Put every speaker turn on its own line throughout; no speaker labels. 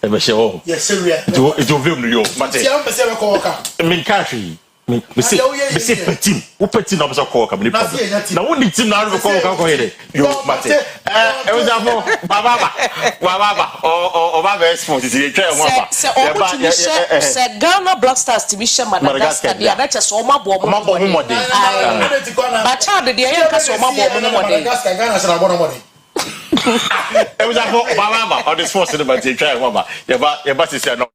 ebe show
yes serious
it will film you but
ti am pese be ko waka
me country me say petit o petit na be ko waka me problem na woni team na be ko waka ko here yo mate e was afo baba o ba be sport ti twa mo ba
se Ghana Black Stars ti bi she Madagascar dia na che so ma bo mo
modern
ba child de yen ka so ma bo mo modern
Madagascar Ghana se na bo modern
e was afo baba on the sports in the try mo ba ye ba si no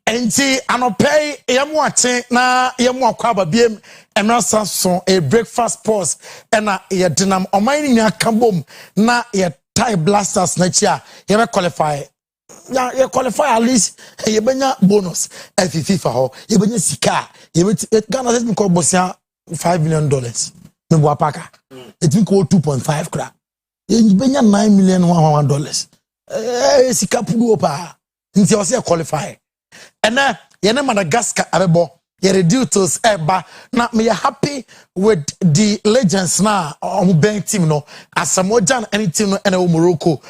Enti anopay yemu ate na yemu akwaba biem emrasa so a breakfast pause ena ye dinam oman ni akambom na ye tie blasters na chia ye be qualify ya ye qualify at least ye benya bonus FIFA ho ye benya sika ye Ghana set me ko bosia $5 million me bo apaka it me ko 2.5 kra ye benya $9 million sika pudu opa nti o se qualify. And yene Madagascar abebo ye reduces eba na me happy with the legends na ben team no asamojan any team no ene Morocco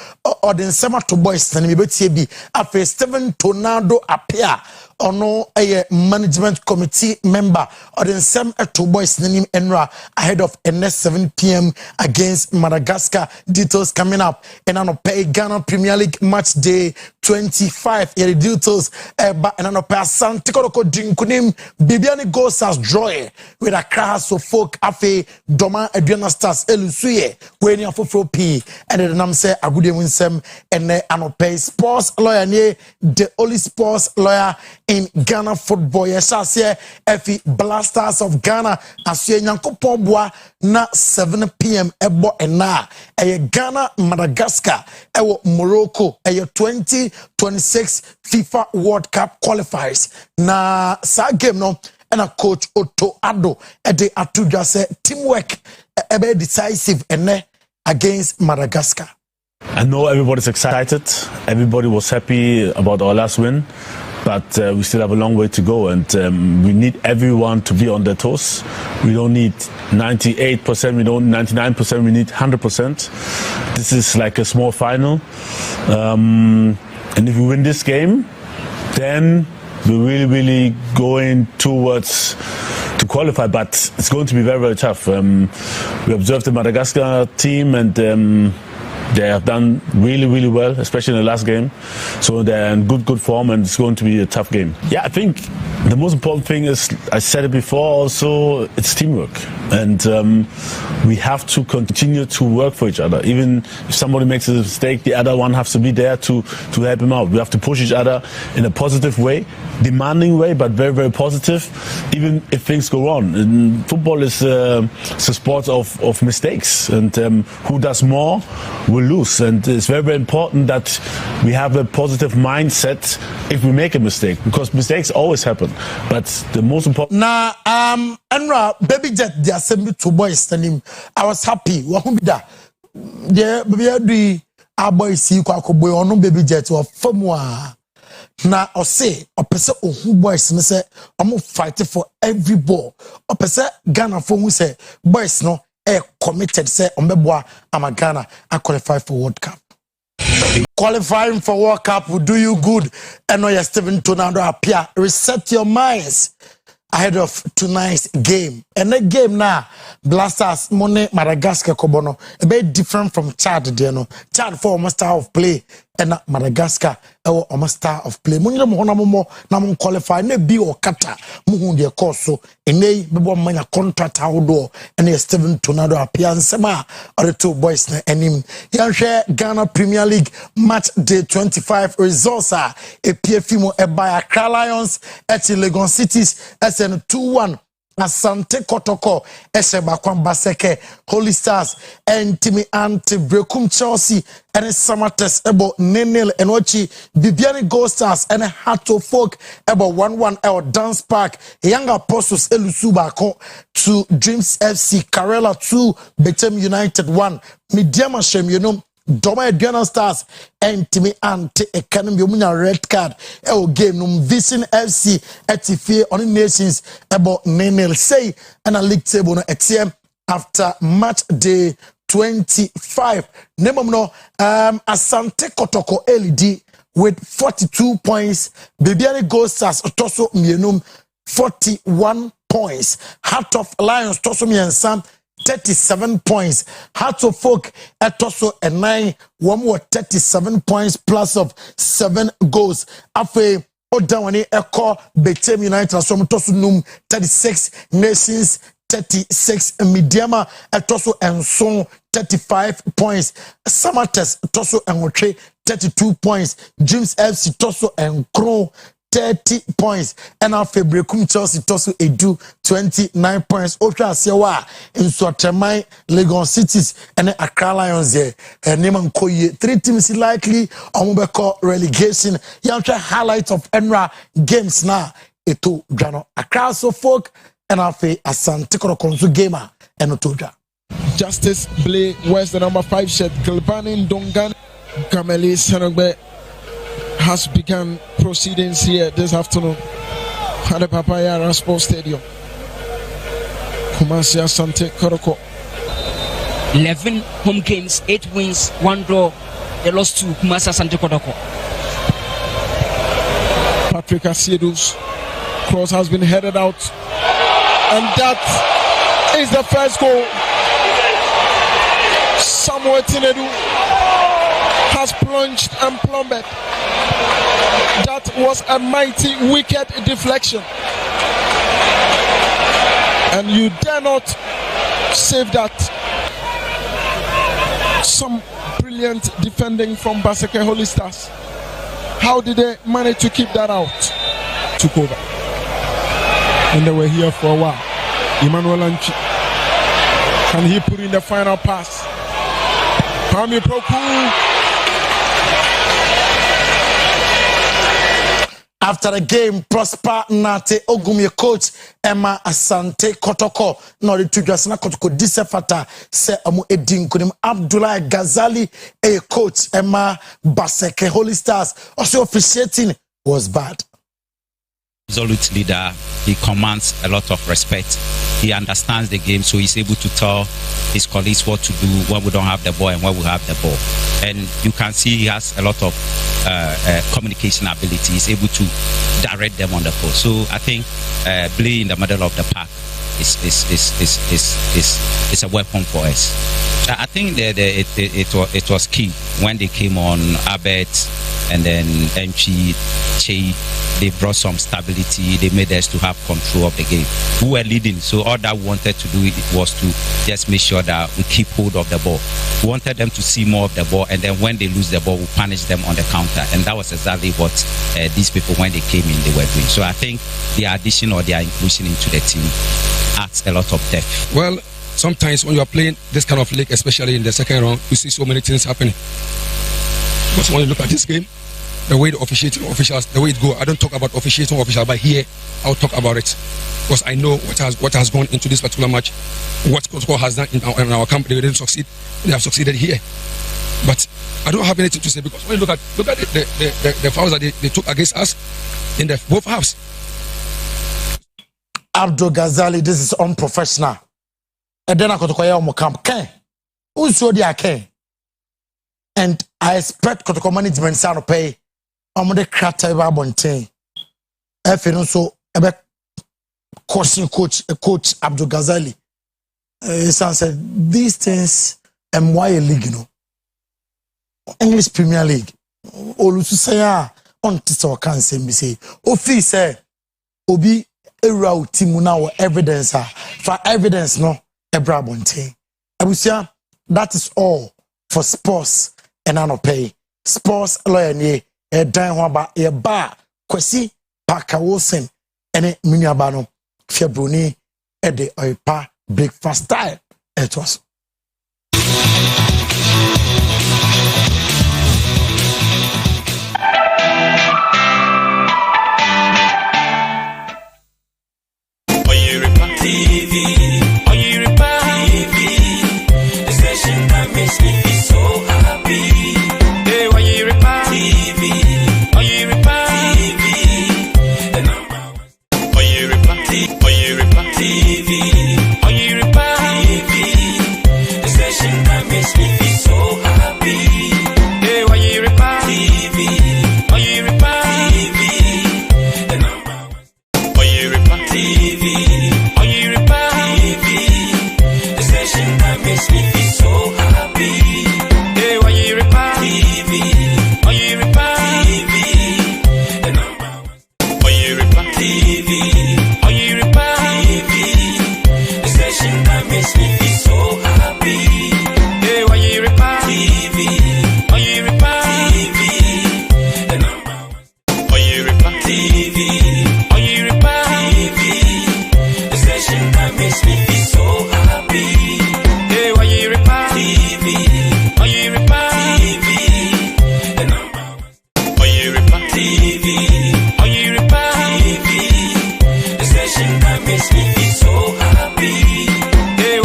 or the Nsema to boys na me betie bi afa Steven Tornado appear ono a management committee member or the Nsem to boys nanim enra ahead of NS 7 p.m. against Madagascar. Details coming up and ano pay Ghana Premier League match day 25 details and ano pay Santikoroko dinkunim bibiani goes as joy with a crash of folk afe Doma Adriana Stars elusuye when you for P and the nam say agude winsem and ano pay sports lawyer ne the only sports lawyer in Ghana football. Yes, I say F Blasters of Ghana as ye nyankopon boa na 7 p.m. ebo ena Ghana Madagascar ewo Morocco 2026 FIFA World Cup qualifiers na sa game no and a coach Otto Addo de atudwa say teamwork ebe decisive ene against Madagascar.
I know everybody's excited. Everybody was happy about our last win. But we still have a long way to go, and we need everyone to be on their toes. We don't need 98%, we don't 99%, we need 100%. This is like a small final. And if we win this game, then we're really going towards to qualify, but it's going to be very, very tough. We observed the Madagascar team, and they have done really, really well, especially in the last game. So they're in good form, and it's going to be a tough game. Yeah, I think the most important thing is, I said it before also, it's teamwork. And we have to continue to work for each other. Even if somebody makes a mistake, the other one has to be there to help him out. We have to push each other in a positive way, demanding way, but very, very positive, even if things go wrong. And football is a sport of mistakes, and who does more will lose. And it's very, very important that we have a positive mindset if we make a mistake, because mistakes always happen. But the most important...
Now, Enra, baby jet, the assembly to boys, I was happy. Wahumida, the baby, our boys see Kwakoboy or no baby jet or Famua. Now, or say, or person who boys and say, I'm fighting for every ball. Or person Ghana for who say, boys no, committed, say, Ombeboa, I'm a Ghana, I qualify for World Cup. Qualifying for World Cup will do you good. And now Steven Tornado appear. Reset your minds ahead of tonight's game. And that game now, Blasters, Mone, Madagascar, Kobono, a bit different from Chad, you know. Chad for almost style of play, and Madagascar, almost style of play. Munira Mohona Momo, Namun qualify, ne be or kata, Muhundi Corso, and they be one man a contract outdoor, and a Steven Tornado appearance, Sema, or the two boys, and him. Yanshare Ghana Premier League match day 25 results are a PFimo by Accra Lions at Legon Cities, SN 2-1. Asante Kotoko Eseba Kwambaseke Holy Stars Entimi Anti Brekum Chelsea and Samates Ebo Nenel and Ochi Bibiani Gold Stars and Hato Folk Ebo 1-1 El Dance Park Young Apostles Elusubako to Dreams FC Karela 2 Betem United 1 Midiama Shem Doma Adriana Stars Entimi Ante Economy Umunya red card game Vision FC etifie on the nations about Nenel say and a league table no etiem after match day 25 Nemono Asante Kotoko LED with 42 points Bibiani Gold Stars Toso Mienum 41 points Heart of Lions Toso Miensam 37 points. Hearts of Folk at also a 9, one more 37 points plus of 7 goals. Afe Odawani Eko Betem United Asom Tosu Num 36 Nations 36 Midiama at also and so 35 points. Samates Toso and Wotre 32 points. James FC Toso and Crow 30 points and our February Chelsea Tosu Edu 29 points. Otra Sewa in Sotemai Legon Cities and Accra Lions here. And Neman Koye 3 teams likely on Mobeko relegation. Yamcha highlights of Enra games now. Eto Jano Accra so folk and our Asante Korokonzu gamer and Otoja.
Justice Blay wears the number 5 shirt. Kilbani Dongan Kameli Senogbe has begun proceedings here this afternoon at the Papayara Sports Stadium. Kumasi Asante Koroko.
11 home games, 8 wins, 1 draw. They lost to Kumasi Asante Koroko.
Patrick Asiedua's cross has been headed out, and that is the first goal. Samuel Tinedu has plunged and plummeted. That was a mighty wicked deflection, and you dare not save that. Some brilliant defending from Baseke Holy Stars. How did they manage to keep that out? Took over, and they were here for a while. Emmanuel Anchi, can he put in the final pass? Kwame Poku.
After the game, Prosper Nate Ogumye coach Emma Asante Kotoko no the Tujasana Kotoko disefata se amu edin kunim Abdullah Ghazali a coach Emma Baseke Holy Stars also officiating was bad.
Absolute leader, he commands a lot of respect. He understands the game, so he's able to tell his colleagues what to do when we don't have the ball and when we have the ball. And you can see he has a lot of communication ability. He's able to direct them on the ball. So I think playing in the middle of the park is a weapon for us. I think that it was key when they came on Abed and then MP Che. They brought some stability. They made us to have control of the game. We were leading, so all that we wanted to do was to just make sure that we keep hold of the ball. We wanted them to see more of the ball, and then when they lose the ball, we punish them on the counter. And that was exactly what these people, when they came in, they were doing. So I think their addition or their inclusion into the team adds a lot of depth.
Well, sometimes when you are playing this kind of league, especially in the second round, you see so many things happening. But when you look at this game, the way the officiating officials, the way it go, I don't talk about officiating officials, but here I'll talk about it because I know what has gone into this particular match, what Kotoko has done in our camp. They didn't succeed. They have succeeded here, but I don't have anything to say because when you look at the fouls that they took against us in the both halves.
Abdul Ghazali, this is unprofessional. And then I got to call you camp. Who's your dear Ken? And I expect Kotoko management to pay. I'm the crater bontain. If you know so, about coach Abdul Ghazali. He said these things and why a league, you know, English Premier League. Olusu say on tiso can say Ofi say obi era timu na evidence for evidence no ebra bontain. Abusia, that is all for sports and I no pay. Sports lawyer ni dan ho ba e ba Kwesi Parker Wilson ene Munyaba no February the Oyerepa breakfast style. It was.
Oyerepa TV, Oyerepa TV, the station that makes me feel so happy. Hey, Oyerepa TV, Oyerepa TV, the number one. Oyerepa TV, Oyerepa TV, Oyerepa TV, the station that makes me feel so happy. Hey, Oyerepa TV, Oyerepa TV, the number one. Oyerepa TV, Oyerepa TV, the station that makes me feel so happy. Hey, Oyerepa TV, Oyerepa TV, the number one. Oyerepa TV, Oyerepa TV, the station that makes me feel so happy. Hey, Oyerepa TV, Oyerepa TV, the number one. Oyerepa TV, Oyerepa TV, the station that makes me feel so happy. Hey,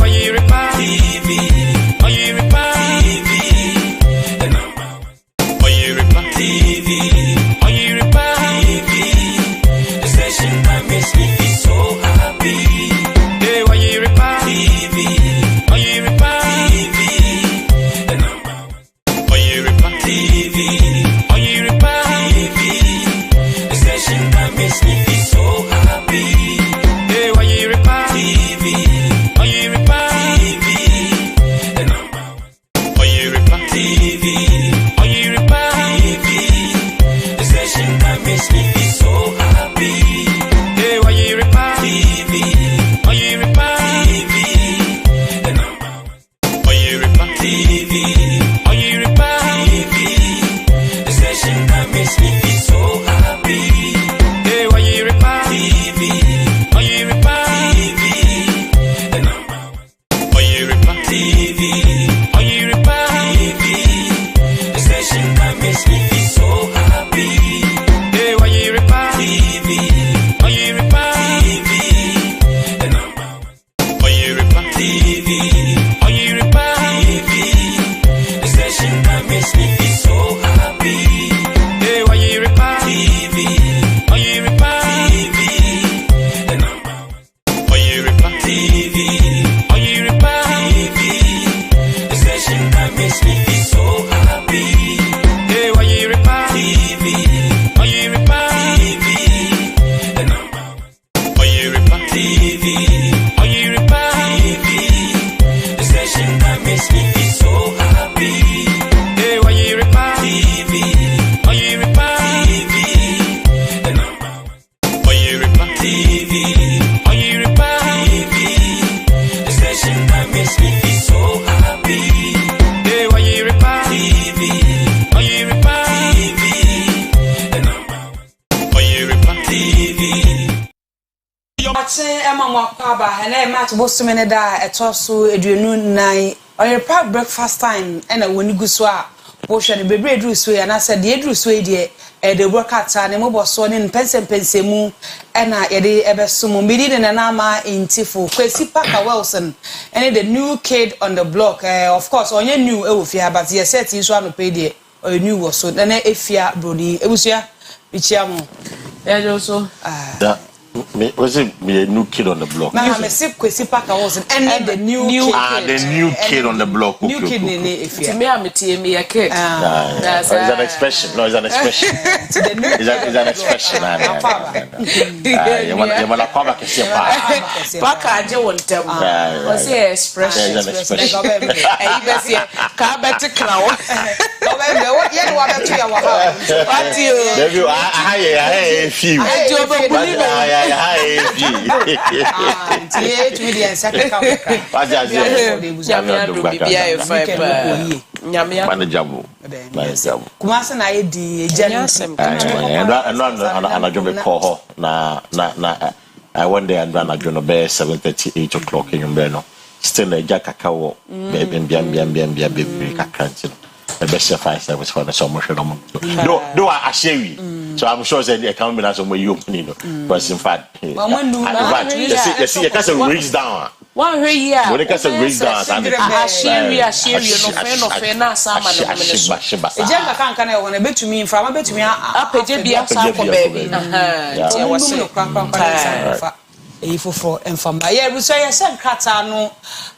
Oyerepa TV, Oyerepa TV, the number one. Oyerepa TV, Oyerepa TV, the station that makes me feel so happy. Hey, Oyerepa TV, Oyerepa TV, the number one. Oyerepa TV, Oyerepa TV, the station that makes me feel so happy. Hey, Oyerepa TV, Oyerepa TV, the number one. Oyerepa TV, Oyerepa TV, the station that makes me feel so happy. Hey, Oyerepa TV, Oyerepa TV, the number one. Oyerepa TV, Oyerepa TV, the station that makes me feel so happy. Hey, Oyerepa TV, Oyerepa TV, the number one. Oyerepa TV, Oyerepa TV, the station that makes me feel so happy. Hey, Oyerepa TV, Oyerepa TV, the number one. Oyerepa TV, Oyerepa TV, the station that makes me feel so happy. Hey, Oyerepa TV, Oyerepa TV, the number one. Oyerepa TV, Oyerepa TV, the station that makes me feel so happy. Hey, Oyerepa TV, Oyerepa TV, the number one. Oyerepa TV, Oyerepa TV, the station that makes me feel so happy. Hey, Oyerepa TV, Oyerepa TV, the number one. Oyerepa TV, Oyerepa TV, the station that makes me feel so happy. Hey, Oyerepa TV, Oyerepa TV, the number one. Oyerepa TV, Oyerepa TV, the station that makes me feel so happy. Hey, Oyerepa TV, Oyerepa TV, the number one. Oyerepa TV.
Ache ema mwakaba hene match bosumene da etoso eduenu nan Oyerepa breakfast time ena woni guso a wo hwe ne bebre edru so ya na se de edru so de de workata ne moboso ne pensempensemu ena yede ebesumu midi ne na ma intifo Kwesi Parker Wilson and the new kid on the block of course onye new e wo fia but ye set so anope de new was so na efia brodi ebusua bichiamu also
me was it me a new kid on the block?
Nah, me see Kwesi Parker Wilson and the new kid.
The new kid on the block.
New kid if
me am a kid.
It's an expression. No, it's an expression. It's an expression. You want to come back and see a
Parker, I don't want them. What's the expression?
It's an expression.
Can't bet to clown.
What you want to tell
what you?
I few.
Kumasa na edi ejani
na one day and run a journal bear 7:30, 8 o'clock in Umbreno. Still a jack cacao, baby, can't. The best fire service for the summer. No, I share you. So I'm sure that the account has some way you but in fact, you see, you can't raise down.
1 year.
When it comes to raise down,
I share you, no fair, Sama.
Jenga can't want a bit to me from a bit to me up a JB baby. For and from my we say, send Katano.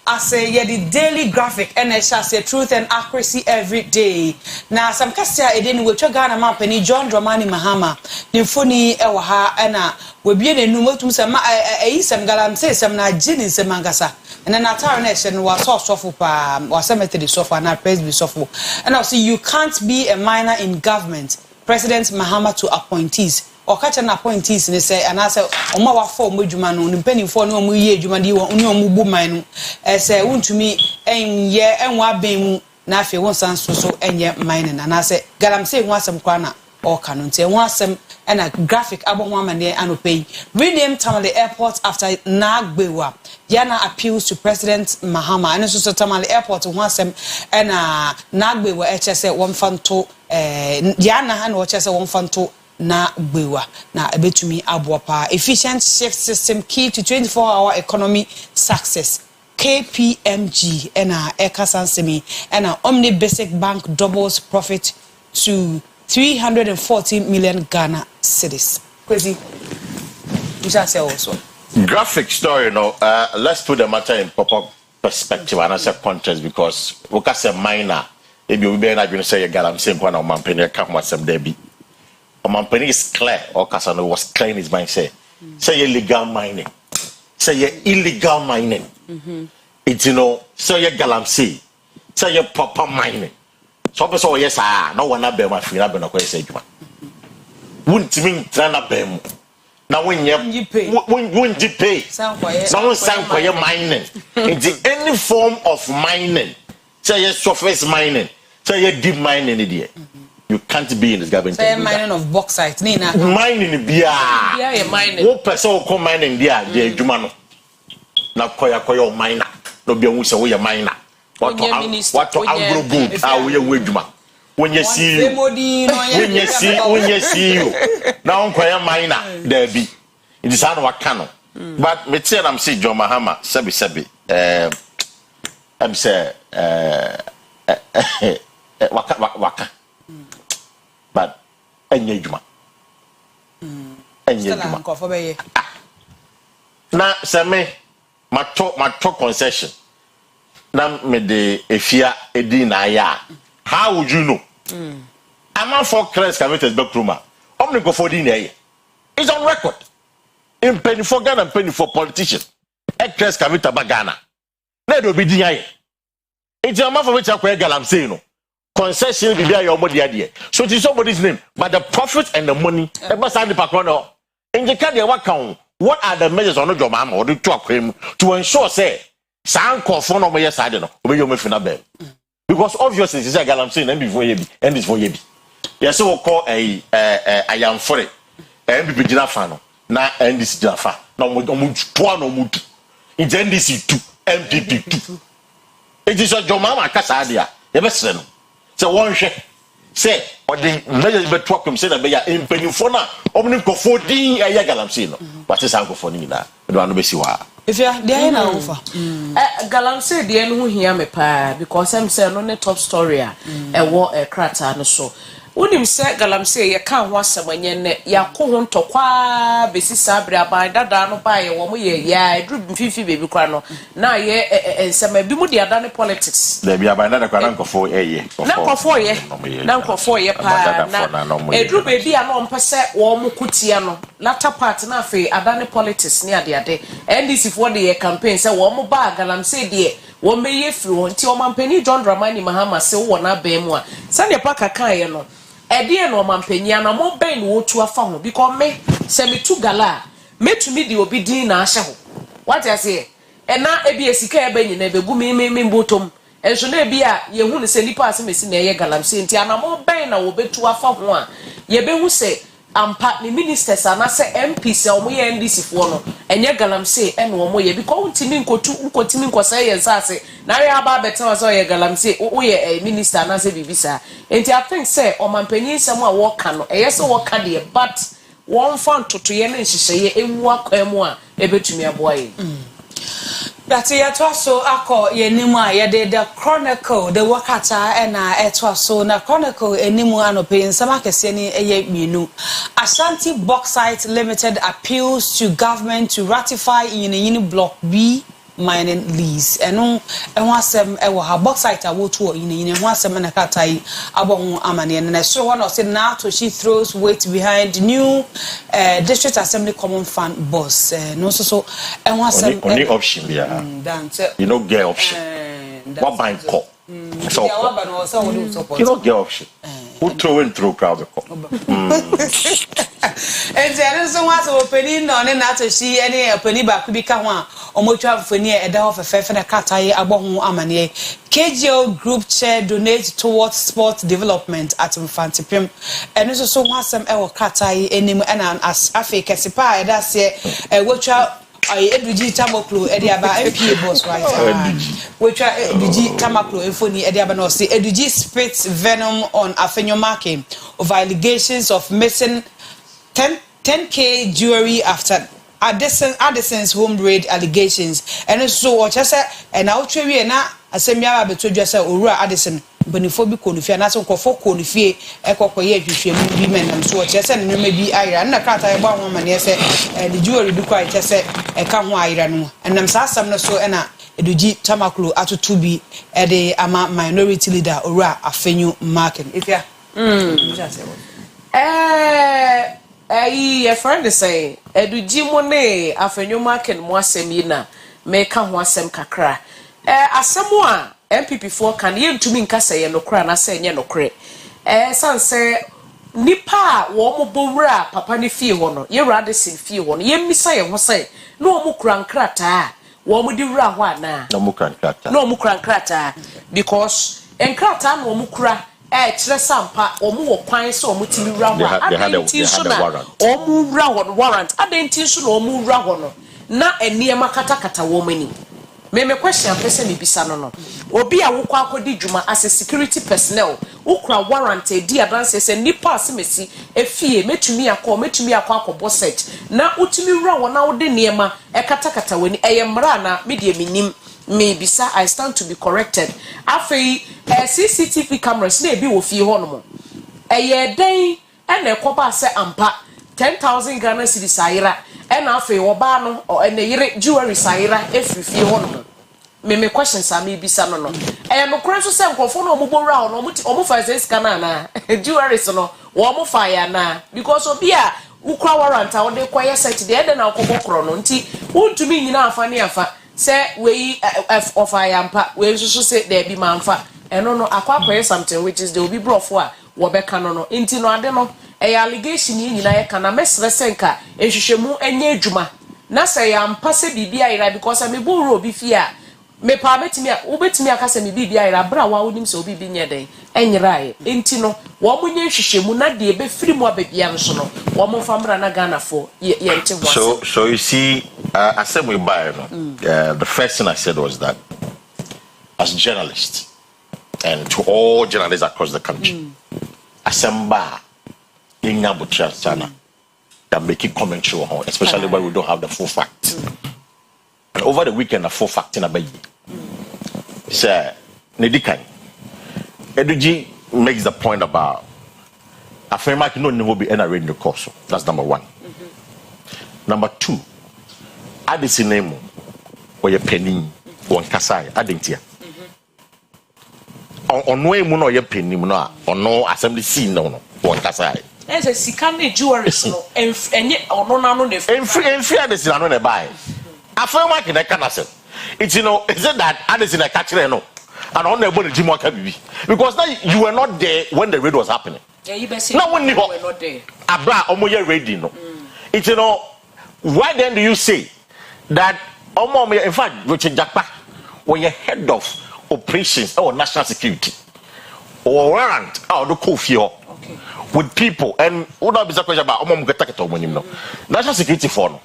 I say, yeah, the daily graphic, and I shall say truth and accuracy every day. Now, some Cassia, it didn't with your Ghana map, and John Dramani Mahama, Nymphony, Ewaha, Anna, will be a new to some galam say some Nigerian Semangasa, and then our nation was so soft, was cemetery soft, and not praise be soft. And I'll see you can't be a minor in government. President Mahama to appointees. Or catch an appointees and they say, and I say, on my form, Mujumano, the penny for no year, Jumadi, or no Mubumano, as a wound to me, and ye, and what being Nafi wants so and yet mining. And I say, Galam say, want some corner or canon, say, want some and a graphic album woman there and pay. Rename Tamale Airport after Nagbewa. Yana appeals to President Mahama, and also Tamale Airport wants some and Nagbewa HSA 1 fund to Yana and watches a 1 fund to. Na gbewa na ebetumi abopa efficient shift system key to 24-hour economy success KPMG and Ekasansemi and Omni Basic Bank doubles profit to 340 million Ghana cedis. Kwesi, you shall say also
graphic story, let's put the matter in proper perspective and as a context, because we can say minor if you be not going to say a galam same one on my penny come with some debbie. Mampani is clear, or Casano was clear in his mind. Say illegal mining, say illegal mining. It's say galamsey, say proper mining. So person yes no one na be my free na be no say juma. Won't mean trana bem. Now when you pay, sound for your mining. It's any form of mining. Say surface mining, say deep mining idiot. You can't be in this government.
Say mining of bauxite, Nina.
Mining,
yeah, mining.
One person will come mining there, the Jumano. Now, Koya miner. No be a say we a miner. What to agro good? How we a Juma? When you see you, now Koya miner, there be. It is out of a canon. But me tell I'm see John Mahama, Sebi. I'm say, waka. But engagement. Now, Sammy, my talk concession. Now, me de efia edina. How would you know? I'm not for Crest Cavitas Beckruma. I'm going to go for dinner. It's on record. In penny for Ghana and penny for politicians. At Crest Cavita Bagana. Let it be dinner. It's a matter of which I'm saying. Concession be there your body idea. So it is somebody's name, but the profit and the money. Ever sign the background. In the case of account, what are the measures on your mama or the talk him to ensure say sound call for no way side no obey your mefina bem. Because obviously it's like I'm saying and before you be and this for you be. Yes, so call I am for it. And be begin afano. Na and this jafa. Na mo no mutu. It's NDC 2, MPP 2. It is your mama kasa dia. You best know. So one say or the measures be talk him say that be ya impenifor na omni ko 14 aya galamsey no but say sanko for ni na do anu be si wa
if you dey na over
galamsey dey no hia me pa because am say no ne top story a e wo e krata no so unim say galamsey ye kan ho asamanye ne yakko ho ntokwa besi sabre aban dada no ba ye wo mo ye ya edru mfifi bebi kwa no na ye ensema bi mu de adane politics
there be aban dada kwa nkofo ye
na nkofo ye pa na edru bebi a no mpese wo mo kutia no latter part na fe adane politics ne ade NDC for the campaign say wo mo ba galamsey de wo meye firi won ti o mampani John Dramani Mahama se wo na ba mu a sane pa kaka ye no edie no mampanya na mo ben wo tu afa ho because me se me tu gala metumi di obi din na ahye ho what I say e na ebi esika e banyi na begu me mbotom enso na ebi a ye hu ne se nipa asem esi na ye galamsey nti ana mo ben na wo betu afa ho a ye be hu se ampa ni ministers anase MPs a omo ye NDC fo no enye galamsey ene omo ye because untimi nkosay ye nsase na we aba beta was ye galamsey wo ye minister anase bibisa enti I think say omampanyin sam a wo ka no eyese wo ka de but won fan totoye na nhihye emu akwam a ebetumi aboye
That year so ako yenima yede the chronicle the wakata ena etwa so na chronicle enimu anope nsama kese ni eye mienu Ashanti Bauxite Limited appeals to government to ratify in block B mining lease eno enwasem ewo ha bauxite awoto in enwasem na katai abon amane na so one of say now to she throws weight behind new district assembly common fund boss no so enwasem
only option yeah you know get option what bank call so you don't get option who throw in through crowd
and there so what opening no na to see any opening ba ku bi ka ho a omotwa mfoni e da ho fefe na katai abohu amane KGO group chair donate towards sport development at Mfantipim and so wasem e wo katai enim na Africa sipa e da se wotwa Eduji Tamaklo Ediaba MP boss right which Eduji Tamaklo Enfoni Ediaba no say Eduji spits venom on Afenyo Marking over allegations of missing 10K jewelry after Addison's home raid allegations and so what I said and out we na asemia betodwa say owura Addison benifo bi konufia na so nkofo konufie ekokoye hwehwemu bi menam so chese ne nyoma bi ayira na krata e gba ho mane se the jewelry bi kwa chese e ka ho ayira no enam sa asam no so na Eduji Tamaklo atutu bi e de ama minority leader owura Afenyo Marking ifia
your friend is say Eduji mo ne Afenyo Marking mo asem yi na me ka ho asem kakra asemo a MPP for kan ye ntumi nka sey no kra na sey nye no kre sanse nipa wo mo bowura papa ne fie ho no ye rade sin fie ho no ye misa ye ho sey no mo kra nkrata wo mo di wura ho ana
no mo kra nkrata
because enkrata no mo kra kire sampa wo mo wo kwan so mo ti wura ho adenti so na wo mo wura ho warrant adenti so na wo mo wura ho no na eniema katakata wo mani me question pese me bisa no obi a wokọ akodi djuma as a security personnel ukra warrant e di advance se nipa asemesi efie metumi akọ search na utumi wura wona wo de niema e katakata wani eyemra na media minim me bisa I stand to be corrected afei CCTV cameras na ebi wo fie ho no mo eye den e na ekoba se ampa 10,000 Ghana cedis ayira e na afei oba no na yire jewelry sayira efifie ho no me question sa me bisa no no no kran so se nkofo no omubowra no omu fa se scanner na jewelry so no wo mu fa ya na because obi a ukra warrant a wo de koye set de na okobokro no nti untumi nyina afa ne afa se we of ayampa we so se de bi manfa no akwa koye something which is the obi brofo a wo be ka no nti no ade no allegation yi nyina ye kana mesre senka ehwehwemu enye adwuma na se yampa se bibia ira because me bo obi fi a me pa betimi a obetimi aka se me bibia ira bra wa wonim se obi bi nye den enyirae enti no wo mo nye hwehwemu na de be firi mu ababia nso no wo mo famra na Ghana for ye nte
so you see I said we buy no the first thing I said was that as journalists and to all journalists across the country assemble in China that making commentary on, especially when we don't have the full fact. And over the weekend, the full fact in a baby. So, Nedikan, Eduji makes the point about I feel like no will be any in the course. That's number one. Number two, Addison name or your penny or Kasai, adding here. On no moon or your penny, or no assembly scene, no, or Kasai.
There's a sikane jewelry so enye ono na no ne
free Addison no ne buy. I feel like in a canasel. It's is it that Addison a catcher no and on the body Jim Wakabi because now you were not there when the raid was happening.
Yeah, you better
no when you
were not there.
Abra omoye ready no. It's why then do you say that in fact Richard Jakpa when you're head of operations or national security or warrant out the coffee with people and who not be the question about national security for no.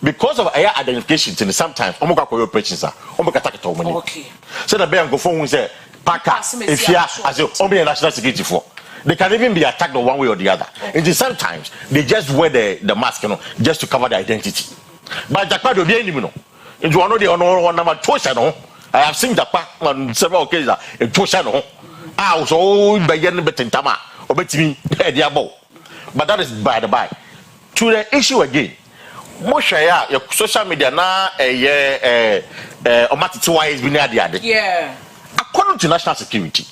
Because of air identification, sometimes omoka koyo operations are omoka take to money. Okay. So the bank go phone say Paka if you as you national security for. They can even be attacked one way or the other. And sometimes they just wear the mask, just to cover their identity. But Japan will be any no. And you know the one number no. I have seen Japan on several occasions in no. I was all by yen betin tama or betting diabo. But that is by the by. To the issue again. Moshaya, your social media na omatitiwa is been added. Yeah. According to national security,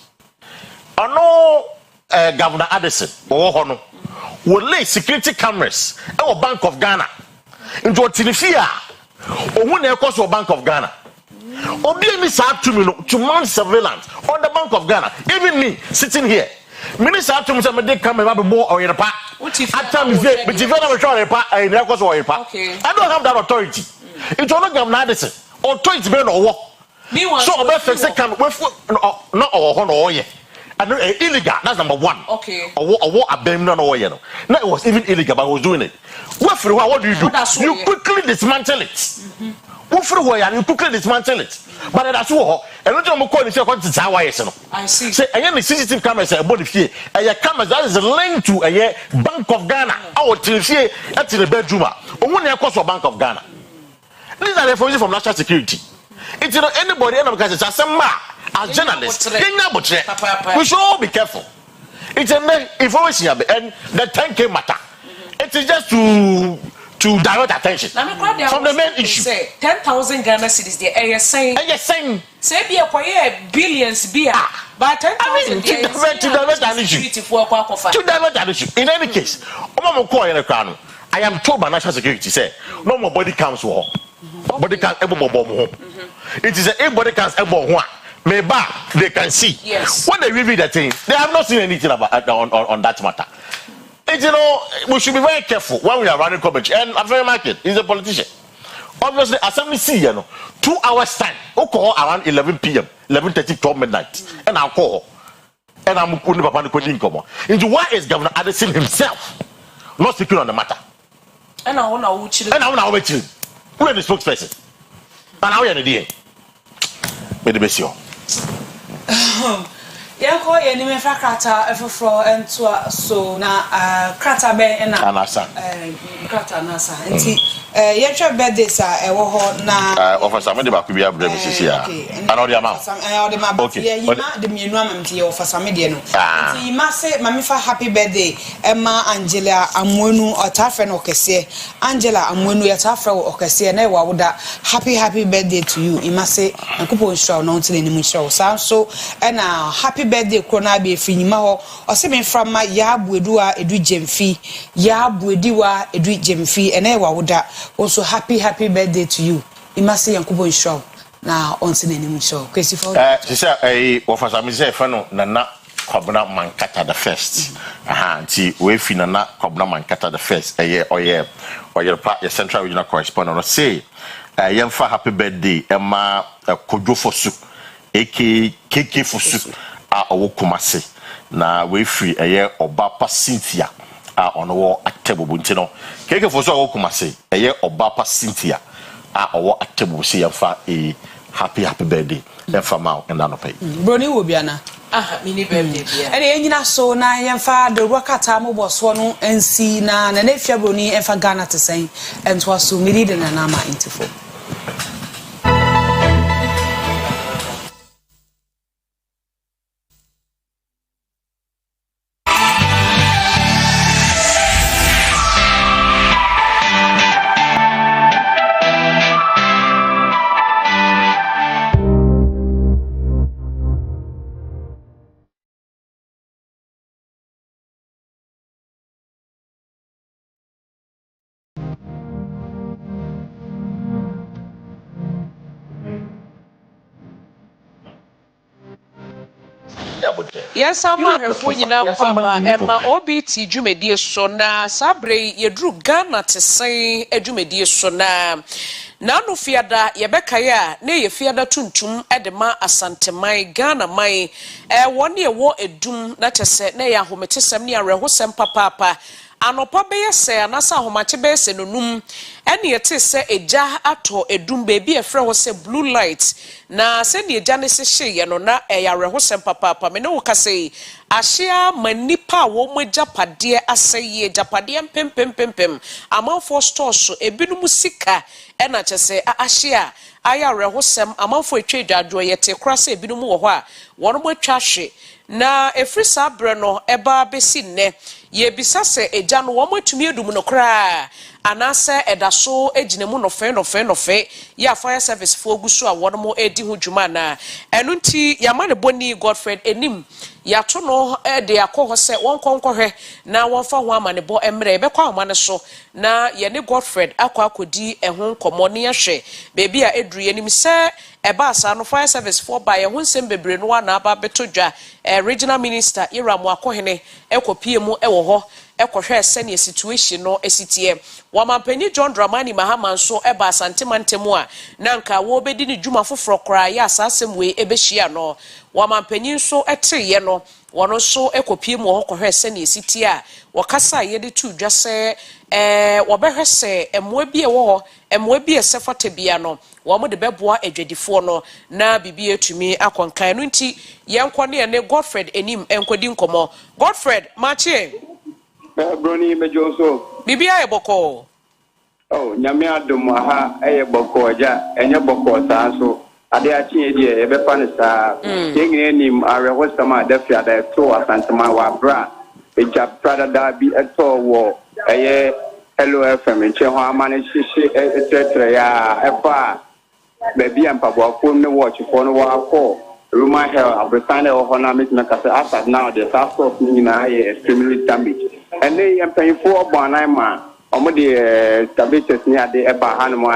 I know Governor Addison or will lay security cameras at the Bank of Ghana into a Tinifia or when they cost Bank of Ghana. Or be any to mount surveillance on the Bank of Ghana. Even me sitting here. Minister to me say come and have more Oyerepa. At times but if you don't Oyerepa I never cause Oyerepa. Okay. I don't have that authority. It's only Governor Addison. Authority be no work. So about fix come not or yeah. And illegal, that's number one. Okay. Or a bem no no. Now it was even illegal, but I was doing it. What do? You quickly dismantle it. You quickly dismantle it. But that's what and not to call it I see. Say I am the CCTV cameras about the a cameras that is linked to a Bank of Ghana. Our TV at the bedroom. Only a cost of Bank of Ghana. These are the information from national security. It's not anybody because it's as journalists. We should all be careful. It's an information and the 10K matter. It is just to divert attention from the main issue.
10,000 Ghana cedis there. Are you saying? Say be a billions be but 10,000
to divert an issue. To divert an issue. In any case, I am told by national security say no more body cams war. Body cams it is a body cams maybe they can see. Yes. When they review the thing, they have not seen anything about on that matter. And, we should be very careful when we are running coverage. And I'm very market. He's a politician. Obviously, assembly see 2 hours time. I'll call around 11 p.m., 11:30, 12 midnight, and I'll call. And I'm going to into why is Governor Addison himself not speaking on the matter?
And I want to watch it.
And I want to watch it. Who is the spokesperson? And how are you doing? May the best you.
Yanko yeni me fra krata efofro entoa so na krata be na
anasa
krata nasa nti yetwa birthday sa ewo ho na
officer me de ba ku bia brem sisi ya ana odi ama
odi ma ba yima de mienu amamti ye officer me de no nti yima se mami fa happy birthday Emma Angela Amwenu otafe no kese Angela Amwenu ya tafe okese na ewa woda happy birthday to you yima se nkupo nshaw no ntine ni mu nshaw so na happy birthday krona be finyima ho o se me frama ya abuedua edu jemfi ya abuediwa edu jemfi ene ewa woda also happy birthday to you imase yankubo nshaw na onsine ni nshaw Kwesi for
she say officer me say fa no nana kwabna mankata the first nti we fi nana kwabna mankata the first Oyerepa your central regional correspondent no say yemfa happy birthday Emma Kodwo Fosu KK Fosu owo Kumase na we free Obapa Cynthia ono wo Atebobo nti no KK Fosu owo Kumase Obapa Cynthia owo Atebobo se yemfa happy birthday yemfa ma and no pay
broni wo biana
mini birthday bia
ene enyina so na yemfa de rokata mo boso no ensi na efia broni emfa Ghana tesen ento so miri de na ma intifo
Yes, I'm here for you now, Emma OBT Jumedi Sona, Sabre, Yedru Ghana to say a Jumedi Sona. na no fiada yebekaya na ye fiada tuntum edema asanteman Ghana man woni ewo edum na tese na ya hometesem ne arehosem papa anopa beye se anasa ahomache beye se nonum ene yete se eja ato edum bebi efre ho se blue light na se ne eja ne se hye no na yarehosem papa me ne wo kase ahia manipa wo mo japade aseye japade pempempempem amanfo store so ebinum sika ena chese ahia ayarehosem amanfo etwe dwadwo yete krasa ebinum wo ho a wono mo atwa hwe na efrisa bre no eba besi nne ye bisa se eja no wo matumi edum no kra anase edaso eginemu no fe ya fire service fo guso a wono mo edi ho dwuma na enu nti ya mane boni Godfred enim ya to no de akọ se won konkohwe na won fa ho amane bo emre be kwa amane so na ye ne Godfred akọ akodi ehun komo ne yehwe bebi a edru enim se eba asa no fire service for by ehun sem bebre no na aba betodwa regional minister Iramu akohene ekopie mu ewo ho ekohwe sene situation no esitie wamampanyi John Dramani Mahama nso eba asantemantem a nanka wo bedi ni dwuma foforo kra ya asasem we ebehia no wamampanyi nso eteye no wono so ekopie mu ho kohwe sene esitie a wakasa ye de tu dwase wobehwe se emoa bi ewo ho emoa bi esefata bia no wo de beboa adwadifo no na bibi etumi akonkan no nti yenko ne Godfred enim enkodi nkomo Godfred machi
Brony Mejoso.
Bibia eboko.
Oh, nyame adom ha boko ja enye boko saa so ade achi ede ebefa ne saa yengine nim arehosama adafia da to asantema wa bra eja prada da bi eto wo Hello FM enche ho amane hihye etetre ya efa baby ampabo phone ne watch for no wa call Roma hell abretane ho na make na kase asad now the source of ni na extremely damaged and they am paying for bonan man omo de stabilities ni ade eba hanmo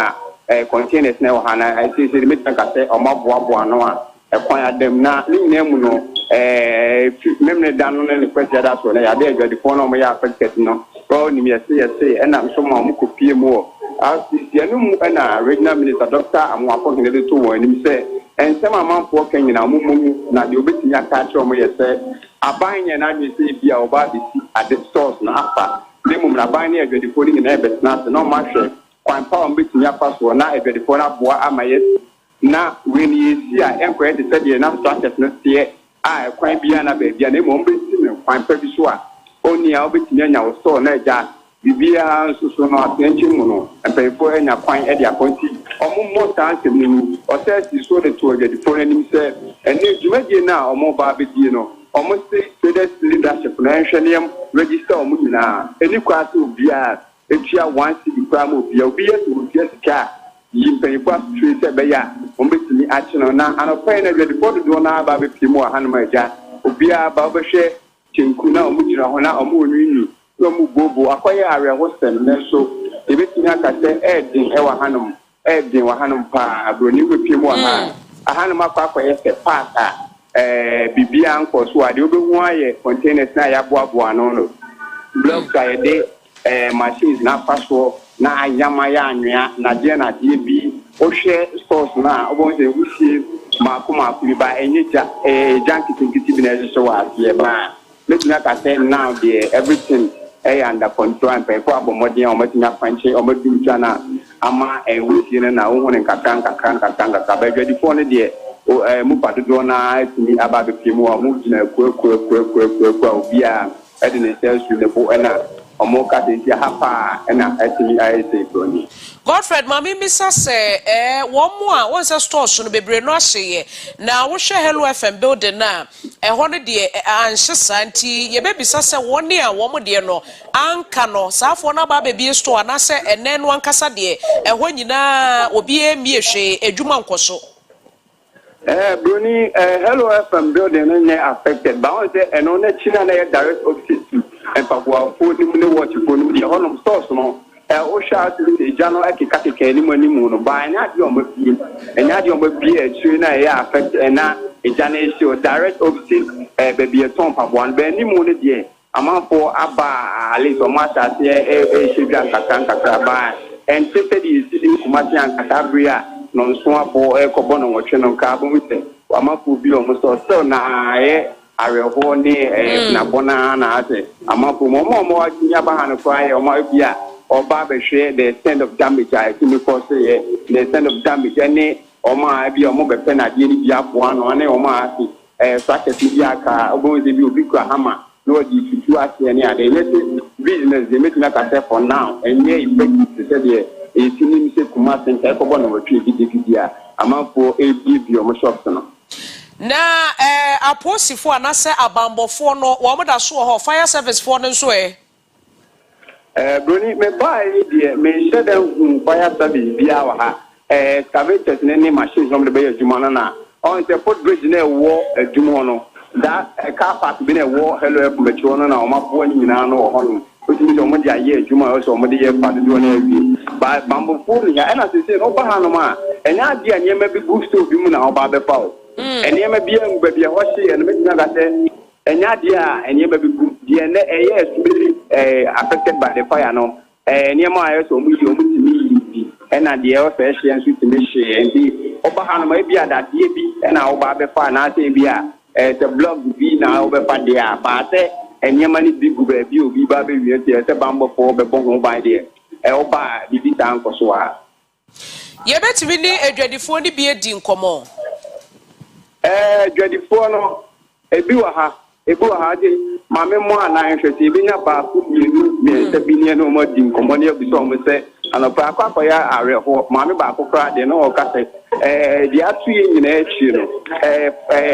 a containers na hana I see the make na kase omo boaboa no a kwan adem na ni nyemu no memne dan no ne kwesi ada so na ya de adwadi phone omo ya affected no ko ni me say and am so ma omo kopie mu asianu mu na regional minister Dr. Amwafo Kennedy to won ni say and some amount for Kenya mumu na de obetimi aka kire omo ye say aban ye na me say bia oba bi at the source na afa de mum na ban na adwadi phone ni na bet na no ma hwe kwan pa obetimi afa so na adwadi phone aboa amaye na we ni esi a enko de say de na structures no tie a kwan bia na ba bia na mo obetimi kwan pa bi so a oni a obetimi anya wo so na ja bibia nsusu no atenchi mu no empefo enya kwan e dia konti omo mo tanse mu o se si so de to de for anim se ene djumadie na omo ba bedie no omo se traders leadership na hweniam register omo nyina eni kwa se obia etua 1 city kwa mo obia obia sika yimpefo atwe se be ya omo betimi achi no na anopa na de for do na ba be pimu ahanma aja obia ba be hwe chinku na omo jira ho na omo onwini mu bobo akoye arehosem nenso ebetimi akase edin ewa hanum pa abroni wepiem wa ha ahanum akoye se pata bibia anko so ade obehu aye containers na ya boaboa no block guy de machines na paso na ayama ya anwea na je na die bi o hwe stores na obonze wusie makoma ba enyeja jankitikiti bi na so wa tie ba betimi akase now the everything under control and pay for abomodi o matinya fanche o madumcha na ama wusi na wo honen kakanga ka ba dwadi fo ne de mu padodo na timi aba be pimu o mu gina kwa obia e de ne selsu ne bo na o mo ka de hapa na atimi ayese broni
Godfred mami misa se wo mo a won se stores no bebre no ahyeye na wo hwe Hello FM building na ho no de anhyesa nti ye bebisa se woni a wo mo de no anka no saafo na ba bebi store na se ene no ankasa de ho nyina obi emie hwe adwuma nkoso
broni Hello FM building no nye affected ba won se eno na china na direct office and pagwa fo ni mu ne watch fo ni de honom stores no o shout the jano akikakeke ni manimu no ba nya de o mabie enya de o mabie atwi na ya affect na ejana issue direct office baby eton pabwan ba ni mu ne de amanfo aba ale so ma ta se e hwedwa kakra ba and tested is in Kumasian Catabria, non swamp or Ecobono or Chenon Carbon. Amapu bi almost so na arehone na bona na ase amapu mo nyaba han kwai o ma bia o ba be hwe the extent of damage I think because the extent of damage any o ma bia mo be pe na die ni bia po ano na o ma ase socket bia ka obo de bi obi kwa hama no di fitu ase ni ade business they make na ka for now and yeah effect say the e tini se kuma senka ko bona wo twi bia amapu e bi o mo shop no
na aposifo anase abambofo no wo moda so ho fire service for no so
broni me buy die me said fire service bia wa ha excavators ne machines no be adwuma na on the foot bridge na wo adwuma no that car park be na wo hello e mecho no na o mabo nyina no ho no otimi so mo dia ye adwuma so mo de ye pa do na awie ba bambofo ni ya na se no ba ha no ma enya dia nyema bi boost obi mu na oba be pa and you may be a baby, and making that and Yadia, and you may be affected by the fire. No, and you might also meet me, and at the air fashion with the mission, and the Obahan may be at that DB, and our Baba Fan, I say, the blog be now over Padia, but and your money big baby, be baby, a bamboo for the bongo by there. Oba, the town for so.
You bet really a dreadful phone be a din common.
Dreadful no, a biwaha, de Mamma Moana, and she be a bar, me, the Binian no more dim, Commonia, be so say, and a Pacoya area for Mamma Baco cried, and all cassette. The actually in a chino,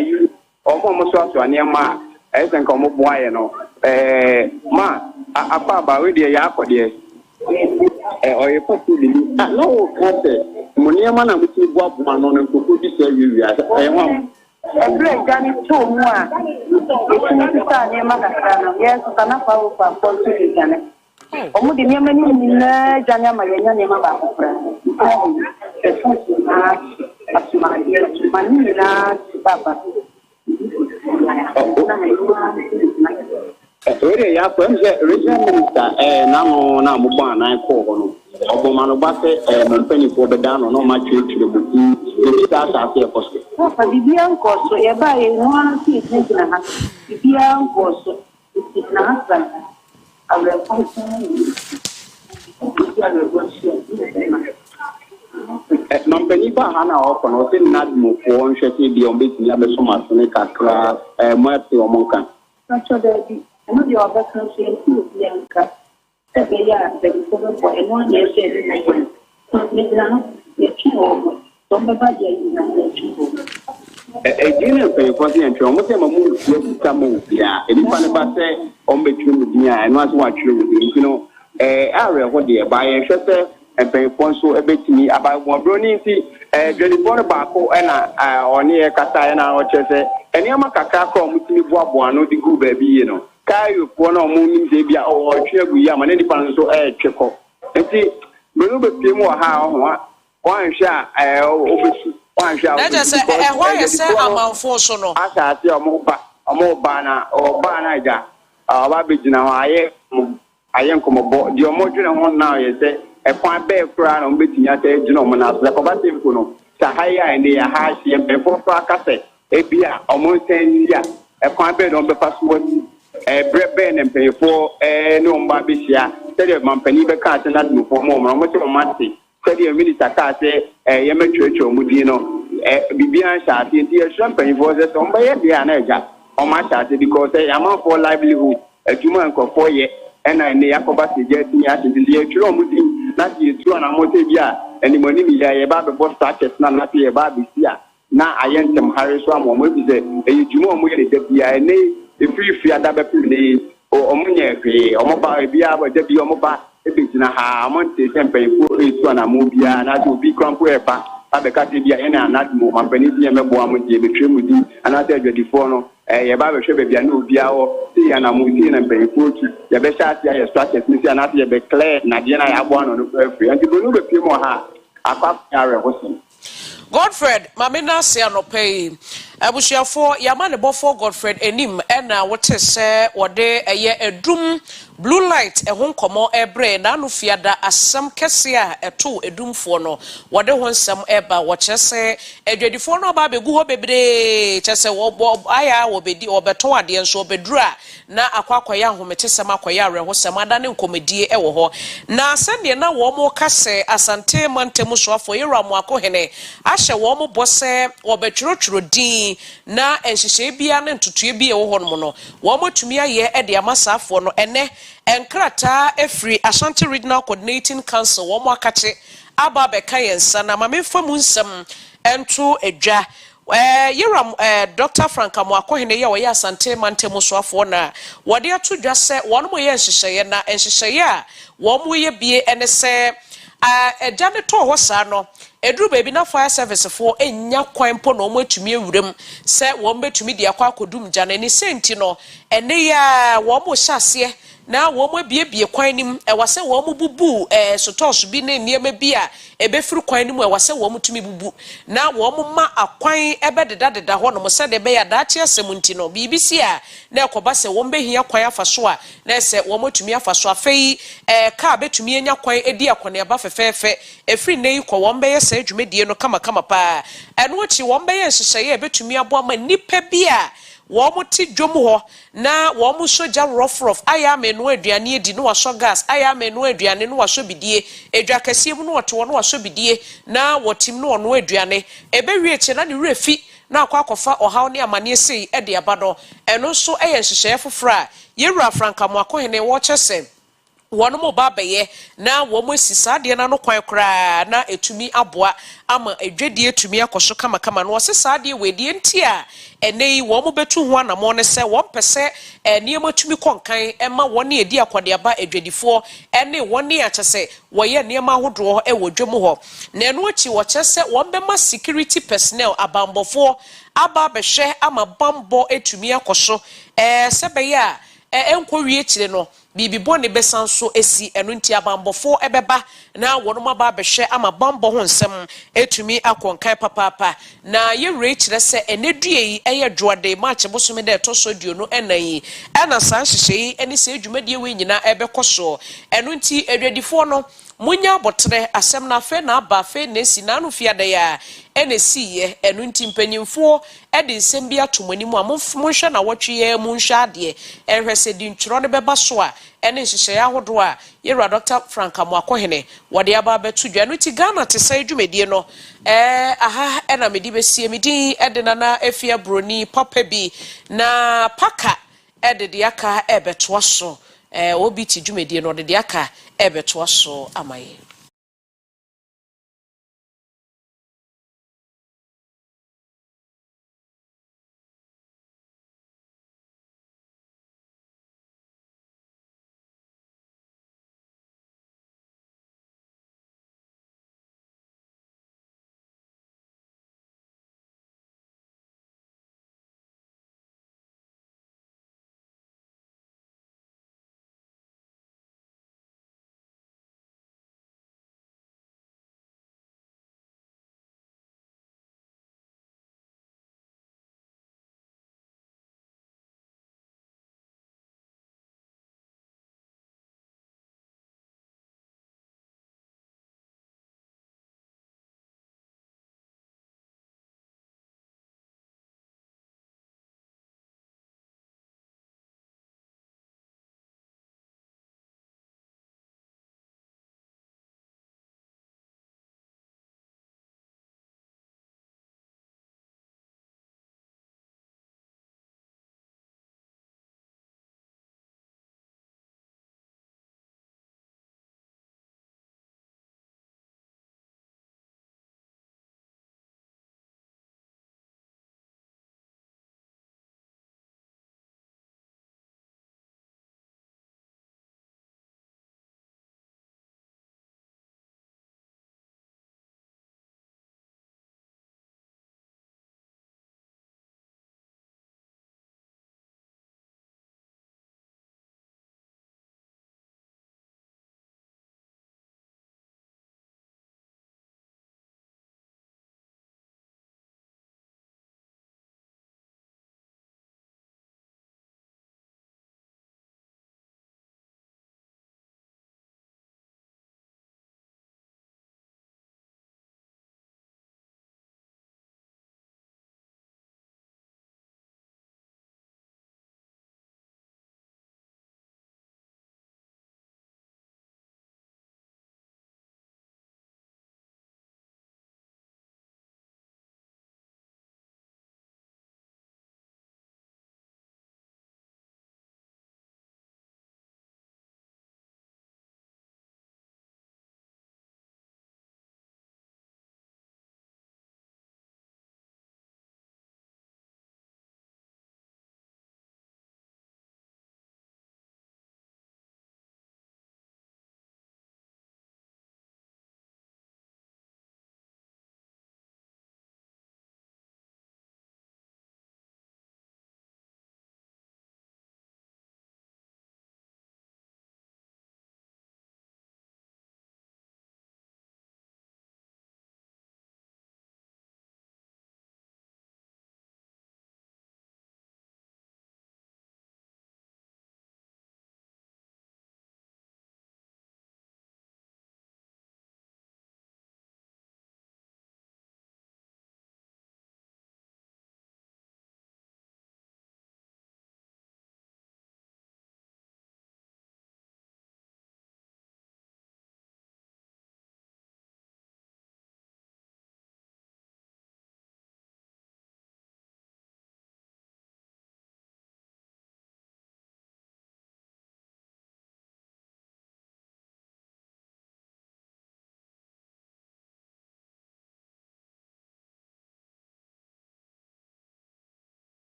you almost also a near ma, as and come up boy, ma, a papa with the yako dear. Or a possibly, no, Moniamana, which is what one on a cookie service. I want.
Every Johnny too more. Yes, cannot follow for Portuguese. Omu di many Janya Mariana Yamaba. Papa.
Ya regional minister na mubana na ko Obomano Base Montpellier for the down no match to the book. The stars are here for
Papa Bibian Costo, a buy one seat in the house. Bibian Costo, it's not I will
Montpellier Hana open or not move for one shitty beyond making other so much to make a crack, Mercy or Monka.
Not so that I know your best country in Bianca. For anyone year said,
a dinner pay for the entry, almost a move, come yeah, and if I say on between the and was watching, you know, area what they buy a shutter and pay for so a bit to me about one brownie, Jelly Bonabaco and or near Catayana or Chester, and Yamaka from Mubuano, the good baby, you know. Kayo pono muni zebia o chegu ya maneni panzo cheko enti belu be pimo ha wan sha obesu wan sha
na just why you say amanfo so no
asa ati omo ba na ja ba be gina aye nkomobo di omo dwene ho na ye se ekwan be kura na mbetinya ta gina omo na so ko ba tempo no sahaya ende ya ha sie mbefo fa kase ebia omo sensia ekwan be no be pasu Breben and pay for no Babisia, tell your company be cast and not move for more. Much of Mati, tell your minister cast a Yemen church or Mudino, Bibian Shati, dear champagne for the Sombay, the Anaja, or my Shati, because I am for livelihood, a human for ye, and I near Yakobasi getting at the dear Chilomudi, not you two and a motivia, and the money about the boss touches, not be a Babisia. Now I am some Harris Ram or maybe a Jumo Mudi, the if you are that please or Munya, or Moba, Bia, or Moba, if it's in a Monte, Tempe, for each one a movie, and I will be Crampuepa, have a Catibia, and not more, my Benizia, Meboam, the Trimudi, and I tell you the phone, a Baba Shabby, and no Bia, see, and I'm moving and paying food. The best I started, Miss Anatia, Beclaire, Nadiana, I want on the free, and to go to Pimoha, a pop area was.
Godfred, Mamina Siano pay. abusuafo yama ne bofo Godfred enim na wote se wode eye edum blue light ehon komo ebre na no fiada asem kese a eto edumfo no wode ho nsem eba wo chese edwadifo no ba begu ho bebre chese wo aya wo bedi obeto ade nso obedura na akwakoya ahometesem akoya arehosem adane nkomedie ewo ho na sande na wo mo kase asante mantem so afo yeramu akohene ahye wo mo bose obetwurotwuro din na enhyehyɛ bia ne ntutue bia wo hɔ no wo mo tumi aye de amasafo no ene enkrata efri Ashanti Regional Coordinating Council wo mo akache aba beka yensa na mamefam nsam ento edwa yeram Dr. Franka Mwakohene ye woyɛ Asante Mantemu so afo na wode atodwa sɛ wɔn mo yɛ nhyehyɛ na nhyehyɛ a wɔn mo yɛ bie ene sɛ edja ne to ho saa no eduru baby na fire service for enya kwan po no mo atumi awuram se wo mbetumi de akwa akodum gya na ni senti no ene ya wo mo hyase na wo mo biebie kwan nim wase wo mo bubu sotos bi na niema bi a ebefuru kwan nim wase wo mo tumi bubu na wo mo ma akwan ebededa ho no mo se de be ya daakye asemunti no bibisi a na ekoba se wo mbehia kwan afaso a na se wo mo tumi afaso afei ka betumi enya kwan edi akone aba fefefe efri nei kwa wo mbeye se adwumedie no kama pa eno chi wo mbeye nhyehyeye betumi abo ama nipa bi a wo mo ti dwom ho na wo mo soja rough aya menu aduane edi no waso gas aya menu aduane no waso bidie edwa kase mu no woto no waso bidie na wotim no ono aduane ebewie che na ne refi na akwakofa ohaw ne amane sei e de abado eno so eye nhyehyeye fofora yewura Franka Mwakohene wo kyese wono mo ba beye na wo mo sisa de na no kwan kra na etumi aboa ama edwedie etumi akoso kama no se saade wedie ntia enei wo mo betu ho anamo ne se wo mpese niema tumi konkan ema woni edi akode aba edwadifo ene woni achese wo ye niema hodo e wodwom ho na eno achi wo kyese wo bema security personnel abambofo aba behwe ama bambo etumi akoso sebe ya enkowie chire no bibi bone besan so esi eno nti abambofo ebeba na wonoma ba behwe ama bambo ho nsem etumi akonkan papa na ye rechire se enedue yi eye dwode match bosome de toso duo no enan ena san hyehye eni se adwumadie we nyina ebekoso eno nti edwadifo no munya botre asem na fe na aba fe na esi na no fiade ya enesi ye eno nti mpanyimfo ede nsem bi atomani mu amonhwe na wotwe ye mu nhwe ade ehwese di ntworo ne beba so a ene nhyehyɛ ahodo a yewura Dr. Franka Mwakohene wode aba betu dwa no ti Ghana te sai dwumadie no aha ena medi besie medi ede na afia broni papa bi na paka ede de aka ebeto so obi ti dwumadie no de aka ebeto so amaye.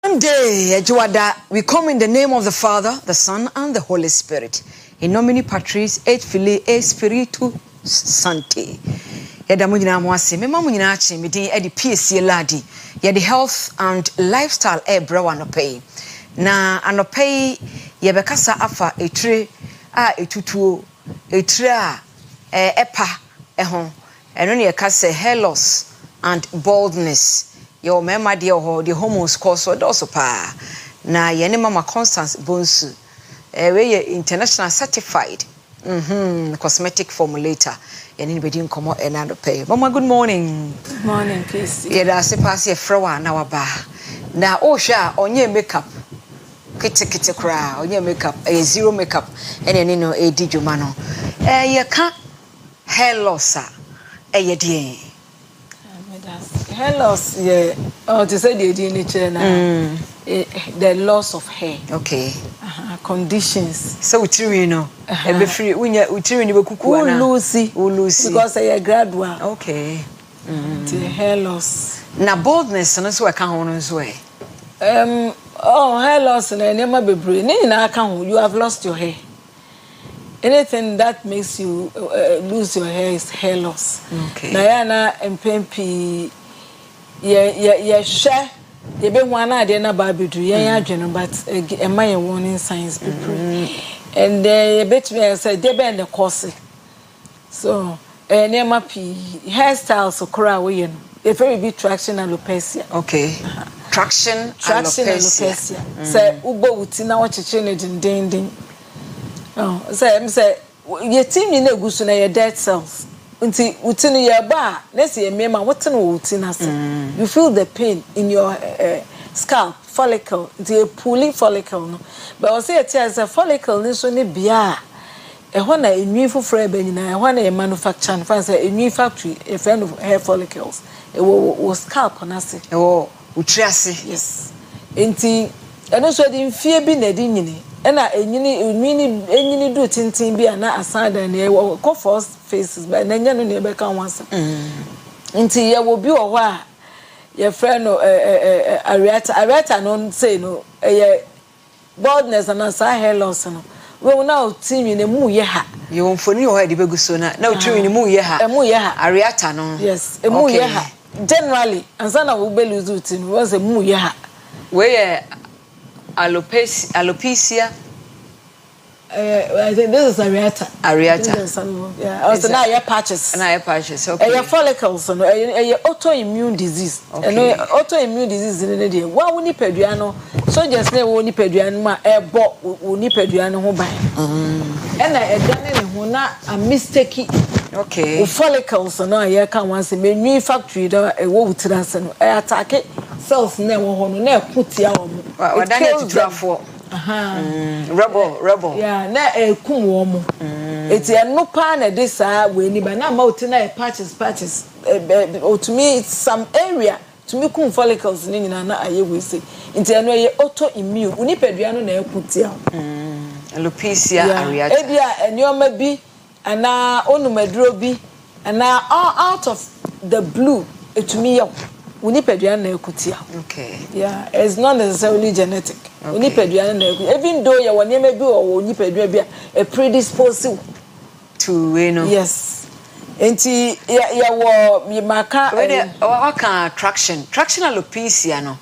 Day, Ejuada, we come in the name of the Father, the Son, and the Holy Spirit. In nomine Patris et Filii et Spiritus Sancti. Yada munyina mwase, mema munyina achi, midi edi PSC ladi, yadi health and lifestyle brewa anopei. Na anopei yebekasa afa etre a etutuo, etre a epa ehon. Enoni yekase hair loss and baldness. Your mema dear ho the hormones cause also pa na yene mama Constance Bonsu we international certified cosmetic formulator yene be din komo enado pay. Mama, good morning.
Good morning, Kwesi.
Yeda se pass ye frewa na waba na o hwa onye makeup kete kra onye makeup zero makeup ene no edi dwuma no ye ka hair loss ye die
Hair loss, yeah. Oh, to say the nature now. The loss of hair.
Okay.
Conditions.
So we know. Be free. We be kuku
na. Lucy. Because I a graduate.
Okay.
The hair loss.
Na baldness no so ka ho no so e.
Hair loss na never be brave. Na ka ho, you have lost your hair. Anything that makes you lose your hair is hair loss.
Okay.
Na ya na MPP ye share ye be wana ade na ba bedu ye adwene but am I warning signs people. And ye bet me say dey be the course. So nema pi hairstyles so kra we you know. If very be traction and alopecia.
Okay. Traction alopecia.
Say ubo uti na wo cheche ne dindindin. Oh, say ye team ni na gusu na ye dead cells. Unti utinu ye ba, let's say mema what no utina say. You feel the pain in your scalp follicle, the pulling follicle no. But I say it as a follicle ni so ni bia. E ho na enwi foforo be nyina, e ho na e manufacture, fa say enwi factory, a friend of hair follicles. E wo scalp na say.
E wo utriase.
Yes. Enti eno so di mfie bi na di nyini. Ena enyini do tintin bi ana asada na e ko first faces but na nya no na e be ka wansa nti ye wo bi wo ho a ye friend no ariata no say no ye baldness and hair loss no we na otimi na mu ye ha
ye wonfoni ho e de beguso na otimi ni mu ye ha ariata no
yes e mu ye ha generally ansana wo be lose utin we say mu ye ha
we ye alopecia.
I think this is Ariata. Yeah. Also now your patches. Okay. Your follicles. So your autoimmune disease. Okay. Autoimmune disease in the day. Why we need peduano? So just now we need peduano. Ma bo we need peduano ho buy. And I done who na a mistake.
Okay.
Follicles. So now you can once a new factory. A wo utirase no. Attack it. Cells ne wo ho no na put ya wo.
What done to draw for? Rebel.
Yeah, na kum wo mo. Eti eno pa na this we ni ba na ma utina patches. To me it's some area to me kum follicles ni nyina na aye we say. Enti eno ye autoimmune. Uni pedua no na ekutia.
Alopecia areata.
Ebia enyoma bi ana onumaduro bi ana out of the blue to me Unipeduan ekutia.
Okay.
Yeah, it's not necessarily genetic. Okay. Unipeduan even though you want maybe or unipedua be a predisposed
to you know.
Yes. Enti ya wo mi maka
what can traction alopecia no.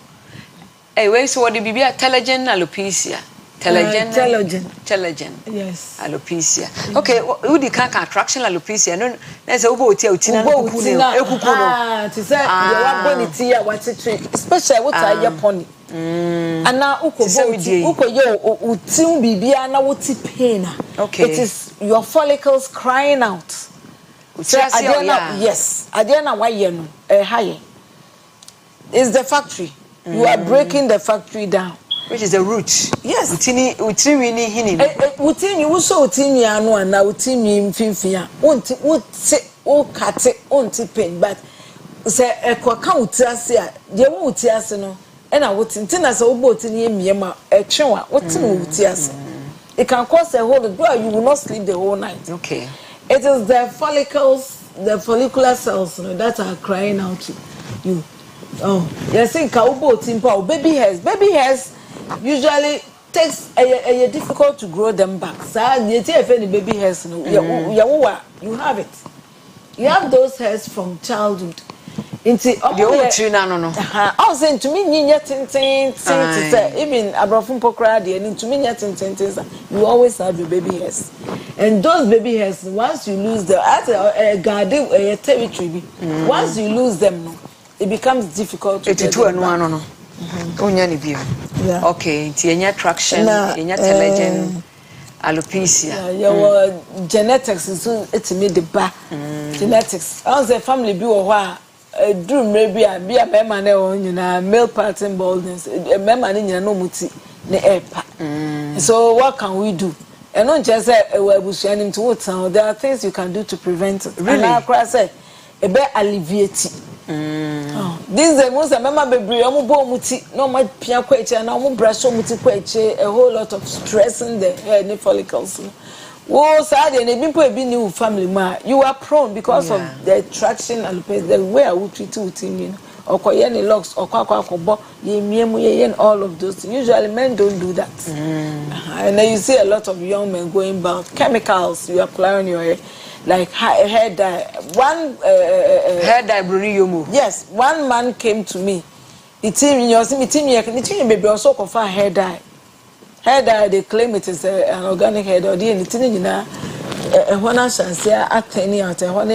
Eh we so what the bibia telogen alopecia. Telogen.
Yes.
Alopecia. Yes. Okay, who the can traction alopecia? No, there's a uti utina ekuku no.
To say you want bonity ya what it especially what are your pony. And now uko yo uti bibia na uti pain.
Okay.
It is your follicles crying out. So yes. Adena why you no high. It's the factory. You are breaking the factory down.
Which is the root.
Yes.
Utini hini.
Utini uso utini anu ana utini mfimfia. O kate onti pain but say ekwa ka utiase a de wo utiase no e na wotinti na say obo utini emiema etwewa wotini utiase. It can cause a whole you will not sleep the whole night.
Okay.
It is the follicles, the follicular cells that are crying out to you. Oh, yes, think Kaubo Timpo, baby hairs usually takes a difficult to grow them back. So you take any baby hairs, you have it. You have those hairs from childhood. Into
the tree no.
I was saying to me, even Abrafun Pokra, and to me, you always have your baby hairs. And those baby hairs, once you lose them, as a garden, a territory, once you lose them, it becomes difficult to get them back.
No. Okay, it's traction, intelligent. Alopecia.
Your genetics is it's me the back. Genetics. I was a family be or dream maybe be a man on male pattern baldness. A man in no muti ne epa. So what can we do? And not just say we will send him to water. There are things you can do to prevent it. Really? I say a bit alleviate. This is the most I remember baby muti no my pia kweche na omo brush muti kweche a whole lot of stress in the hair follicles. Oh, sad and a new family ma you are prone because of the attraction and the way I would treat you or koyeni locks or kwakwakobo ye all of those things. Usually men don't do that. And then you see a lot of young men going about chemicals you apply on your hair. Like hair dye. One
hair dye Bruniomu.
Yes, one man came to me. It's me baby also confirm hair dye. Hair dye they claim it is an organic hair dye. It's when I shall say at any out when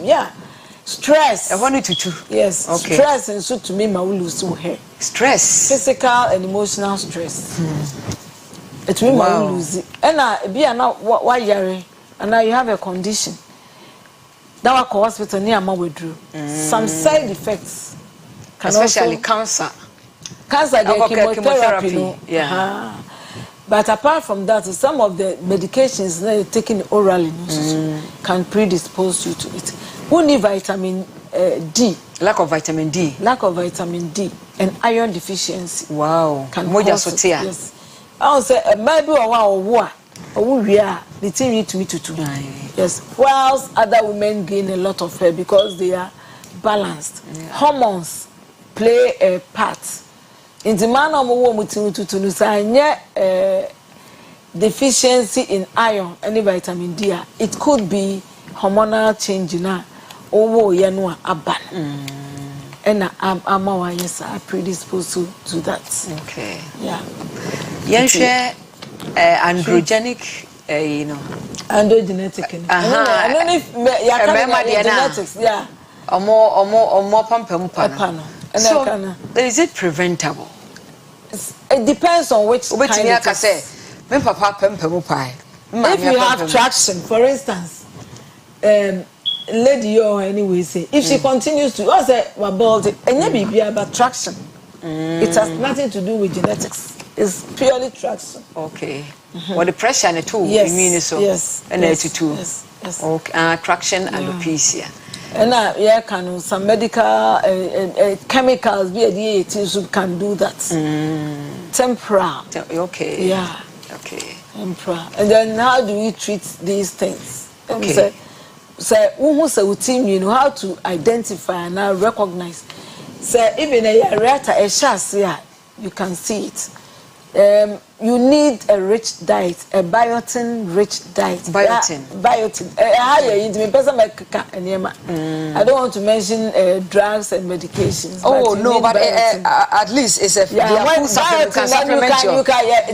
yeah. Stress.
I want to
yes. Okay. Stress and so to me my will lose hair.
Stress.
Physical and emotional stress. It will my lose it. And I be now why yare. And now you have a condition. Now I call hospital near my withdrew. Some side effects,
especially cancer.
Cancer, chemotherapy. Yeah. But apart from that, some of the medications that are taken orally can predispose you to it. Who need vitamin D?
Lack of vitamin D.
Lack of vitamin D and iron deficiency.
Wow.
Can cause it. Yes. I would say maybe wow. Oh, yeah, the team need to yes. Whilst other women gain a lot of hair because they are balanced. Yeah. Hormones play a part. In the man of deficiency in iron, any vitamin D, it could be hormonal change now. Oh, yanua aban. And I'm yes, I predisposed to that.
Okay.
Yeah.
Yes, androgenic,
androgenetic. I don't know if genetics, yeah.
Or more pampam. So, is it preventable?
It depends on which kind it is.
If
you have traction, for instance, lady or anyway say, if she continues to say about it, and maybe about traction, it has nothing to do with genetics. It's purely traction.
Okay. Well, the pressure and the two,
yes,
and the two.
Yes.
Okay. Traction and alopecia.
And can some medical chemicals can do that. Temporal.
Okay.
Yeah.
Okay.
Temporal. And then how do we treat these things?
Okay.
So you know how to identify and now recognize. So even a chassis, you can see it. You need a rich diet, a biotin-rich diet.
Biotin.
I don't want to mention drugs and medications.
Oh no, but at least it's a
biotin.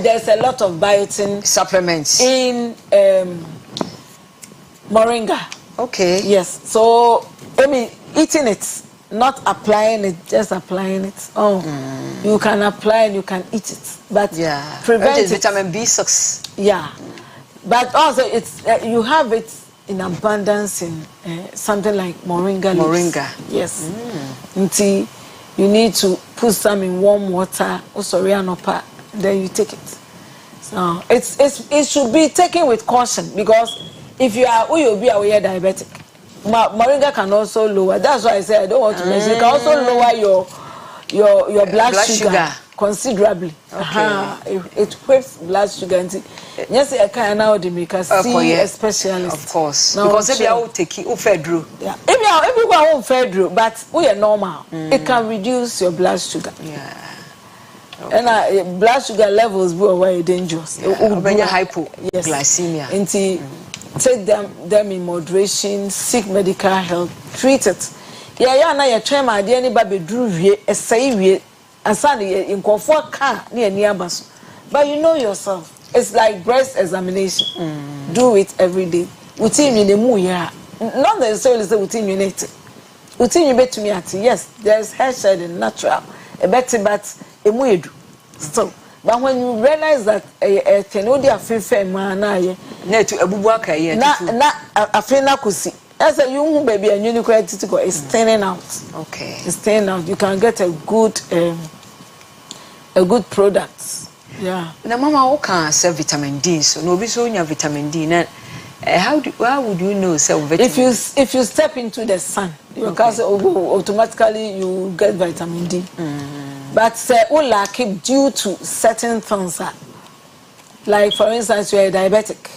There's a lot of biotin
supplements
in moringa.
Okay.
Yes. So I mean, eating it. Not applying it, just applying it. You can apply and you can eat it, but prevent it.
Vitamin B6.
Yeah, but also it's you have it in abundance in something like moringa leaves.
Moringa.
Yes. Until you need to put some in warm water. Then you take it. So it should be taken with caution because if you are diabetic. Moringa can also lower. That's why I say I don't want to mention. It can also lower your blood sugar. considerably. It whips blood sugar. Yes, I can now make a see a specialist.
Of course. Because if you are taking Fedro.
Yeah. If you are on Fedro, but we are normal. It can reduce your blood sugar.
Yeah.
And blood sugar levels will be dangerous.
Hypoglycemia.
Take them in moderation, seek medical help, treat it. Yeah, na try my dear baby drew a say and suddenly in comfort car near nearby. But you know yourself. It's like breast examination. Do it every day. Within you the muya. Not necessarily say within you need. Within you bet to me at yes, there's hair shedding natural. A better but a muedu. So but when you realize that a tenodia fefe man na
to abubuaka ye
na afena kusi as a young baby and you to is standing out.
Okay.
It's standing out. You can get a good product. Yeah.
Na mama can say vitamin D so no be so nya vitamin D na how would you know say vitamin
if you step into the sun your cancer automatically you get vitamin D. But say lack it due to certain things like for instance you are diabetic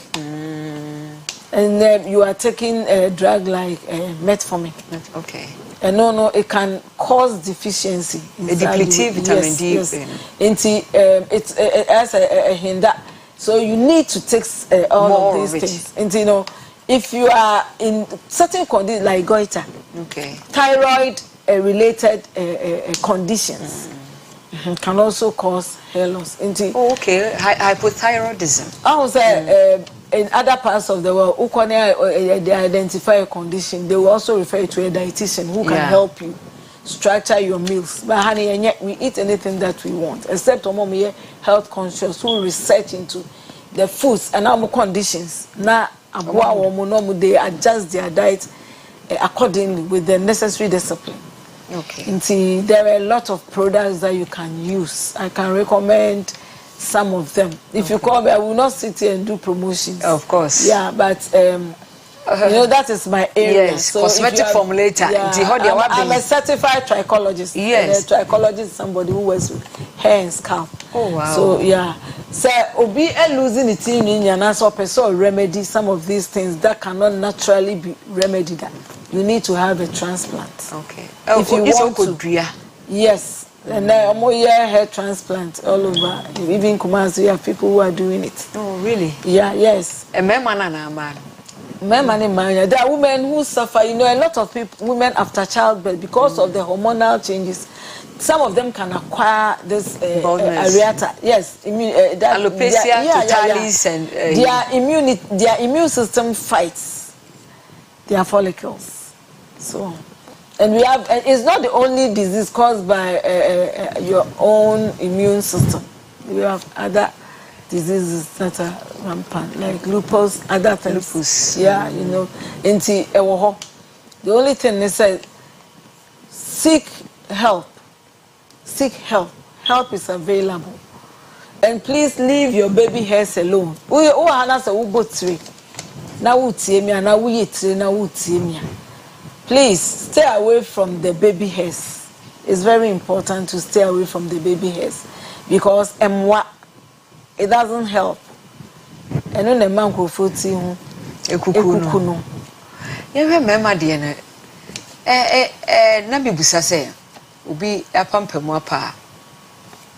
and then you are taking a drug like metformin.
Okay.
And no it can cause deficiency
in depletive vitamin D.
Yes. It's as a hinder. So you need to take all
more
of these things. And you know, if you are in certain conditions like goiter,
okay,
thyroid related conditions can also cause hair loss.
Okay, hypothyroidism.
I would say in other parts of the world, they identify a condition. They will also refer to a dietitian who can help you structure your meals. But honey, and yet we eat anything that we want, except mom health conscious who research into the foods and our conditions. Now, they adjust their diet accordingly with the necessary discipline.
Okay.
And see, there are a lot of products that you can use. I can recommend some of them. If you call me, I will not sit here and do promotions.
Of course.
Yeah, but you know that is my area.
Yes, so cosmetic formulator.
Yeah, I'm a certified trichologist.
Yes.
And a trichologist is somebody who works with hair and scalp.
Oh wow.
So yeah. So obi losing it in and so person remedy some of these things that cannot naturally be remedied. You need to have a transplant.
Okay.
If you want to. Yes. And then hair transplant all over. Even Kumasi, you have people who are doing it.
Oh really?
Yeah. Yes.
A man and a man.
Men, there are women who suffer. You know, a lot of people, women after childbirth, because of the hormonal changes, some of them can acquire this areata. Yes,
alopecia totalis and
their immune system fights their follicles. So, and we have. It's not the only disease caused by your own immune system. We have other diseases that are rampant, like lupus, other things.
Lupus.
Yeah, you know. The only thing is that seek help. Seek help. Help is available. And please leave your baby hairs alone. Please stay away from the baby hairs. It's very important to stay away from the baby hairs because it doesn't help. And when the man go fruity ekukuno.
You remember the na bibusa say obi apampam apa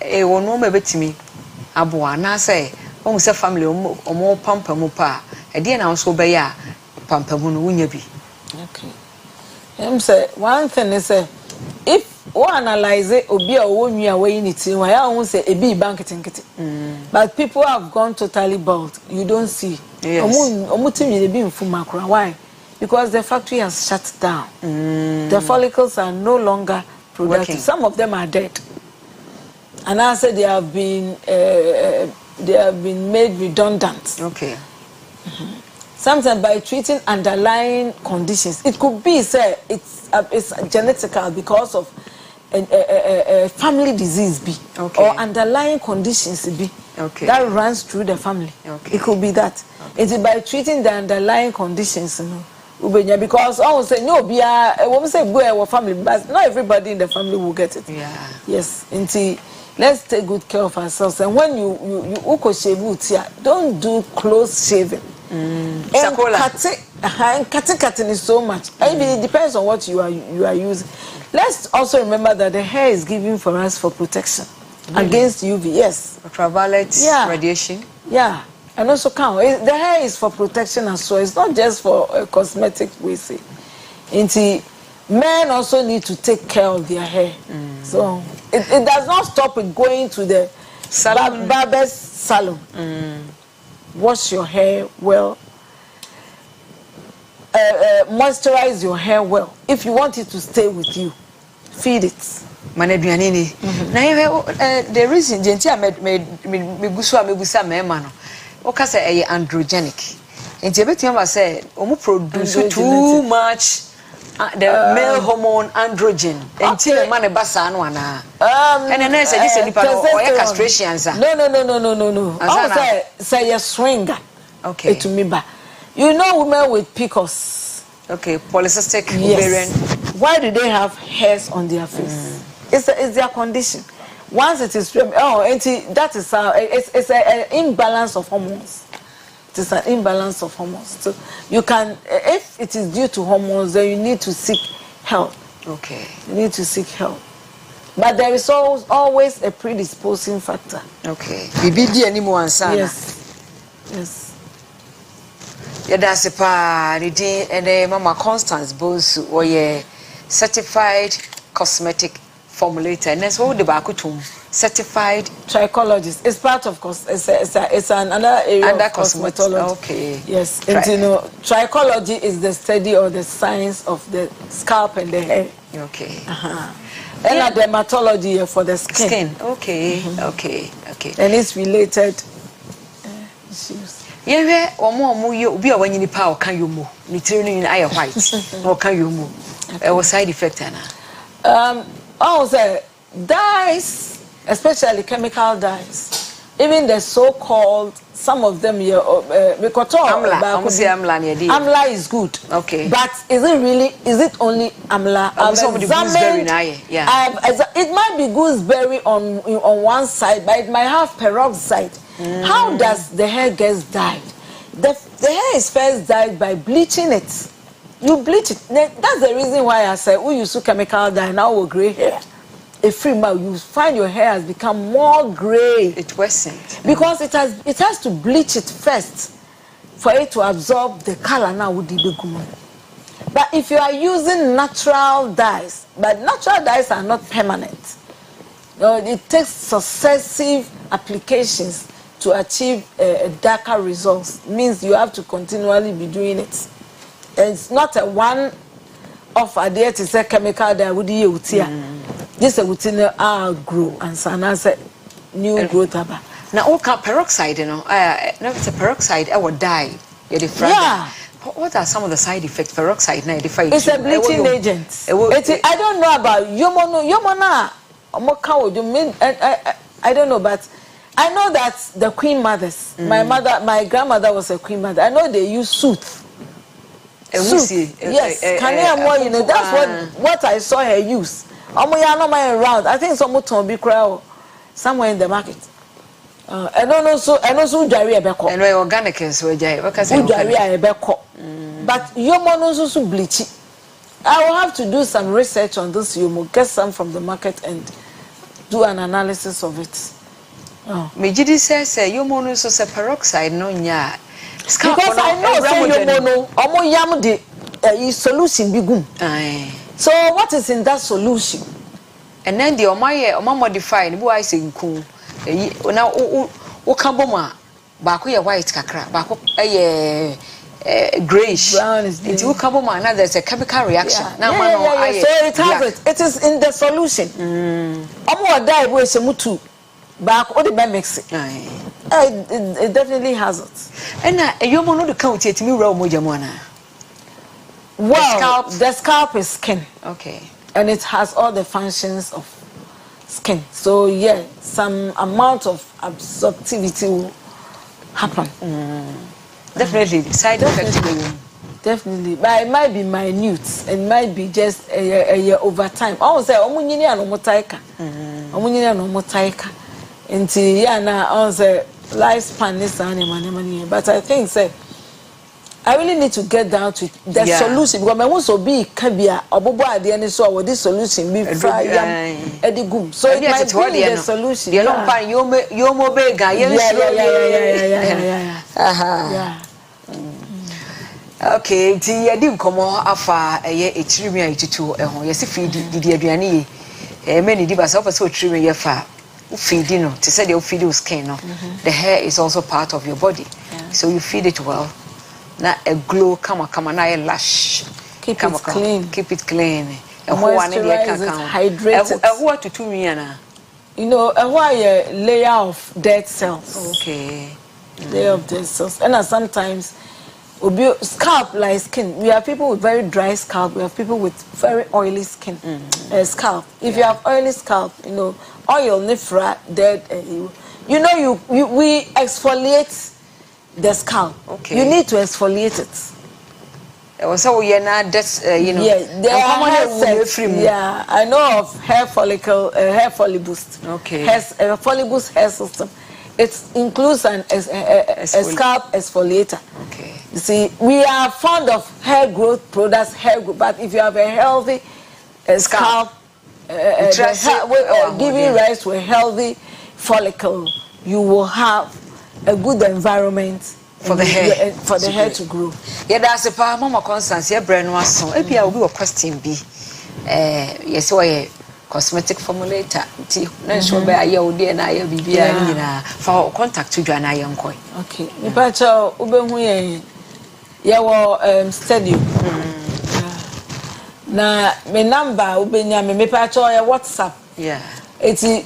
wono ma betimi aboa na say o say family omo pampam pa e de na so be ya pampam no wunya bi.
Okay. Say one thing is if we analyze it, obi a wonua wey ni tin wa ya won say e bi bank tinkiti. But people have gone totally bald. You don't see.
Yes.
Why? Because the factory has shut down. The follicles are no longer productive.
Working.
Some of them are dead. And I said they have been made redundant.
Okay.
Sometimes by treating underlying conditions, it could be say it's genetical because of a family disease
okay.
or underlying conditions
okay.
that runs through the family.
Okay.
It could be that. Okay. It's by treating the underlying conditions, because I would say no, we say boy our family, but not everybody in the family will get it.
Yeah.
Yes. let's take good care of ourselves. And when you uko shave here, don't do close shaving. And cutting is so much. I mean, it depends on what you are using. Let's also remember that the hair is given for us for protection against UV. Yes,
ultraviolet radiation.
Yeah, and also the hair is for protection as well. It's not just for cosmetic. We say, men also need to take care of their hair. So it does not stop with going to the barber's salon. Wash your hair well. Moisturize your hair well. If you want it to stay with you, feed it.
Maneduanini. The reason me busa mema no. Oka say androgenic. Enti ebetima say omu produce too much the male hormone androgen. Enti the man basa no ana. And then say this nipa or castration sa.
No. I say you swinger.
Okay.
To me ba. You know women with PCOS.
Okay, polycystic ovarian.
Why do they have hairs on their face? It's their condition. Once it is that is how it's an imbalance of hormones. It is an imbalance of hormones. So you can, if it is due to hormones, then you need to seek help.
Okay.
You need to seek help. But there is always a predisposing factor.
Okay. BBD anymore answer.
Yes.
Yeah, that's a pa. And Mama Constance Bones or certified cosmetic formulator. And that's what the bakutum certified
trichologist. It's part of it's another area of cosmetology.
Okay.
Yes. And trichology is the study or the science of the scalp and the hair.
Okay.
And dermatology for the skin.
Okay. Okay.
And it's related issues.
Yeah, omo you be a when you power can you move? Ni turning in white. Or can you move? It was side effect
also dyes, especially chemical dyes. Even the so-called some of them here amla is good.
Okay.
But is it only amla? It might be gooseberry on one side, but it might have peroxide. How does the hair get dyed? The hair is first dyed by bleaching it. You bleach it. That's the reason why I say we use chemical dye now with gray hair. A free mouth, you find your hair has become more gray.
It wasn't.
Because it has to bleach it first for it to absorb the color now with the big. But if you are using natural dyes, but natural dyes are not permanent. It takes successive applications to achieve a darker results. Means you have to continually be doing it. And it's not a one-off idea to say chemical that would you this a grow and sana new growth aba.
Now okay peroxide, no it's a peroxide I would die.
Yeah.
What are some of the side effects peroxide now?
It's a bleaching agent. I don't know about yomona. I don't know, but I know that the queen mothers, my grandmother was a queen mother. I know they use sooth. Yes, that's what I saw her use. Around. I think some be crowd somewhere in the market. I don't know. So I know so Jerry Ebeko.
And organic is so Jerry.
But your monos so bleach. I will have to do some research on this. You will get some from the market and do an analysis of it.
Mejidi says your monos so peroxide no nya.
Because I know say your mono omo yam the solution bigum. So what is in that solution?
And then the oma modify ni I say nku. Now o kan boma ba ko ye white kakra ba ko grayish.
Brown is
it will come boma now there's a chemical reaction. Now
so it has it. It is in the solution. Omo die we se mutu back all the mix it. It definitely has it.
And you no the count it me raw moja mona.
Well, the scalp is skin.
Okay.
And it has all the functions of skin. So yeah, some amount of absorptivity will happen.
Definitely. Side effect.
Definitely, but it might be minute, it might be just a year over time. I say, omunyini anomotaika, omunyini anomotaika. Until yeah, now I say lifespan is money. But I think say I really need to get down to the solution because I want to be kabia obobo ade any so what this solution be fry edigum. So it might be the solution.
You don't find you mo bega.
Yeah.
Okay, ti yedi nkomo afa eye echirimi a itutu eho yesi feed didi aduane ye many di ba so fa so echirimi ye fa feed no to say the feed your skin no the hair is also part of your body so you feed it well na a glow kama na a lash
keep it clean
hydrate what to me na
you know a layer of dead cells
okay
layer of dead cells and sometimes scalp like skin. We have people with very dry scalp. We have people with very oily skin. Scalp. If you have oily scalp, you know, oil, nifra, dead. We exfoliate the scalp.
Okay.
You need to exfoliate it.
So you're not that's you know.
Yeah, I know of hair follicle, hair follicle boost.
Okay.
Follicle boost hair system. It includes a scalp exfoliator.
Okay.
You see, we are fond of hair growth products, but if you have a healthy scalp, giving rise to a healthy follicle, you will have a good environment
for the hair
to grow.
Yeah, that's a part. Mama Constance, your brain was so. If you will question be, yes, why cosmetic formulator. Na so be aye odi na aye bibia nyina for contact to Joanna Yankoi.
Okay. Mi pa cha obehu yen ye wo studio. Na me number obenya me pa cha your WhatsApp.
Yeah.
Eti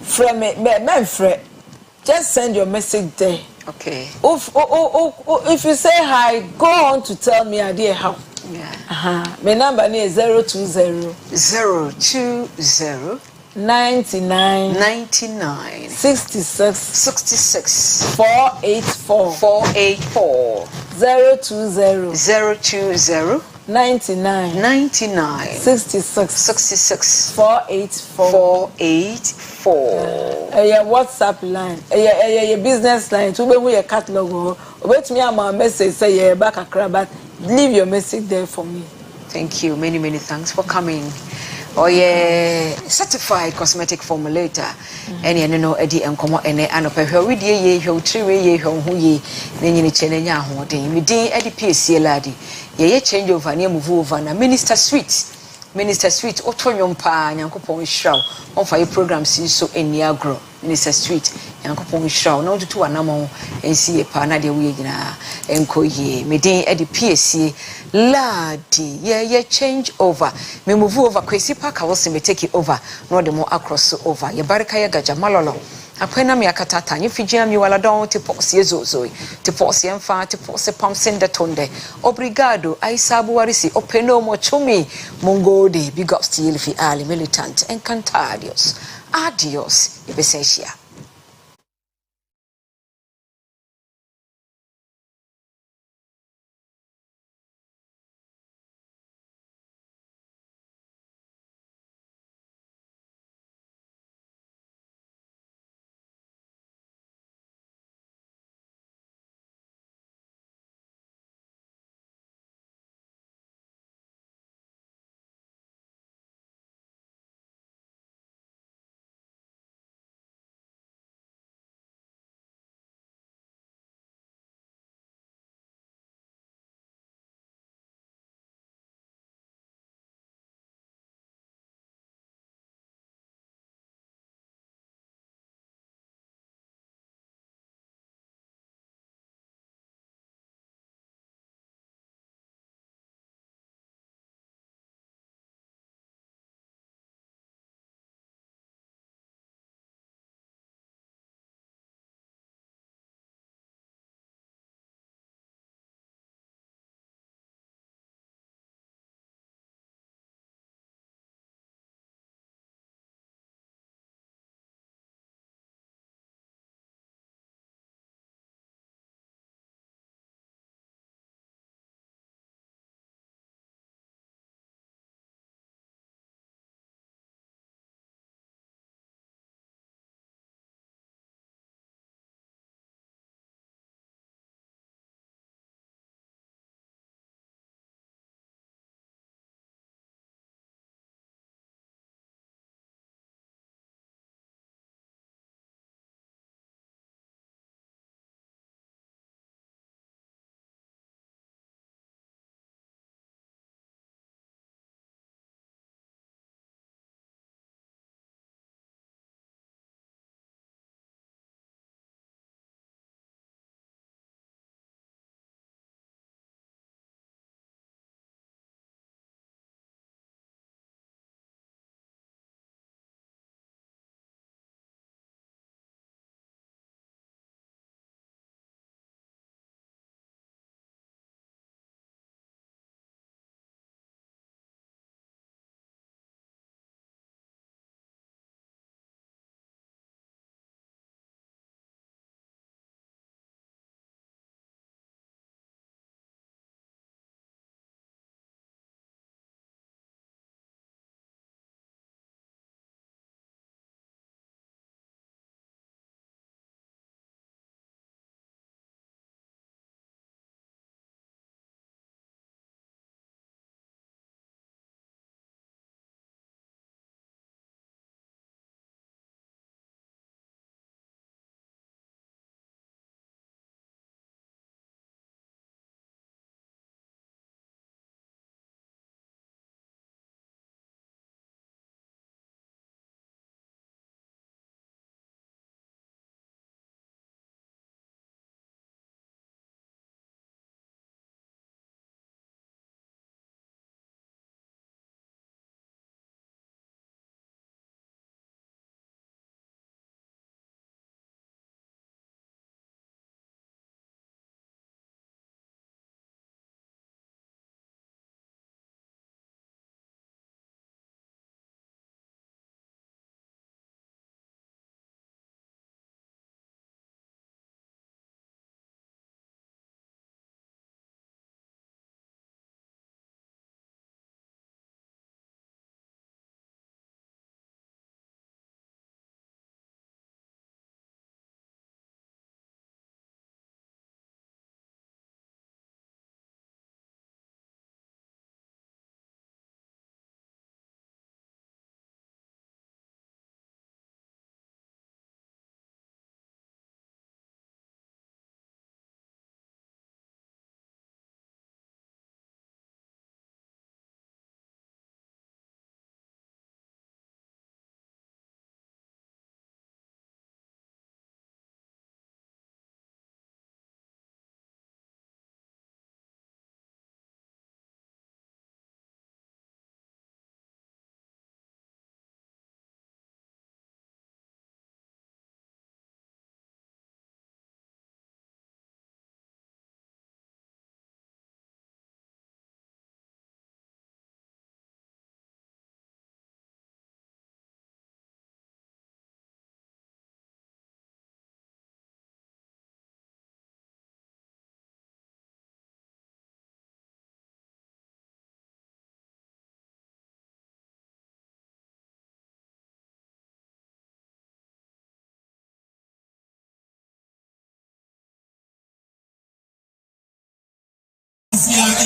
from me frɛ. Just send your message there.
Okay.
If you say hi, go on to tell me idea how.
Yeah.
My number is 020 99 66 484 020 99 66 484 your WhatsApp line your business line to be your catalog wait me my message say yeah back akra but leave your message there for me.
Thank you, many thanks for coming. Certified cosmetic formulator and you know edi enkomo ene anope we die ye hwe utiri ye hwe hu ye na nyini chene nya ahoden me din edi PSC ladi ye change over na move over na minister suite otonwom pa nyankopon hiraw on fa program si so eni agro minister suite nyankopon hiraw na otutu anamo ensi pa na de we nyina enkoye me din edi PSC ladi ye change over me move over Kwesi Park was me take it over no de mo across over ye barika ye gaja malolo akwena me akatata nye fijia mi wala don te posie zozo te posie mfa te posie pamsen de tonde obrigado aisabu warisi openo mo chumi mongode big ups to Yelfi Ali militant encantadios adios ibesensia.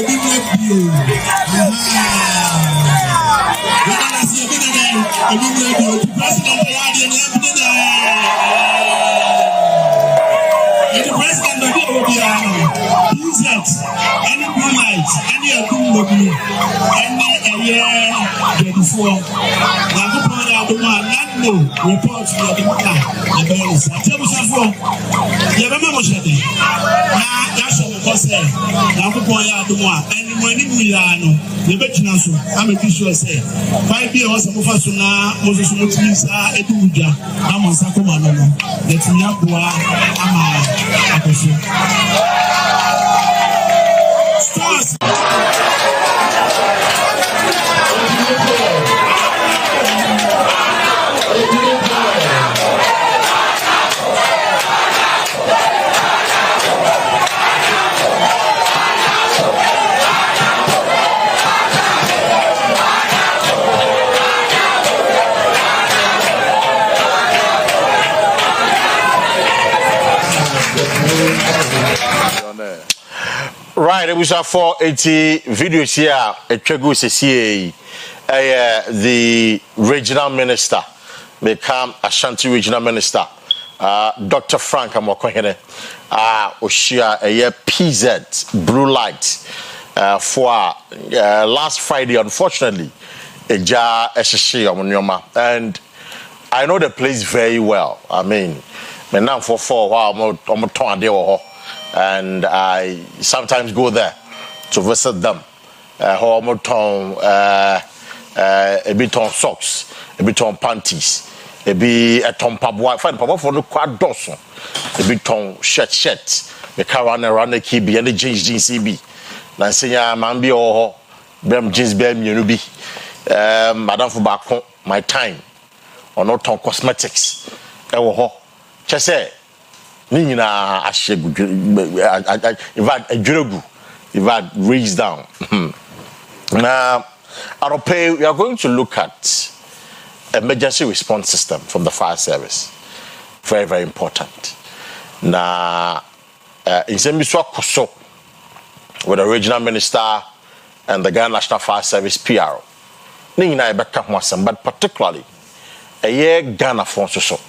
The president of the users, any blue lights, any blue, any year before. Now, the point out the one that no reports for the car, the bells. I tell you something. You remember Shady? Now, that's what I say. Now, the point out the one, and when we are no, the veteran, I'm a visual say. 5 years of Fasuna, Moses Mutis, Eduja, I'm on Sakomano. Let's me up, I'm Stars.
Right, it was a 480 videos here. Chegu Sesi, the regional minister, become Ashanti regional minister, Dr. Frank Amokohene, Oshia a PZ blue light for last Friday. Unfortunately, and I know the place very well. I mean, now for a while, and I sometimes go there to visit them. A bit on socks, a bit on panties, a bit a ton pabwa, find papa for the quad dorsal, a bit on shirt, the car around the key be any jeans CB. Nansenya Mambi or Bem jeans Bem Yunubi, Madame for back my time or not on cosmetics. Just say. Nina Ashegu, if I raise down. Now, we are going to look at emergency response system from the fire service. Very, very important. Now, in Zambia, Koso, with the regional minister and the Ghana National Fire Service PRO. Nina but particularly a year Ghana for so.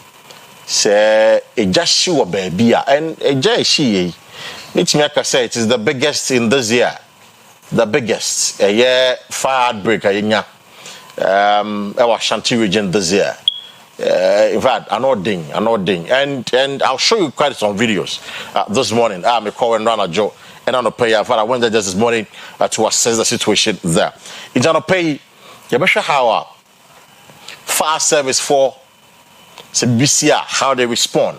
Say a just show baby and a jay she which me I say it is the biggest in this year, the biggest a year fire outbreak in our Ashanti region this year. In fact, an odd thing, and I'll show you quite some videos this morning. I'm a call and run a job and I'm a pay. I went there just this morning to assess the situation there. It's on a pay. You sure how fire service for. How they respond,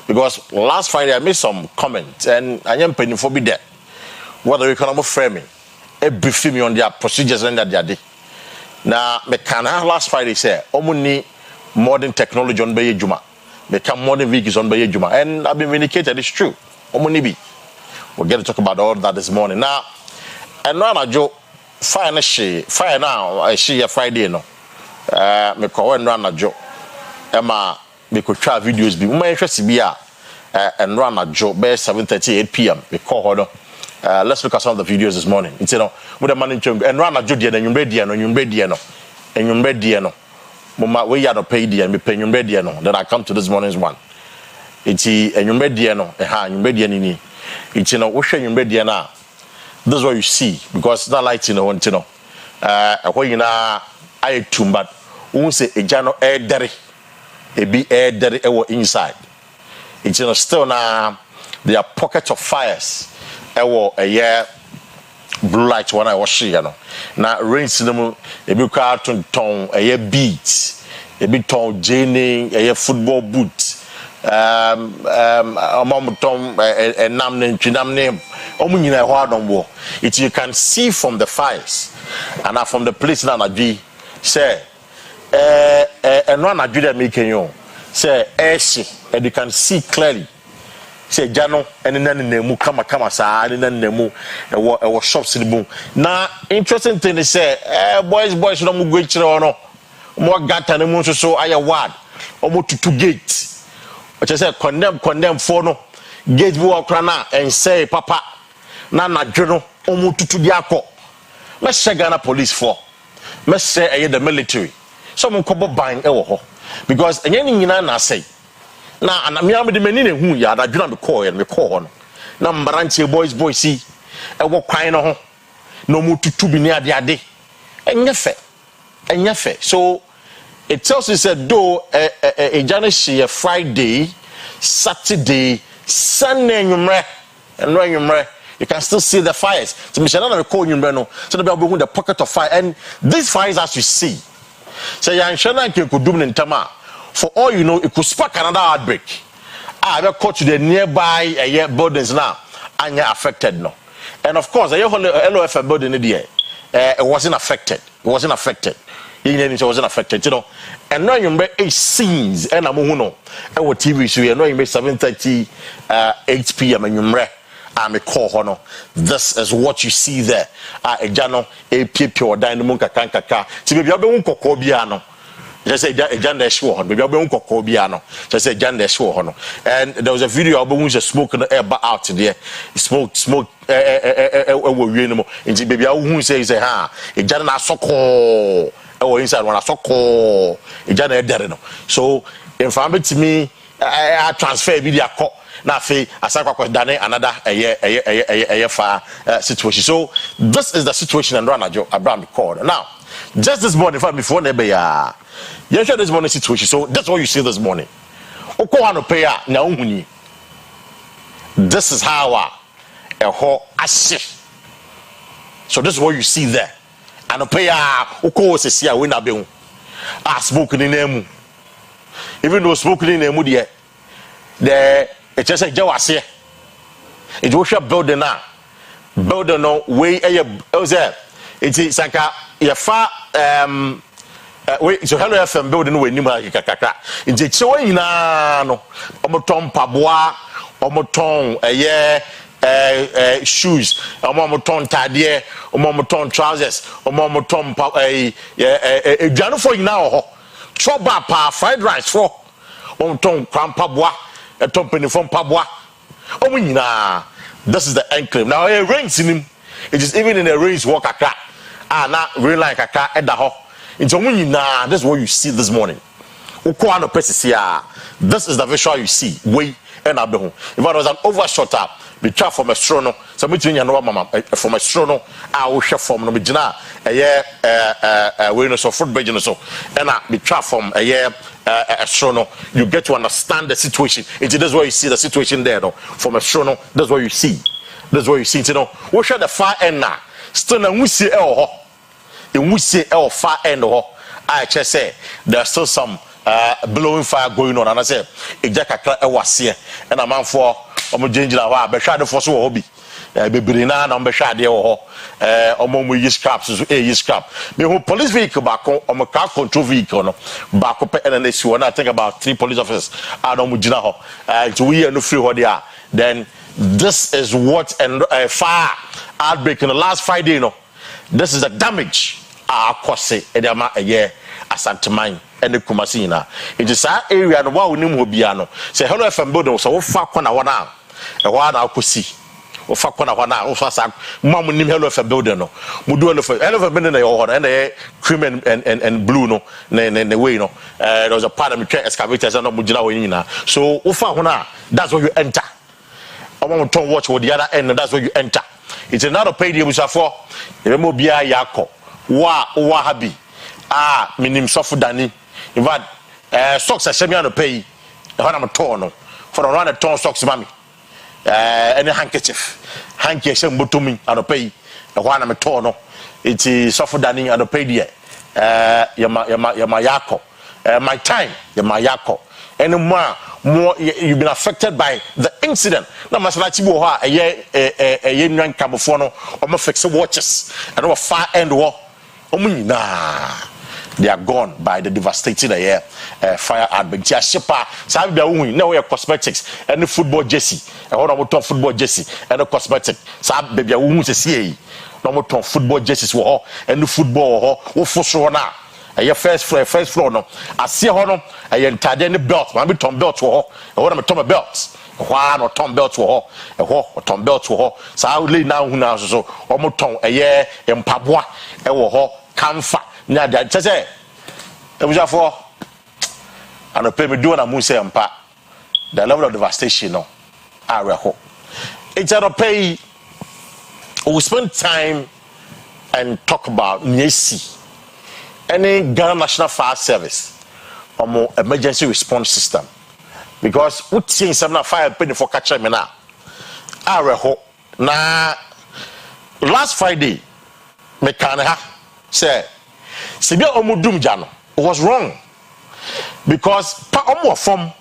because last Friday I made some comments and I am paying for be there. What the economic framing, a briefing me on their procedures and that they did. Now, me can last Friday say, "Omuni modern technology on Baye Juma, become modern vehicles on Baye Juma," and I've been vindicated. It's true. Omuni be. We'll get to talk about all that this morning. Now, and now I Joe fire now. I see a Friday no. Me call and run a Joe. Emma, we could try videos. Be my interest be and run a job by 7:38 p.m. We call her. Let's look at some of the videos this morning. It's with the money and run a job and you ready and you ready and you ready no. Mama, we had to pay the and we pay you ready no. Then I come to this morning's one. It's and you ready no. You ready any. It's what you ready now. This is what you see because that light want to know. When you know I too but won't say a jano air derry. It be air that inside. It's still now there are pockets of fires. A year blue light when I was here. Now rain cinema a big cartoon tone a year beats a big tone jaining a year football boots. A moment a nam name. Only a hard on war. It you can see from the fires and from the place now be say. And one Nigeria making you say and you can see clearly say Jano and then nemu kama sa and then nemu and shops in the boom. Now interesting thing is say boys don't go to no more gata and moon so I word almost to 2 gates. Which I say condemn for no gate walk rana and say papa na nadwono omu tutu di akọ me se Ghana police for me se the military so mo kobo ban e wo ho because enye ni nyina na say na anamia me de mani na hu ya nadwono me call ho no na mbaranche boys si e wo kwan no ho no mu tutu bi ni ade enye fe so it tells us that though a January Friday, Saturday, Sunday, you can still see the fires. So Michelle and call you no. So they'll be the pocket of fire, and these fires, as you see, so you could do in Tama. For all you know, it could spark another outbreak. I will call to the nearby buildings now, and you're affected no. And of course, the LOF building it wasn't affected. It wasn't affected, you know. And now you make 8 scenes and I'm on our TV so you know you make 7:30 8 p.m. and you I'm a call honor. This is what you see there. A jano a pure dynamo kaka. See maybe I'll be uncocobiano. Just say a jan dash one, maybe I'll be uncocobiano. Just say jan dash one. And there was a video of a smoke in the air out there. Smoke and baby I won't say ha a jan so call. Inside when I saw call so in family to me I transfer video call now I done another situation. So this is the situation and run Abraham called now just this morning before you share this morning situation. So that's what you see this morning. This is how a whole ashe. So this is what you see there. And pay uko se sia we na be hu smoke ni nemu even though smoke ni nemu de it just say jawase it wo hwe building no we there it is saka ya fa we so hello FM building we ni ma kakaka nje chewo nyina no omoton paboa omoton shoes, ton tadie, ton trousers, ton for you now. Choba pa fried rice for ton crampabois, a company from Pabois. This is the enclave. Now it rains in him. It is even in a rains walk a car. Not real like a car at the ho. It's this is what you see this morning. This is the visual you see. Way and Abehu. If it was an overshot up. Be trap from a strono, so between you know, mama, from a strono, I will share from no Bijana, a year, we know so foot bridge so, and I be trap from a year, a strono. You get to understand the situation. It is where you see the situation there, though. From a strono, that's what you see. That's what you see, you know. We share the far end now. Still, and we see and we see far end, I just say there's still some blowing fire going on, and I say, exactly, I was here, and I'm for. Omo jinjina wa be hwa de foso wo bi bebiri na na be hwa de wo ho omo mo yi scraps so yi scrap me ho police vehicle back omo car control vehicle no back pe na si wona I think about 3 police officers and omo jina ho to we no free ho there then this is what and fire outbreak in the last Friday no this is the damage akose edama eye asanteman and the Kumasina. It is our area and what we know Biano. Say hello FM building so far corner one now. A one I could see. Or far corner one now. Mom name hello FM building no. Mudu hello building and the cream and blue no the way no. There was a part of me excavators and no mujina winina. So far one that's where you enter. I want to watch with the other end and that's where you enter. It's another pay the for Remobia Yako. Wa habi. Minim sofu dani. In fact, socks are semi on the pay. When I'm a torn for around a torn socks, mammy. Any handkerchief, handkerchief, butumi on the pay. When I'm a torn, it is sofu dani on the pay. Yamayako. My time, Yamayako. And more, you've been affected by the incident. Now, Masalachibo, a year camofono, or my fixed watches, and over far end war. They are gone by the devastating fire outbreak. Shipa, Sabi Bawi, now we are cosmetics, and the football jersey, and what about football jersey, and the cosmetic. Sabi baby, I won't say, no more football jerseys, and the football, or for sure now. A first floor, no. I see her, I entered any belt, my tom belt, or what I'm a tom belt. Why not Tom Belt to her? A hawk, Tom Belt to her. So I would lay now who now so Omoton, a year, and Pabua, a war, Camfa. Now that say, it was for and a payment doing a muse and pa. The level of devastation, no, I reckon. It's a pay. We spend time and talk about NESI, any Ghana National Fire Service, or more emergency response system. Because we see some fire penny for catching me now. I reckon. Now, last Friday, me can't say, Sibia Omudum Jano was wrong because pa omo form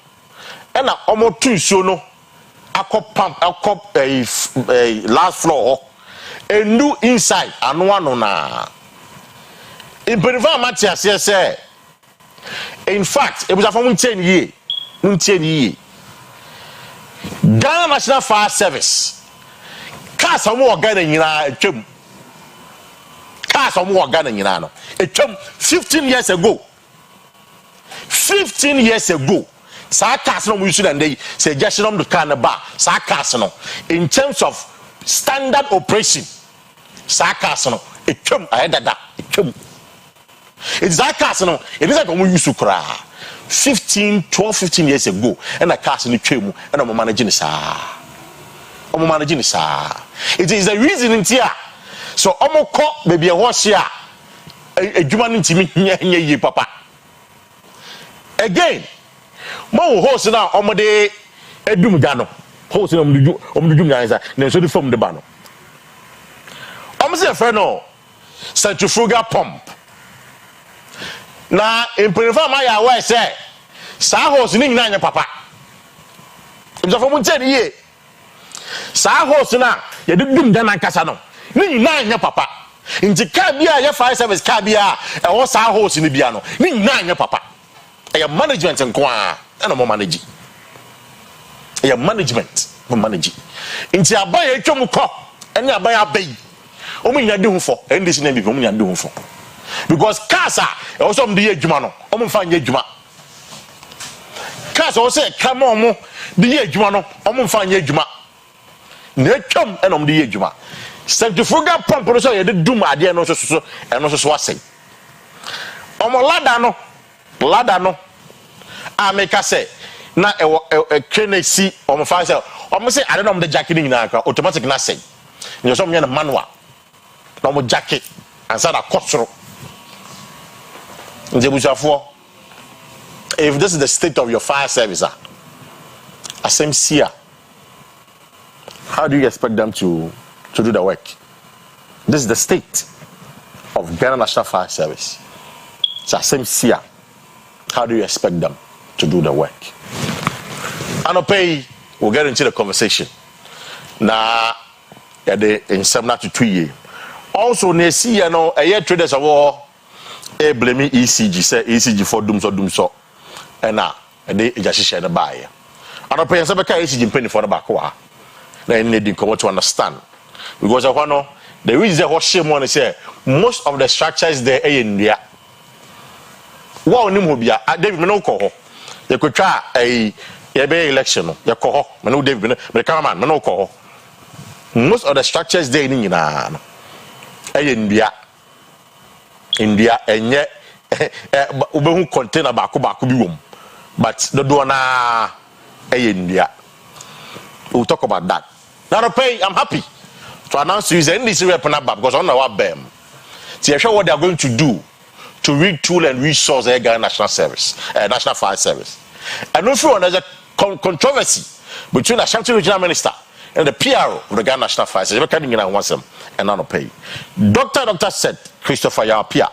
and omo two so no akop pump akop a last floor and do inside and one na in Periva Matias say in fact it was a from 10 years Ghana National Fire Service cars omo Ghana nyina twem cars omo Ghana nyina no etwem 15 years ago 15 years ago sa cars no use and they say just on the car na ba sa cars no in terms of standard operation sa cars no etwem ayedada etwem it's that cars no it is like omo use kura 15 years ago and a cars no twem and omo manage ni sa it is the reason in here so omo ko baby e ho hia adwuma no ntimi nya yi papa again mo host na omode edum ga no host na omdujum ga nsa na so di form de ba no omse fe no centrifugal pump na imperial ma ya wa say sa host ni nyina nya papa imza fo mu nteni ye sa host na ye dudum ga na kasa no ni nyina nya papa nti ka bia ya fire service ka bia e wo sa host ni bia no ni nyina nya papa e management nkwa na mo manage e management mo manage nti aban e twom ko ene aban abai o mu nya de hu fo e ndisi na bi o mu nya de hu fo because casa e wo so mo de ye adwuma no o mo fa nya adwuma casa wo se ka mo mo de ye adwuma no o mo fa nya adwuma na twom e no mo de ye adwuma centrifugal pump no so ye de dum ade no so e no so asai o mo lada no ameka say na e krenesi o mo fa say o mo say ade no mo de jacket ni na aka automatic na say you so mo na manual no mo jacket ansa da kosoro njebuchafo if this is the state of your fire service asem sia how do you expect them to do the work? This is the state of Ghana National Fire Service. It's asem sia. How do you expect them to do the work? Anopay, we'll get into the conversation. Now, in 7 to 2 years. Also, ne see, you know, a year traders of all, a blaming ECG, say ECG for doom so. And now, they just share the buyer. Anopay, and Sabaka ECG penny for the backwa. Then they didn't come to understand. Because I want to know, the reason what shame want to say, most of the structures there are in India. Wow, Nimobia, David Menoko. You could try a election. You call Manu David, the cameraman, Menoko. Most of the structures there in India, and yet, Ubehu container Bakubium, but the Dona India. We'll talk about that. Now, I'm happy to announce to you the NDC weapon because I don't know what them. See, I'm sure what they are going to do to retool and resource the Ghana National Service, National Fire Service. And also, there's a controversy between the Ashanti Regional Minister and the PRO of the Ghana National Fire Service. We're coming in and wants them and not pay. Doctor said Christopher Yapia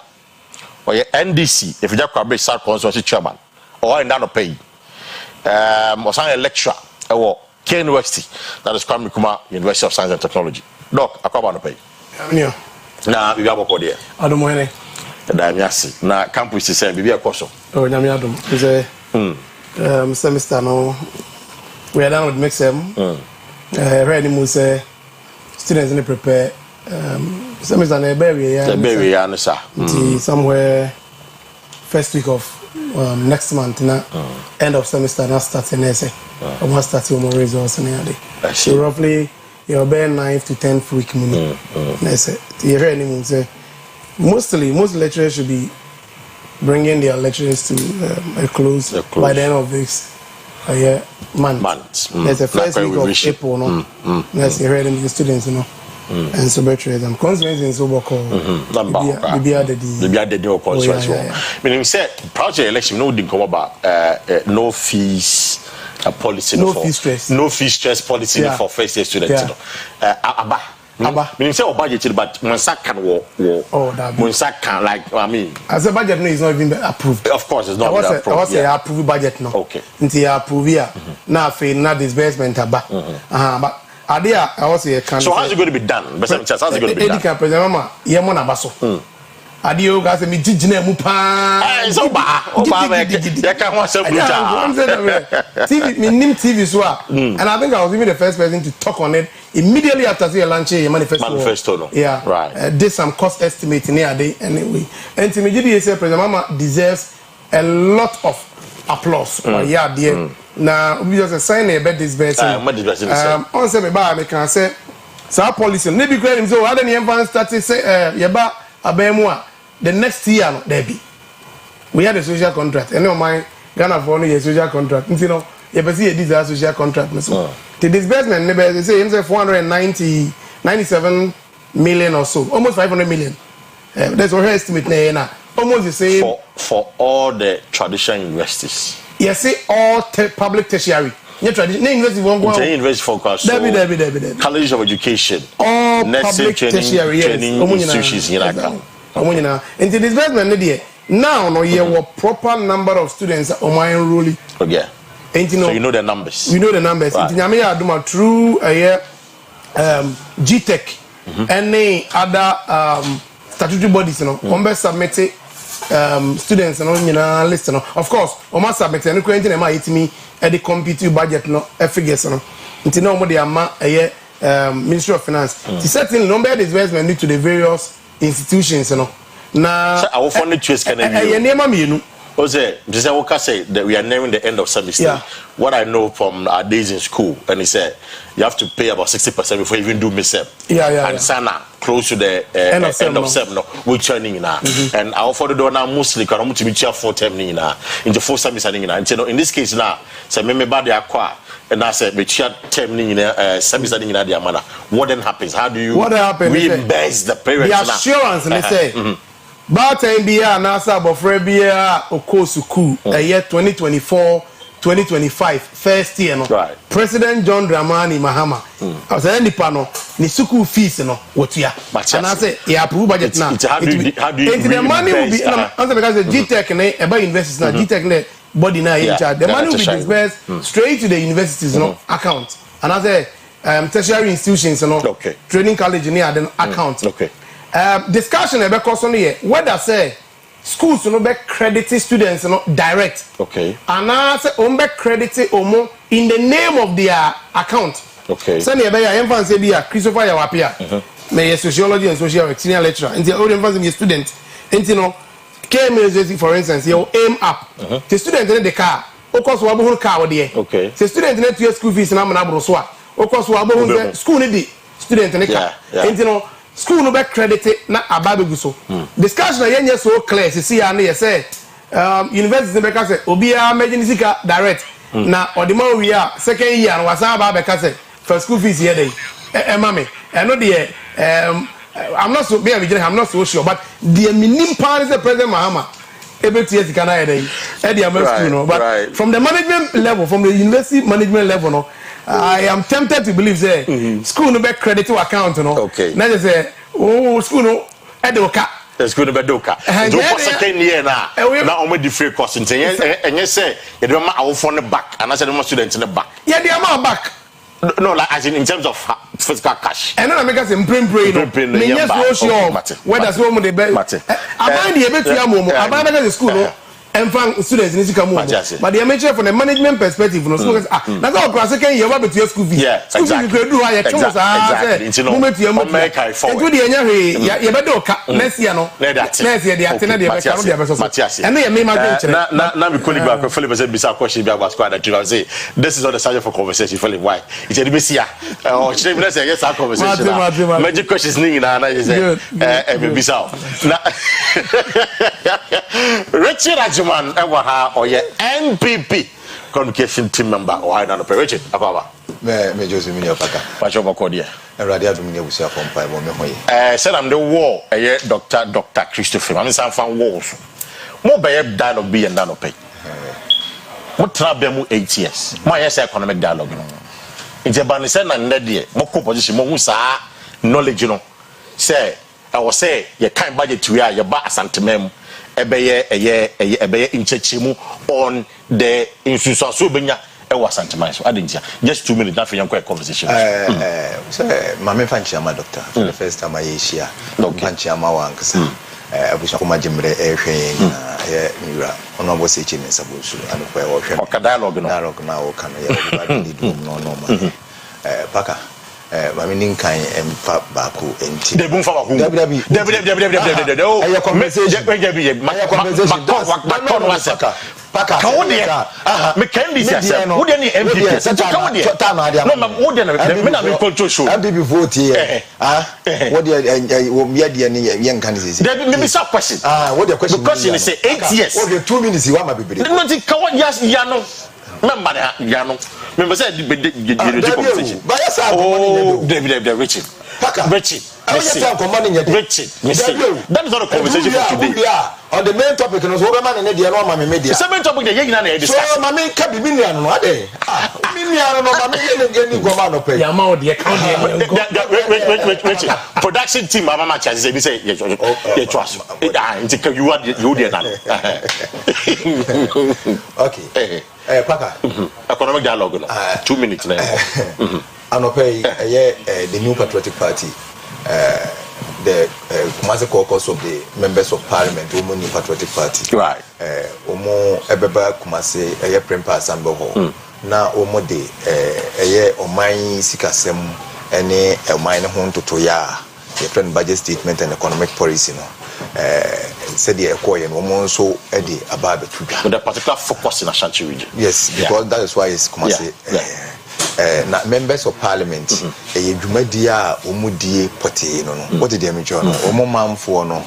or your NDC, if you just grab a South Constituency chairman, or in that pay, or some lecturer, or K University, that is Kwame Nkrumah University of Science and Technology. Doc, Akwa pay. Na bibi aboko de.
Adom hene.
Da miasi. Na campus say bibi akoso.
Oh, nyame adom. Is semester no. We are done with mix them. Ready mo say students need prepare semester na bury ya.
Bury ya no sir.
Somewhere first week of next month na end of semester na start in essay. Almost start your results in there. So roughly you'll be 9 to 10th week money. Essay. You hear any say most lecturers should be bringing their lectures to a close by the end of this month. There's the first week of April, no? Yes, you heard the students, you know. And so better them. Consequences in so called. Maybe the
new consequences. Meaning, say project election no didn't come about no fees policy.
No fee stress.
No fee stress policy for first year students. Meaning say budget, but Monsa can walk. Monsa can like
as a budget no is not even approved.
Of course, it's not approved.
I was say approved budget no.
Okay.
Until approve here. Now fail na disbursement aba. But I was say can.
So how's it going to be done? How's it going to be done?
Edika president mama ye mo na baso. Adio ga say me gigina mu pa.
Eh so ba me can want some blue
TV me nim TV so and I think I was even the first person to talk on it immediately after the launch a manifesto
no.
Yeah, right. Did some cost estimate near day anyway. And to me say president mama deserves a lot of applause. Yeah, dear. Now we just sign a bed disbursing. On say me ba me can say so policy maybe great him so how then even start to say yeba abemwa the next year no there be we had a social contract and no mind Ghana for no social contract you know you be see this social contract so the disbursement maybe they say him say 97 million or so almost 500 million that's what her estimate now almost the same
for all the traditional universities.
Yes, say all public tertiary. University won't go.
University focus.
Debbie.
College of Education.
All
public
tertiary
training institutions in account.
Into this basement, now no year what proper number of students are my enrolling.
Okay. So you know the numbers.
We know the numbers. Right. Into Yamia Duma through a year GTech any other statutory bodies, you know, submitted students and list of course o ma submit any question na ma yitimi e dey compute budget no figures no nti na o dey ama Ministry of Finance to certain number disbursement need to the various institutions na
so our funding choice can
be name mienu
Jose, this is say that we are nearing the end of semester. Yeah. What I know from our days in school, and he said you have to pay about 60% before you even do midterm.
And
Sana close to the end of sem, no, we're turning now. And our for the door now mostly can almost be chair 4 term now into 4 semester now. And in this case now, say me bad Akua, and I said we chair term semester in the manner. What then happens? How do you reimburse the parents?
The assurance, they say. But NBA NASA Bofre Bia Okosuku a year 2024-2025 first year no.
Right.
President John Dramani Mahama. I was saying the panel ni school fees no what ya. And I say yeah approve budget now.
How do you
the money will be answer because the GTech ne about universities now GTech ne body now in charge. The money will be disbursed straight to the universities no account. And I say tertiary institutions no training college near then account.
Okay.
Discussion about question here. Whether say schools no be crediting students no direct.
Okay.
And I say be crediting omo in the name of their account.
Okay.
Say near be emphasis say be Christopher Yawapia. Me sociology and social work senior lecturer. And the old emphasis be student. And you know KMS for instance you aim up. The student in the car. Of course we have car there.
Okay.
The student in the school fees na na bro so. Of course we have school need the student in the car. And you know school no be credited na ababegu so discussion na yenye so clear see ya na ye say university be ka say obia mejinisika direct na odima wi a second year na wasan aba be ka say for school fees here dey mame no dey I'm not so sure but the minimum part is the president Mahama ebetu yesika na here dey e dey school no but from the management level from the university management level no I am tempted to believe say school no be credit to account no.
Okay.
Na just say school no edoka.
School no be edoka. Do for second year na. Na o me different course nten enye say you dey ma awofo ne back and I say the student ne back.
Yeah, they am back.
No, like as in terms of physical cash.
And then I make us imprint no. Me yes no sure. Where does one dey be? I mind the ebetu amomo. I mind the school no. Enfang students in Sikamu. But the mention from the management perspective, no students. Now go across again. You want to school fees. School fees you could do higher. Exactly. Moment you make it forward. And do the any you better next year no. Next year the attendant the Matthias. And they may
now we colleague back Philip said bisa question be about squad that say this is not the subject for conversation Philip why. It's a BCA. Oh, let's say yes our conversation. Magic questions ni na is bisa. Richard Ajuman ewa or your NPP communication team member or I don't know Richard Akwa
me Jose Minio Paka
Pacho Bakodia
Radia Dumini Busia from Pai Bomehoy
said I'm the war a Dr. Christopher I'm some fan walls more by dialogue be and dano pay what trouble 8 years my yes economic dialogue it's a banisen and nedie more position more knowledge you know say I was say you can't budget to your bar santimem ebeye inchechimu on the institution benya e was santimai so adintia just 2 minutes that for your conversation
say mama fanchiama doctor for the first time I share fanchiama wankasa abusha kuma jimre ehwe na mira ono bo se chine sabusu anu kwa wo hwe
o dialogue
na o kan ya ba lead no paka mami ninkan emfa baako enti
de bumfa baako de o ayo conversation paka ka wode me kan bi sia wode ni MPP se ka wode no ma wode na me na me control show
MPP vote here wode wo me de ne yen kan se
de me sa question
wode question
because you say 8 years
wode 2 minutes wa ma bibire
no ti ka wode ya no member ya no member say the competition
but yes I
Richard
Richard
that is not a conversation for today
on the main topic no so man na dia no ma me media
the main topic dey yina na discuss
so ma me ka bi minia no ade minia no ma me ni goma no pay
ya ma o dey count
Richard production team mama chance say be say you trust it's you are there now
okay Paka
economic dialogue no 2 minutes now
Anope the New Patriotic Party the Kumasi caucus of the members of parliament Omo New Patriotic Party
right
Omo ebeba Kumasi Prempa Assembly hall na Omo de oman sikasem ene oman ho ntoto ya friend budget statement and economic policy no said the Akua no Omo so edi about the
with a particular focus in Ashanti region
yes because that is why it's Kumasi na members of parliament edwumadi a omudie pote no what did they mention no omomamfo no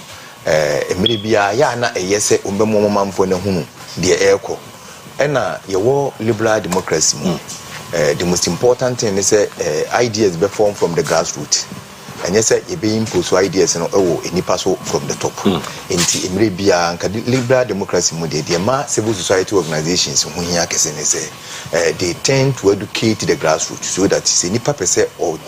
emire bia ya na eyese omomamfo na hunu de eko na yewo liberal democracy mu the most important thing is ideas be formed from the grassroots and yes e be impose ideas no ewo enipa so from the top enti emire bia nka liberal democracy mu de ma civil society organizations hu hia kese ne say they tend to educate the grassroots so that enipa pese o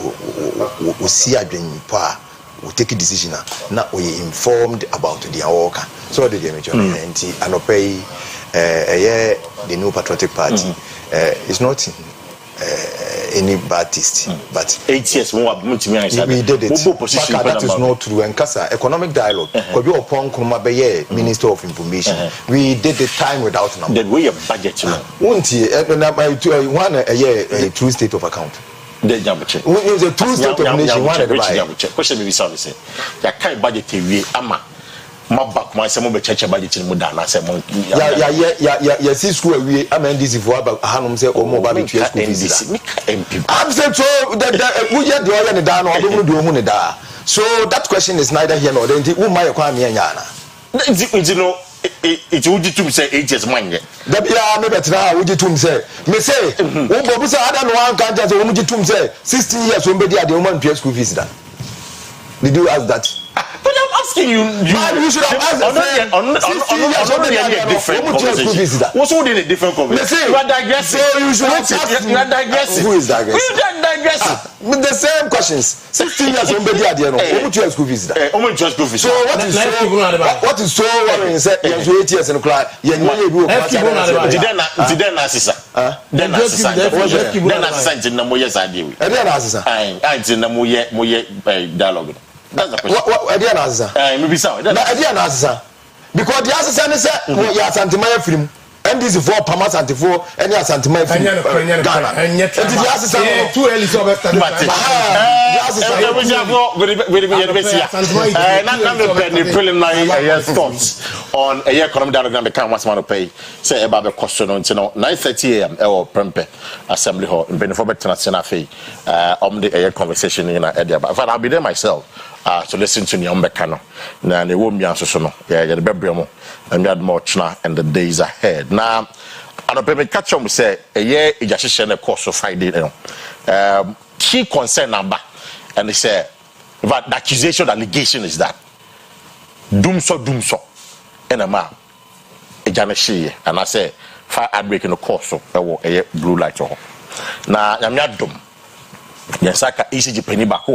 si adwen pa we take a decision na we informed about their work so they dey mention enti anopay the New Patriotic Party is not any bad taste but
8 years more
we did it that is not true and kasa economic dialogue could be upon kuma be Minister of Information we did the time without number
then we have budget
won't one a true state of account
the jambuche
we use a true state of nation one the
jambuche question me be say ya kai budget we ama mabak my say mo be cheche budget mu da na say mo
ya see school we am NDC for aba hanom say o mo ba be school fees
MP
I'm saying so that we get the other da no obo do hu ne da so that question is neither here nor there who my kwa me anya na
you know it would to say 8 years man
that ya me betra would to say me say wo bobu say ada no one kan just wo mu to say 16 years wo be dia de wo man pay school fees da did you ask that
but I'm asking you
should have asked
a different conversation. What's all in a different conversation? You are digressing.
So you should have
you are digressing.
Who is digressing?
You are digressing.
With the same questions. 16 years on bedi ade no. Omu to school fees da.
Omu to school fees.
So what is so worrying say you 8 years in class. You know you go
then asisa. Then asisa. Then asisa na moye sadewi.
Then asisa.
Ai na moye dialogue. That's the question.
What idea na asisa?
Maybe so.
Na idea na asisa. because the assassin is ya santimaya film NDC for Pamas and for any Santima Ghana. And yet, the too early so best.
Preliminary thoughts on a year economic diagram become what's man pay. Say about the question on 9:30 a.m. or Prempe Assembly Hall in Benefobet National Fee on the air conversation in Edia. But I'll be there myself to listen to Nyambekano. Now, they won't be answered. Yeah, the Bebremo and we had more chna and the days ahead. Now, and a baby catch on say a year is just a course of Friday. Key concern number, and they say, but the accusation, the allegation is that doom so, and a man, a Janishi, and I say, fire outbreak in the course of a blue light. Now, I'm not doom. Yes, I can ECG penny back.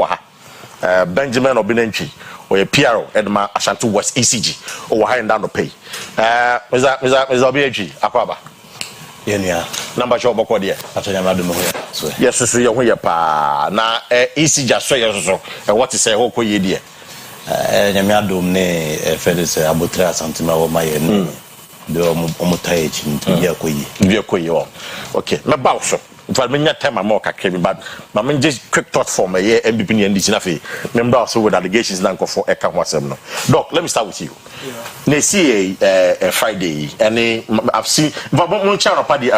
Benjamin Obinenchi or a Piero Edma Ashanti West ECG or high and down the pay. Is that BG Aquaba?
Yeah,
number show Boko dear. Yes, so you're here, pa. Now, ECG, so and what is a whole year, dear?
Yamiadum ne Fedis Abutra Santima or my the Omotage in Viakoy. Okay, my boss. If I mean, time I'm more came, but my main just quick thought for my year and BP and Dinafi. Remember also with allegations now for Eka Wasemno. Doc, let me start with you. They see a Friday, and I've seen party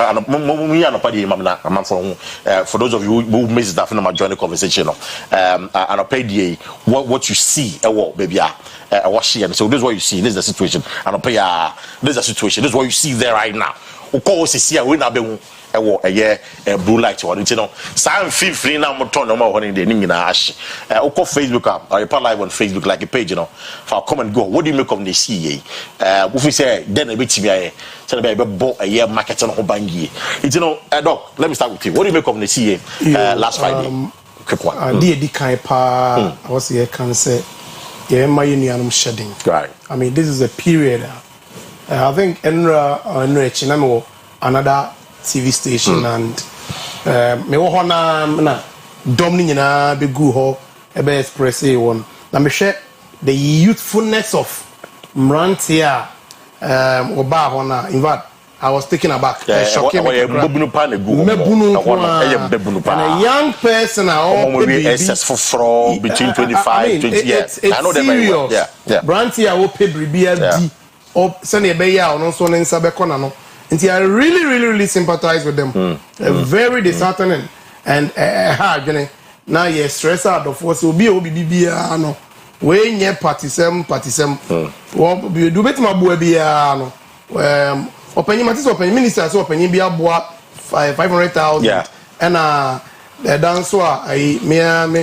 for those of you who missed that from my joint conversation. And I paid what you see, baby. And so this is what you see. This is the situation. And I pay this is the situation. This is what you see there right now. Of course, see, I will not be a year blue light or some feel free now turn on my in ash. Oko Facebook or a live on Facebook like a page, for come and go. What do you make of the CA? If we say then a bit to a year market on Hobangi. It's doc, let me start with you. What do you make of the CA last Friday? Quick one.
Dear Dikaipa, I was here can say my union shedding.
Right.
I mean this is a period. I think another TV station and me wo hona na dom ni nyina be gu ho e be express one na me hwe the youthfulness of Mrantia oba hona in fact I was taken aback shocking me and a young person
between 25 20 years I know them very well.
Mrantia wo pe bribia di o se na be ya ono so ne nsa be kona no. And I really sympathize with them. Very disheartening and hard. Now you stress out of force. Will be no. When you party some. We do better my boy be no. Open open minister so open be a boy 500,000.
Yeah.
And the dancer I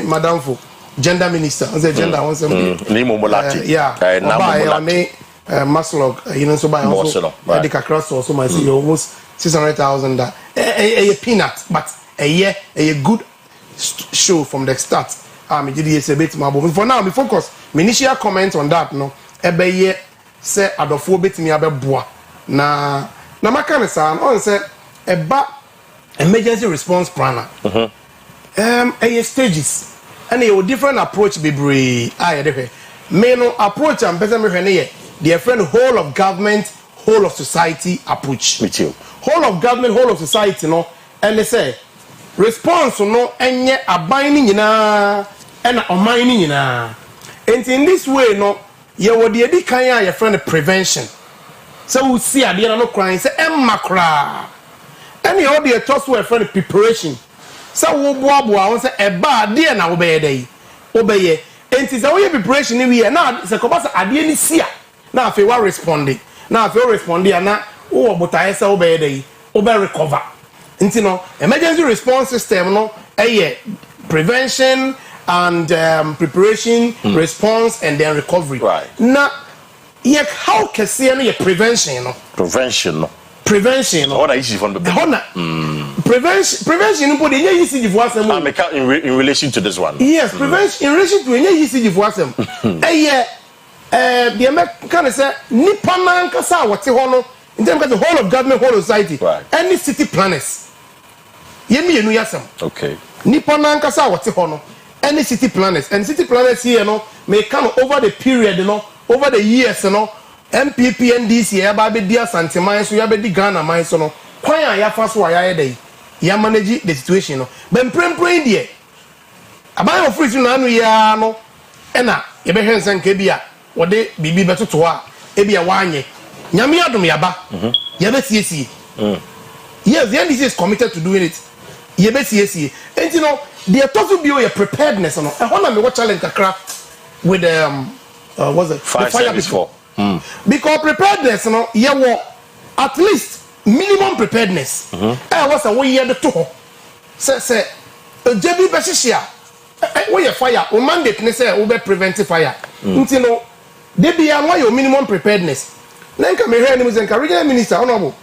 madam for gender minister. I say gender once
Nimo Molati.
Yeah. Maslog, so by also the across also my see almost 600,000 a peanut, but a year a good show from the start. Me did a bit more for now. Me focus. My initial comment on that no. Ebe ye say adofo bit me abeboa na maka me say on say eba emergency response planner. A stages and a different approach bebre aye me no approach am person me hwe ne their friend whole of government, whole of society approach.
Me too.
Whole of government, whole of society, no. And they say response no enye abinding na and ominding na. And in this way, no, you would the kanya your friend prevention. So we see a dear no crying, say macra. Any other toss to a friend preparation. So we boa say a bad dear na obey day. Obey. And it's our preparation we are now. It's a cobasa adieni sia. Now if you are responding, now if you respond, na oh but I say obey day, obey recover. Into no emergency response system no prevention and preparation, response and then recovery.
Right.
Now, how can see any prevention? No?
Prevention. No.
Prevention.
What are you from the
prevention
in relation to this one.
Yes, prevention in relation to any easy for them. The American say Nipaman Kasa what in terms of the whole of government, whole of society,
right.
Any city planners. Yemi enu yasam.
Okay.
Nipaman Kasa what any city planners and city planners here may come over the period, over the years, MPP NDC ya ba be dia santeman so ya be di Ghana man so no kwan a ya fa so ya dey ya manage the situation no ben prempren die aban of free na anu ya no na ye be hwen sanka bia wo de bibi betoto a e bia wanye nyame adom ya ba ya be siesie yes the NDC is committed to doing it ye be siesie and you know the total bio your preparedness no e hona me what challenge kakra with what's it
fire
the fire
before
because preparedness no ye wo at least minimum preparedness was a way year the to say JB Beshia we fire o mandate ne say we be prevent fire until no they be your minimum preparedness nanka me hear ni muzenka regional minister honorable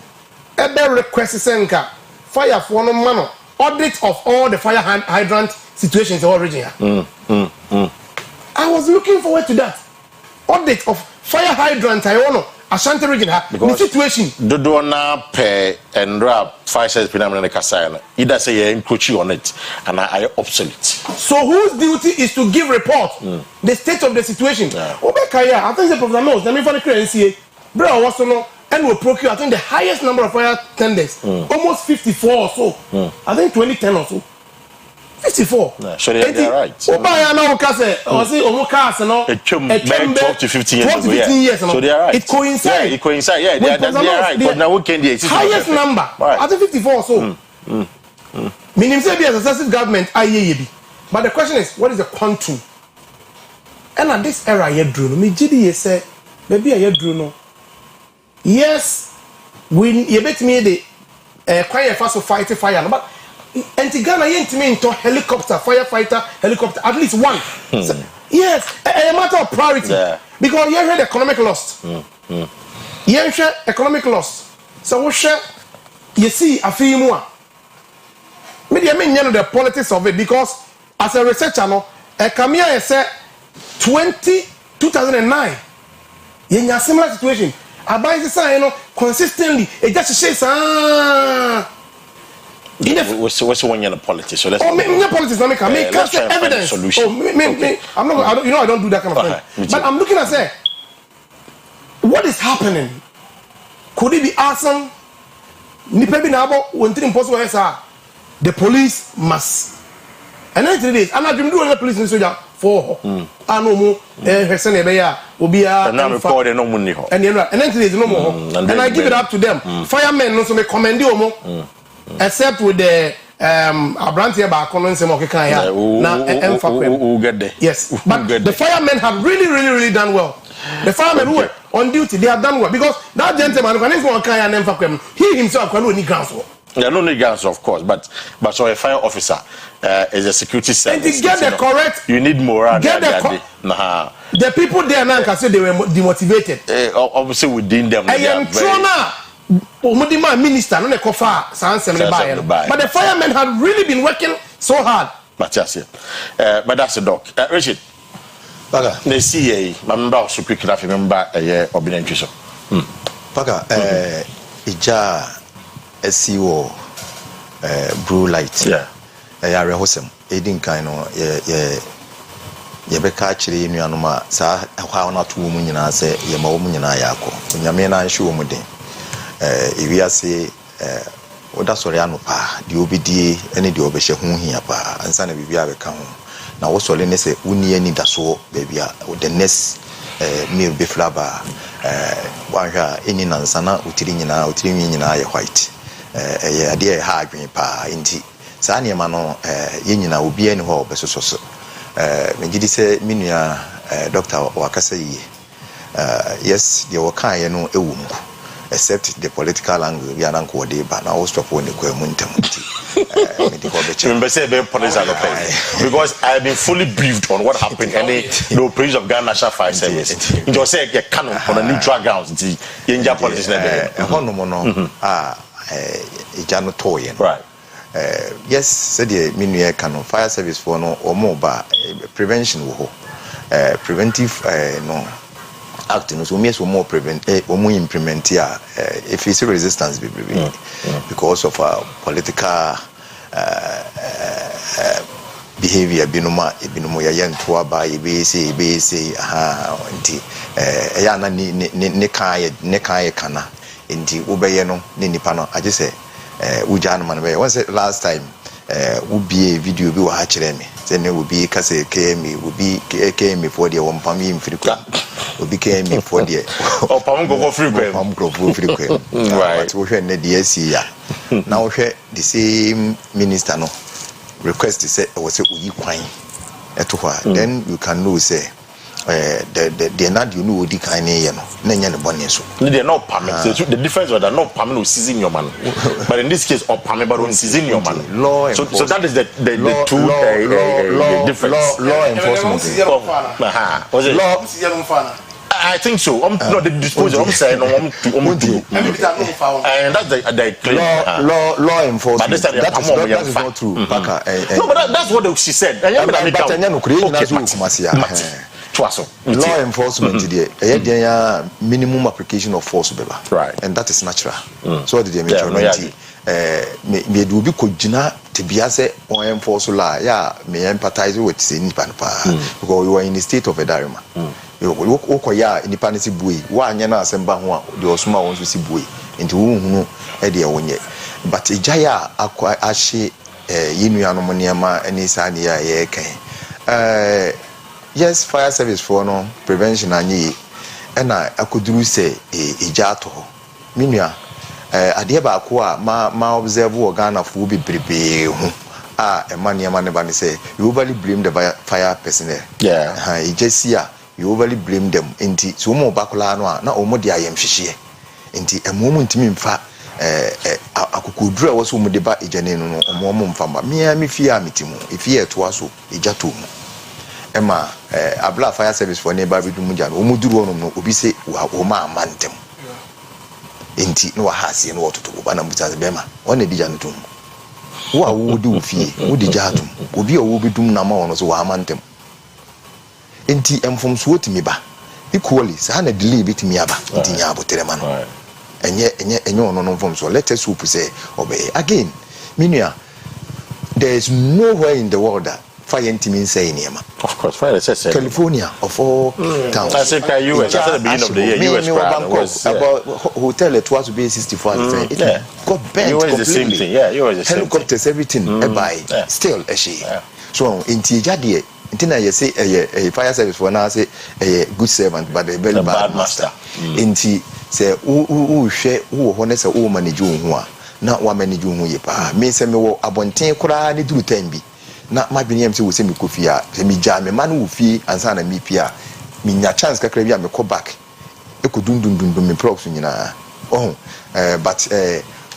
ebe request senka fire for no man audit of all the fire hydrant situations in all region I was looking forward to that audit of fire hydrant I want Ashanti region the situation
dodo na pe and rap fire service pinamana kasaya either say you encroach on it and I obsolete
so whose duty is to give report the state of the situation obekaya I think the professor knows let me for the NCA bro was no and will procure I think the highest number of fire tenders almost 54 or so I think 2010 or so 54
so they're right
obaya na okase o say omukase no
12 to 15 years
12 to 15 years
so they are right
it coincides
yeah they are right but now we can the
highest number I think 54 or so meaning say be a successive government ayeyebi but the question is what is the contour and at this era ye drew no me gidi ye say maybe ye drew no yes we ye bet me the quiet fast to fight fire but and Ghana yent me into helicopter firefighter helicopter at least one so, yes a matter of priority because you heard economic loss you share economic loss so we share you see afimu a media me know the politics of it because as a researcher no Kamia say 2009 you similar situation about this consistently it just says
what's one year politics so let's
politics I can't say evidence
solution.
I'm not I don't do that kind of thing but I'm looking at say what is happening could it be awesome nipa bi na abo wontin impossible the police must and then 3 days and I dream do the police in soldier for anomu hwese na be ya obi a
and now report no money ho
and then 3 days no more and I give it up to them firemen no so me commend omo except with the Abrantia back on some okay
we'll get there.
Yes, but the firemen have really done well. The firemen who were on duty, they have done well because that gentleman he himself can only grounds.
Yeah, no grounds, of course, but so a fire officer is a security service.
And to get the correct,
you need morale.
Get the people there now can say they were demotivated.
Obviously within them.
I am Trona. Minister, no but the firemen have really been working so hard.
But that's a doc. Richard, they see my member so quick enough remember a year or been interested.
Paga, Ija, SEO, Brew Light,
yeah,
a rehosem, aiding kind of Yebeka actually in Yanuma, Sa, how not 2 women, I say, Yama woman and Ayako, Yamena and Shumudi. If we are say, Oda Soriano pa, the OBD, any the Obesha here pa, and Sana Bibia come. Now also let me say, Uni any da so, baby, the next meal beef laba, Wanga, any Nansana, Utirinina, Utirinina, white, a dear hard green pa, indeed. Sanya Mano, Yenina will be any hope, so. Menjidi say, Minia, Doctor Wakasei, yes, the Wakai, no, a except the political angle we are not coordinated but now stop when the
because I've been fully briefed on what happened and the operation of Ghana National Fire Service. You just say you can on a neutral grounds the India politics right.
Yes, said the Minia Canon Fire Service for no or more but prevention preventive no acting so me so more prevent or more implement here if it's resistance because of political behavior binuma ebinum ya yento aba ebe say aha nti ya na ne kan kana nti wobeye no ne nipa no age say uja no man be once last time ubi video bi wa ha kire me say ne ubi ka say KM for the one pam im free kwa obi KM for the
pam go free kwa
right we hwe ne the see ya now hwe the same minister no request say was say uyi kwan eto hwa then you can know say the not you know di kan ne ye no na nya ne bone so
they not permit the difference was that not permit no season your man but in this case or permit but on season your man so that is the two difference
law enforcement
was it law I think so. No, the disposal. I'm saying and that's the claim.
Law enforcement.
But this time
that is not true.
No, but that's what she said.
Law enforcement there. Minimum application of force,
right?
And that is natural. So what did they mention? Me do be kojina to be as a enforce law. Yeah, me empathize with saying because we were in the state of a dilemma. Okoya independence buoy wa anya na asemba ho a de osoma won so si buoy nti wo hunu e de wonye but ejaya akwa ahye yinuanom niema ani sa ne ya ye kan yes fire service for no prevention anyi e na akoduru se eja to ho minua ade ba ko a ma observe Ghana fu bi brebe ho a e ma niema ne ba ne say you overly blame the fire personnel ejesia you overly blame them inti so mo bakola no na omo de ayem hwehye inti emomu ntimi mfa akokodura wo so mo de ba ejane no omo mfa ma me fie amitimu ifie to aso ejato mu ema abla fire service for neighbor bi mu jano omo duru ono no obi se o ma amantem inti no wa hase no wototo ba na mbuta bema ona di jano tum wo a wo di ofie wo di jatum obi a wo bi dum na ma ono so wa amantem enti emfomso otimi ba equally sa na delay bitimi aba enti nya abotere ma no enye ono no mfomso let us hope say obey again minua there is nowhere in the world that fire intimi say niema
of course fire says
California of all towns
I say US at the beginning of the year US
was about hotel it was be 64 it got bent
completely the same thing
helicopters everything by still so enti jade Intina you say a fire service for now say a good servant but a very bad master. Inti say who share who honest who manage you na wa manage you ye pa me say me wo abonten kura ni duru tembi na ma bi nem say we say me kofia say me ja me man wo fie ansa na me pia me nya chance kakra bi a me ko back e ko dundundundum me props nyina but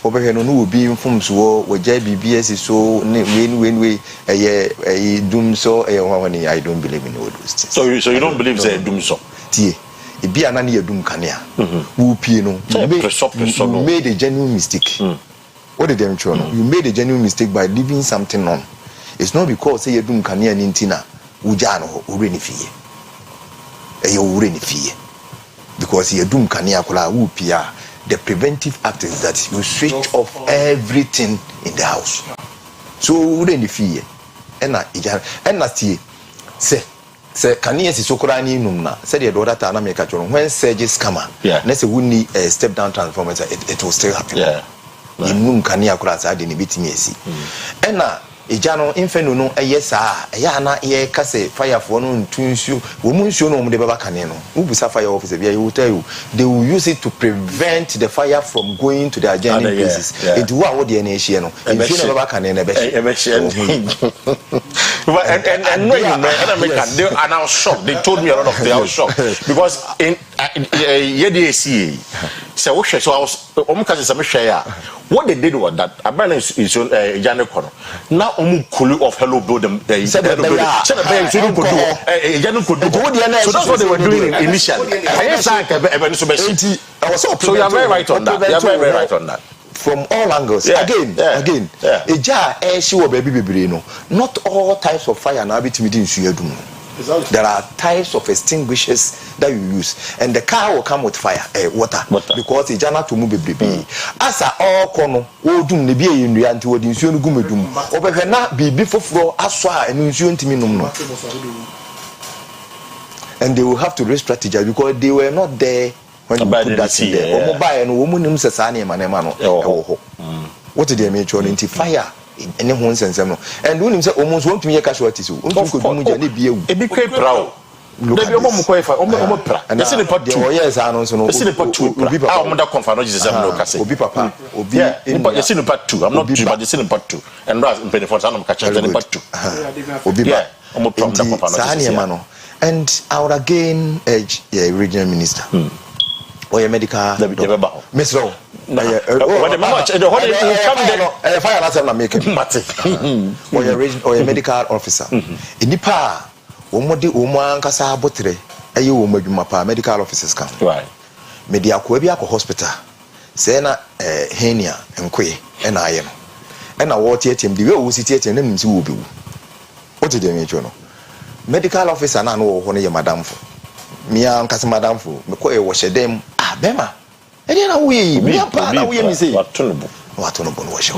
over no will be informed so we JBBS so when we doom so I don't believe in all those things.
So you don't believe say doom so
tie e bia na ne doom kanea wo pie no you made a genuine mistake. What did them show no you made a genuine mistake by leaving something on. It's not because say doom kanea ni ntina wo ja no ho ore ni fie ore ni fie because ye doom kanea kola wo pia. The preventive act is that you switch off everything in the house. So we don't fear. And see say can you see so kurani numna said the daughter ta na make a when surges come let's say we need a step down transformer it will still happen in can you akura sa de ni bitimi esi and eja no infenu no eyesa eya na ye kase fire for no ntunsu wo munsu no de baba kane no ubusa fire officer bia you tell you they will use it to prevent the fire from going to the adjoining places it wo a wo de na ehie no infenu baba kane na be
and no you know and I was shocked they told me a lot of things I was shocked because in YDAC so I was omukase some share what they did was that abana is Jane Kono now omukulu of hello building so that's what they were doing initially so you are very right on that
from all angles again eja she wo baby bebre no not all types of fire na bitimi di nsu adum There are types of extinguishers that you use, and the car will come with fire, water. Because the jana to move baby. As all corner, all doom the beer in the anti would ensure gumedum. Over not be before floor as far and ensure minimum. And they will have to re-strategize because they were not there when you put that in there. Or buy and woman in Sasani and Manemano. What did they make sure into fire? In one sense, and when you say almost want to make casualties, you could be a big proud. And this is the part 2 years. I don't know. This is the part 2. I'm under conference. Obi Papa. Obi. Yeah, this is the part 2. I'm not doing, but this is the part 2. And that's in benefit. I'm catching the part 2. Obi. Yeah, I'm not conference. And I would again urge the regional minister. Or your medical Miss Rowe. Fire or your medical officer. In the power, Omodi Oman Casa Botre, a you medical officers come. Right. Media Quebia hospital. Sena Henia and Quay and I am. And I want him the way we sit and then will be. What did they make you know? Medical officer, I know one of your madam for. Mia and Casa Madam for McCoy was a dem. Ah, Bema. And then we say, what on wash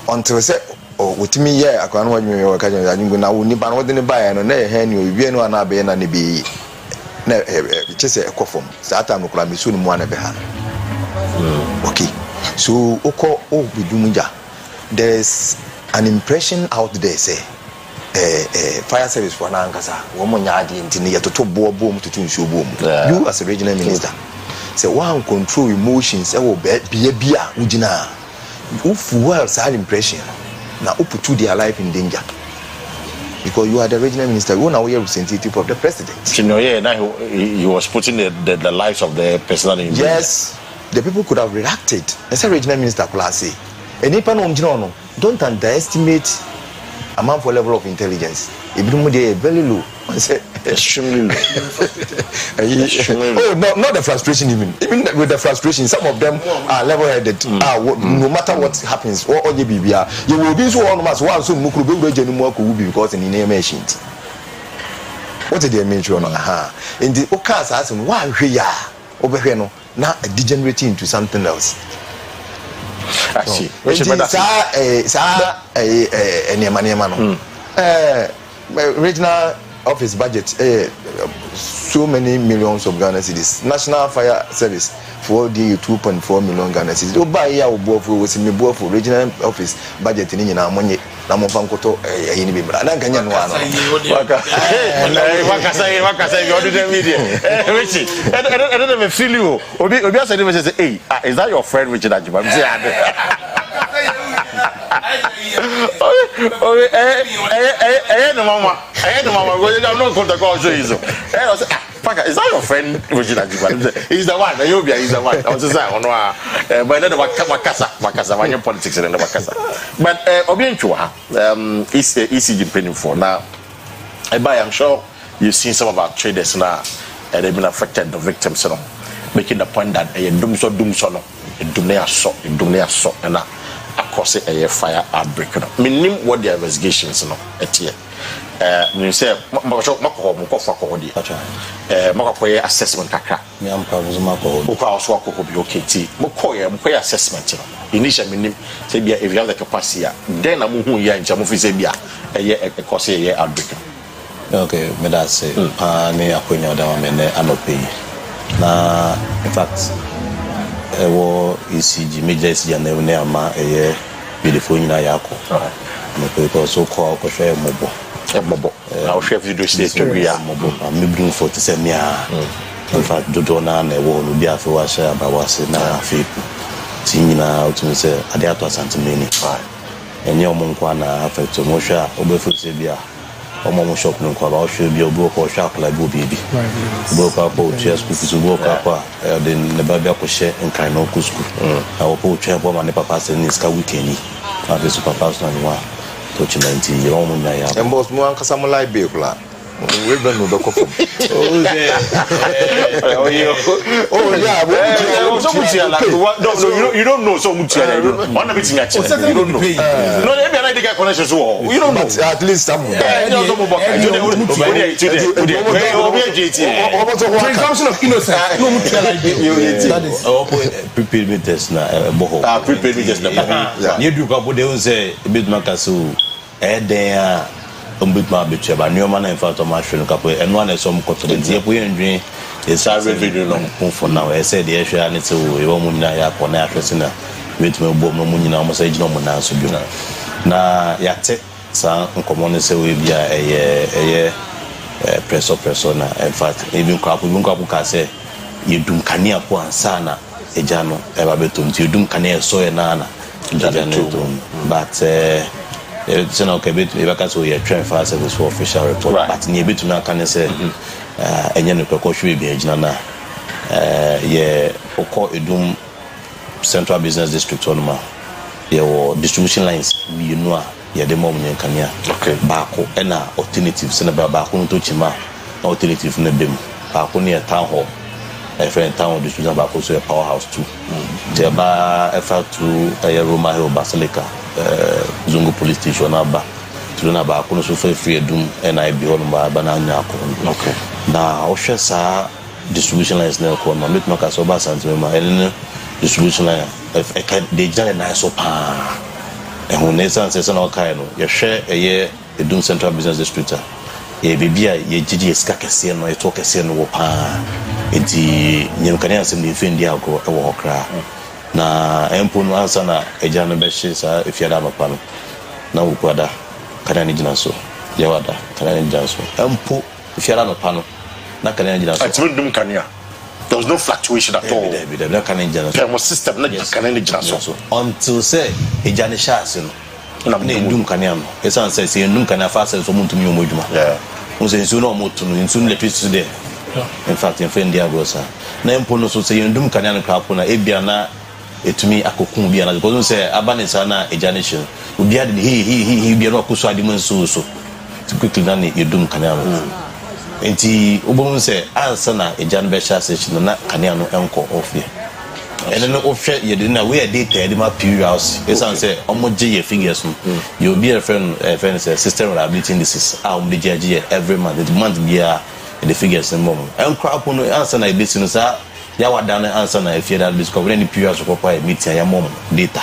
until say, oh, with me, yeah, I can't watch me or catching that you now nip and what didn't buy and on a hand you be no one and be just a coffin. Satan will climb soon one of hand. Okay, so Oko Bidumuja, there's an impression out there, say. Fire service for Nankasa, woman yadi in Tinia to boom to tune show boom. You as a regional minister say one control emotions, I will be a beer, Ujina. If words had impression, now put their life in danger. Because you are the regional minister, you are representative of the president. You know, yeah, now he was putting the lives of the person in danger. Yes, the people could have reacted. As a regional minister, could say, and if don't underestimate a man for level of intelligence. Ibn very low. Extremely low. Oh, no, not the frustration even. Even with the frustration, some of them are level-headed. No matter what happens, or you will be so almost one soon because in the name machines. What did they mention? In the Okas asking, why we are over here now degenerating into something else. I see. Regional office budget, so many millions of Ghana cedis. National Fire Service for the 2.4 million Ghana cedis. Oh, buy ya was in the for regional office budget in our money. Namofankoto, any member. I can't get one. Wakasa, you the media. Richie, I don't even feel you. Obi said, hey, is that your friend Richard Ajiba? Is that your friend Richard Ajiba? He's the one. He's the one. I was saying, but then Wakasa, when your politics in the Wakasa. But Obienchua, ECG penny for now. I'm sure you've seen some of our traders now, and they've been affected, the victims, you know, making the point that a doom so, and across a fire outbreak. Meaning what the investigations, you know, at here. You say, Mako assessment. Assessment. Initially, if you have the capacity, then I'm who you are in Jamufisabia, a year outbreak.
Okay, but that's say, I Aquino down and in fact, I will ECG major Janema a year beautiful in Ayako. Because so called Mobile. I'll share you do state mobile. I'm moving for to send me. In fact, Dodona and a wall will be after what I was in a feet. Seeing out to say, Adiato Santamini. And your Monkwana affect to Mosha, Obefu Sebia. Omo shop no kwa should be a book or shop like baby. Book up chairs cookies to walk up then the baby share and kind of school. Our poor chair woman papa and is ka weekend. This super personal one. Touch 90 year old. And both Muan Casamolai Bibla.
we been no beko fom
so mutia la no you don't know so mutia you don't want to be tinga you don't know no they be like get connection so you don't know
at least some
presumption of innocence no mutia like
that is prepaid meters na boho
prepaid meters na
you do go dey say bit makaso then bit ma be cheba new man in fact ma hwe no kapo eno na so mkoto dey po yendwen is a video no for now I said the issue and it's we want nyina ya kona ya hwese na wetu bom no nyina mo say gina mo na so bi na ya te sa nkomo no say we bia eye presso na in fact even kwapo ka say yedum kania po ansa na eja no e ba betum ti yedum kania so ye na na but it's not okay bit because we are trying fast service for official report but near bit na can say enye no kwakọ hwe bi agina na ye okọ edum central business district on ma ye distribution lines we know a ye de mom nyen kania baako na alternatives na baako no to chima na alternative na dem baako ne town hall friend town distribution baako so powerhouse too there ba FR2 Roma Hill Basilica Zungu police station aba tuna ba kono so free edum NIB on ba na nya akon okay na ohwe sa distribution lines na ko no met maka so ba santi ma ene distribution line e ka de jale na so pa e hu ne san se no kai no ye hwe eye edum central business district e bibia ye gigi eska kese no e to kese no wo pa enti nyem kan yansem ne fendi akọ e wo hokra na empo no ansa na eja no be hye sa efiada mapa no na wukwada kana ni gina so yawada kana ni gina so empo efiada mapa no na kana ni gina so
atibundum kania there was no fluctuation at all
na kana ni gina so
thermal system na kana ni gina so
until say eja ne shase no na ndum kania no esan say say ndum kania fa say so muntumi omodwuma mo say nsu no motu no nsu no electricity there in fact in friend dia go sa na empo no so say ndum kania no kapo na ebia na etumi akokun bia na because say abanisa na ejanation obi ade he bia no akoso ade man so to quickly na edum kanea no enti obon say answer na ejan be sha session na kanea no enko ofie ene no ofie ye de na we data ede ma periods esan say omoje ye figures no you be a friend say system reliability indices omoje every month the month bia the figures no mom enkra no answer na ebesi no sa ya wada na answer na efiada discover any periods of papa meeting ya mom data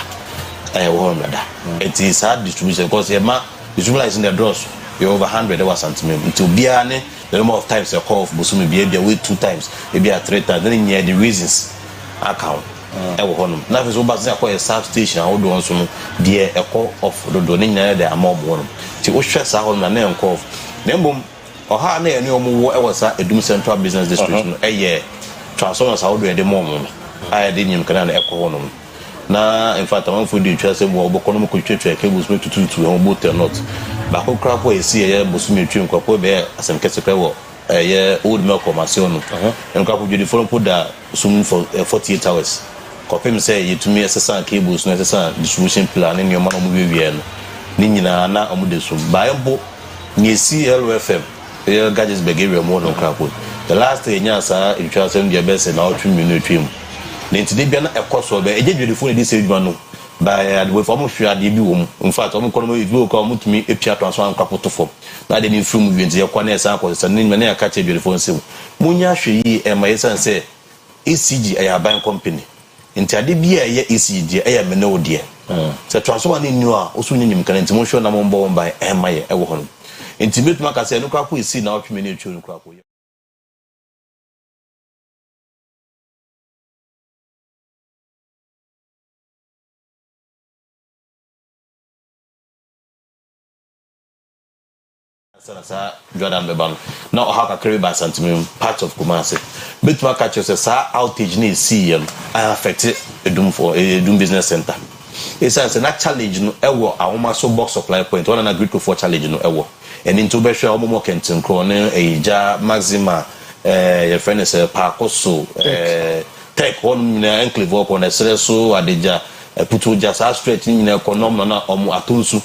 wo na da it is hard distribution because you ma visualize in the draws you over 100 there was something until bia ne the number of times you call of busumi bia we 2 times maybe 3 times then you the reasons account wo honum na fe so ba se akọ substation how do on so dia ekọ of do ne nyina de amom wonum ti wo hwe sa honum na enko nembom oha na ene omo wo e wasa edum central business district no transformers how do the mom I didn't can echo na in fact I'm for the chance wo bokono ko twetwe cables me tutu on both not ba ko krapo esi ye bosumi twen kwapo be asem kesekwe wo ye old milk commercial no en kwapo jodi follow put da sum for 48 hours kopem say yetumi esesa cables no esesa distribution plan ni ma no mu wie no ni nyina na omu de sum ba yembo ni esi LFM ye gadgets behavior mo no krapo the last thing nya sa intwasem dia be se na otwe minutwem na ntide bia na ekoso be ejejwede phone dey say dwuma no by the way for mo hwea de bi wo in fact omo kono mo video ko mo tumi epia transfer nkwapo to fo na de ni film wi ntia kwa na esa akọ se na na ka che beautiful nsem munya hwe yi e ma yesan se ECG aya ban company ntia de bia ye ECG aya me na odie se transfer ni nu a osu nyim kan ntimo hwe na mo mbo ban e ma ye e wo hono intimate maka se no kwapo esi na otwe me na etwe no kwapo sa Jordan Beban now how can by santimum part of Kumasi but ma catch us sa outage ni see affect edum for edum business center it's a na challenge no ewo awoma so box supply point one na grid for challenge no ewo and into be sure omo kentin kro ne eja maxima your friend is Pakoso tech one na enclave up on so adeja putu just straight ni na economy na omo atonsu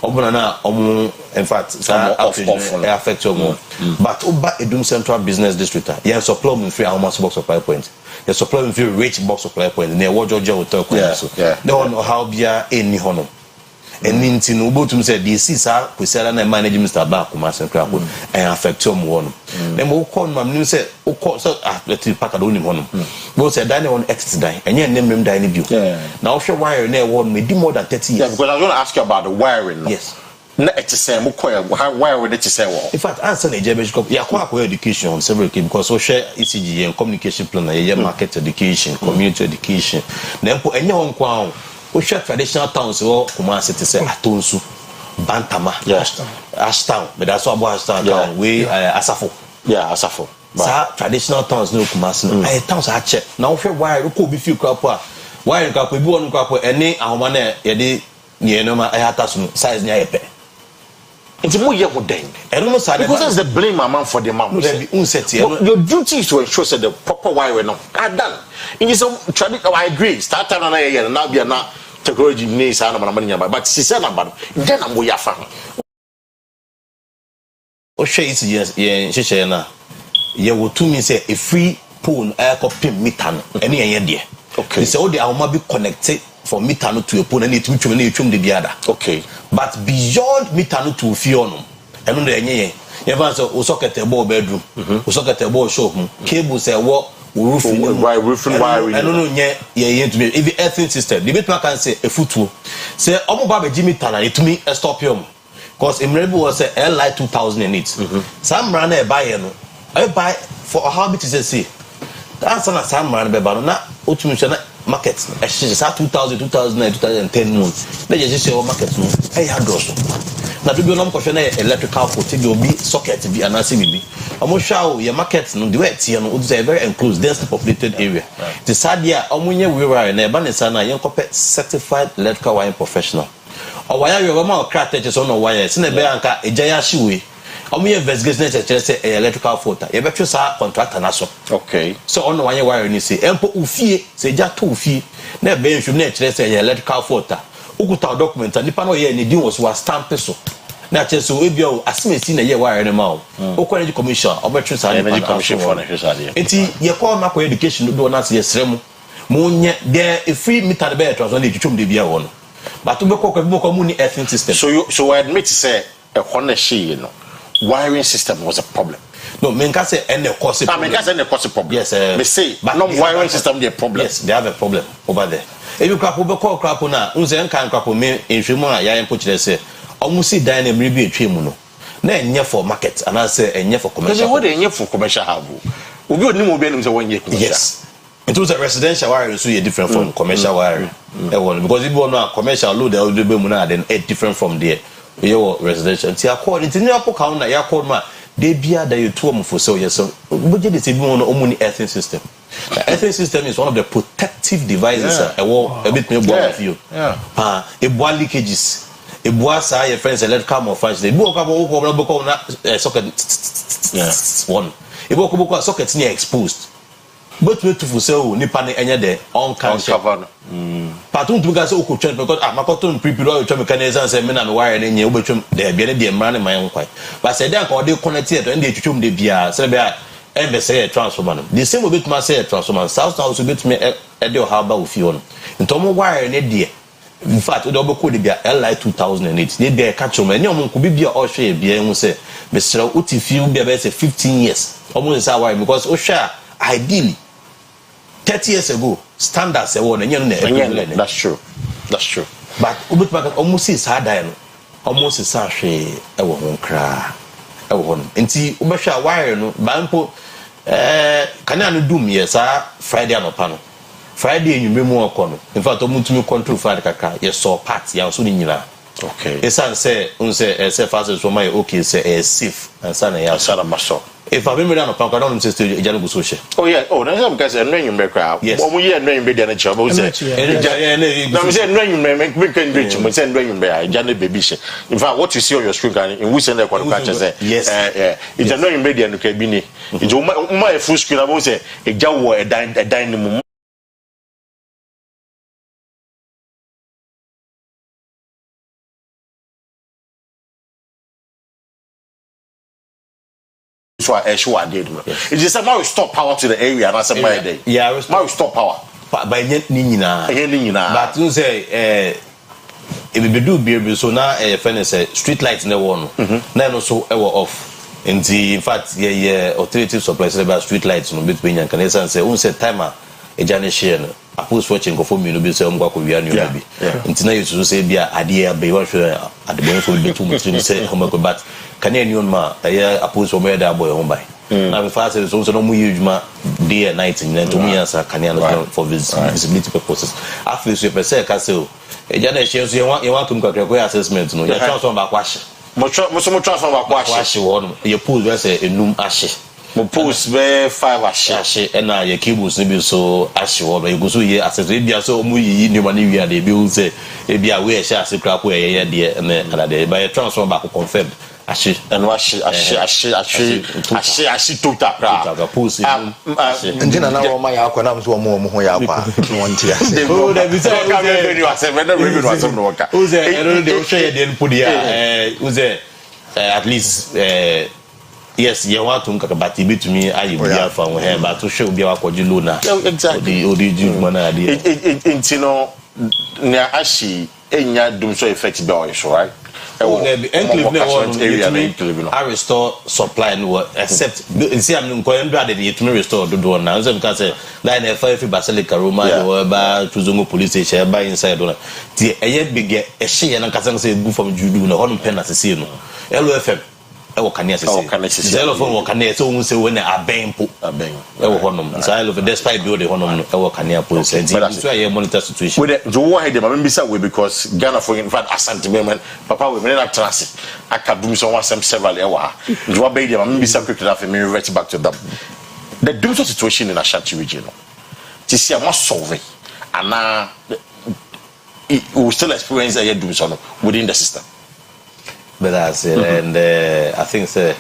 obuna na omo In fact, it affects you more. But over Edum Central Business District, you have supply with free almost box supply point. You supply with free rich box supply point. Near what Georgia will talk about. They don't know how be any honor. And means in Ubotum said, this is how we sell and manage Mr. Bakumas and Crab and affect him one. Then we'll call my new said, oh, call so let you pack a donny one. We'll say, Danny on X die, and you name him dining view. Now, show wire near one may do more than 30 years.
Because I was going to ask you about the wiring.
Yes.
Not to say, why would it say?
In fact, answer the Jabesh, you acquire education on several things because we share ECG and communication plan, market education, community education. Then put any one crown. We share traditional towns or Kumasi to say Atonsu, Bantama, Ashtown, but that's what about Ashtown. We Asafo.
Yeah, Asafo.
Traditional towns no Kumasi. Towns are checked. Now, why you could be few crap. Why you can't be one crap any Amane, Yadi, Yenoma, Ayatasun, size near a pay.
It's more year with them.
I don't know,
because that's the blame amount for the mom. Your duty is to ensure that the proper wiring are done. In this traditional, I agree. Start time on a year and now be a technology needs money, but she said about then I'm your family.
Oh, she is yes, she said, you will to me say a free phone air copy metan any idea. Okay, so the Alma be connected from Mitano to a phone and it will the other.
Okay,
but beyond Mitano to Fionum, and on the end, you have also socket a ball bedroom, socket a ball shop, cables say what. Roofing wiring. I don't know yet. If the earthing system, the bit can say a foot. Say, I'm about Jimmy Tanner to me a stop him. Because Imrebu was a LI 2008. Some run a buy I buy for a habit is a say. That's not some run by banana, ultimate market. I should say 2000, 2009, 2010 months. They just say, oh, market. I had also. Now, to be on question, electrical put will be socket to be an ACB. I'm sure your markets no do it, it's a very enclosed, densely populated area. The sad year, Omunya we were in a Banisana, young certified electrical wiring professional. Or why are you a crack touches on a wire? Send a banka, a Jayashui. Omunya investigation just a electrical photo. You better say contract and also.
Okay.
So on the wire wiring, you say, Empo Ufi, say Jatu Fee, never bench you net say electrical photo. Ukuta document and the panel here in the was stamp peso. Now, so if you as me seen a year wire in the mouth, or quality commission, or better energy commission for the it's your call macro education do not see a sremo. Moon there a free meter better was only to chum the beer one. But to work a more community earthing system.
So I admit to say a honor she, wiring system was a problem.
No, men can say any cause problem. Yes,
they say, but no wiring system the problem.
Yes, they have a problem over there. If you crap over call crap now, unzen can crap me in Shimona, ya put say. Almost see dine maybe a trimuno. Then for market and I say and for commercial.
What a for commercial have. We go new mobiles 1 year.
Yes. It was a residential wiring, so you're different from commercial wiring. Because if you want a commercial load, there will be more than 8 different from there. Your residential. See, according to your account, your call ma, they be that you told for so yes. But it is even on only earthing system. The earthing system is one of the protective devices. A bit more of you. A boil leakages. A bois your friends electrical malfunction. They book up socket one. A book sockets near exposed. But we to for sale Nipani any day on covered. Patun to gas oku church because my cotton prepare your mechanism and say men and wire in your bedroom there be any man in my own quite. But say they call they connected and they chum the beer say be say a transformer. The same bit must say a transformer. South house will bit me a deal how about with you. In Tomo wire in a dear. In fact, we double code be LI 2008. They be catch on any one could be or share be and say, Mr. Uti few be about 15 years. Almost our because Osha ideally 30 years ago, standards a one and
that's true. That's true.
But almost is hard almost is a one cry. A one. And see, Ubasha wire no Bampo can do me yes, Friday on a panel. Friday you may more corner. In fact, I'm to control Friday kaka. Yes, so part ya so ni
okay.
Esan say unse say fast so my okay say safe and sana ya sana maso. If I remember na panka don say ejano go social.
Oh yeah, oh na some guys enwen yum be crowd. Omo ye enwen be dey na chaba say. Na me say enwen yum me can reach me say enwen yum be ejano baby she. In fact, what you see on your screen can in which send the catch say.
Yes.
Ejano yum be dey no ka bi ni. Ejo ma full screen abo say eja wo e dan so I show I did. It is a more stop power to the area and I said my day.
Yeah,
more stop power.
By Nina. But you say if we do be so now street lights in the one. Now also off. In fact, alternative supplies about street lights no between and can say timer a janishia a post watching for me no be say umgwa ko wianu bi ntina you say bia ade be wan hwe at the moment we too much say homako but can anyone ma a post for me da boy home by na me fast so no mu yujuma day and night in to me answer can for visibility purposes after so per say ka say e janishia so you want to go assessment no you transfer back wash
mo transfer back wash
won you post we say enum ashe
mo post be 5 ashe
na your cables no be so ashe won you go so ye access e bia so mu yi ni ma ni wi ade bi say e bia we ashe ase kra ko ye de na de by transfer back confirmed ashe
and ashe total kra
post
ndina na wo ma ya akwa na so mo ho ya akwa won tia
oh da bi say
ka be ni wase me na be ni wase no waka
uze ero de o share de put here uze at least yes you want to nkaka but e to me ayi bia fa wo he but to show bia wakoji loan
exactly
odi juju mana ade
intino na ashi enya dum so effect be on so right
enclave no I restore supply no except see am nko endo ade de to me restore do na so because say line e fa Basilica Roma no ba Tuzongo police station ba inside do na ti eye big e hye na kasa say bu from judu na hono pen na sese no LFM e wo kania sese zero phone wo kania so won say when aben po e wo hono so I love despite build the hono no e wo kania police and so I monitor situation
with the wo head them bisa we because Ghana for in fact asante men papa we me na trance akadum so one several e wa do be them bisa quickly after me revert back to them the doom situation in Ashanti region to see am solve and we still experience a doom so within the system.
But that's and I think say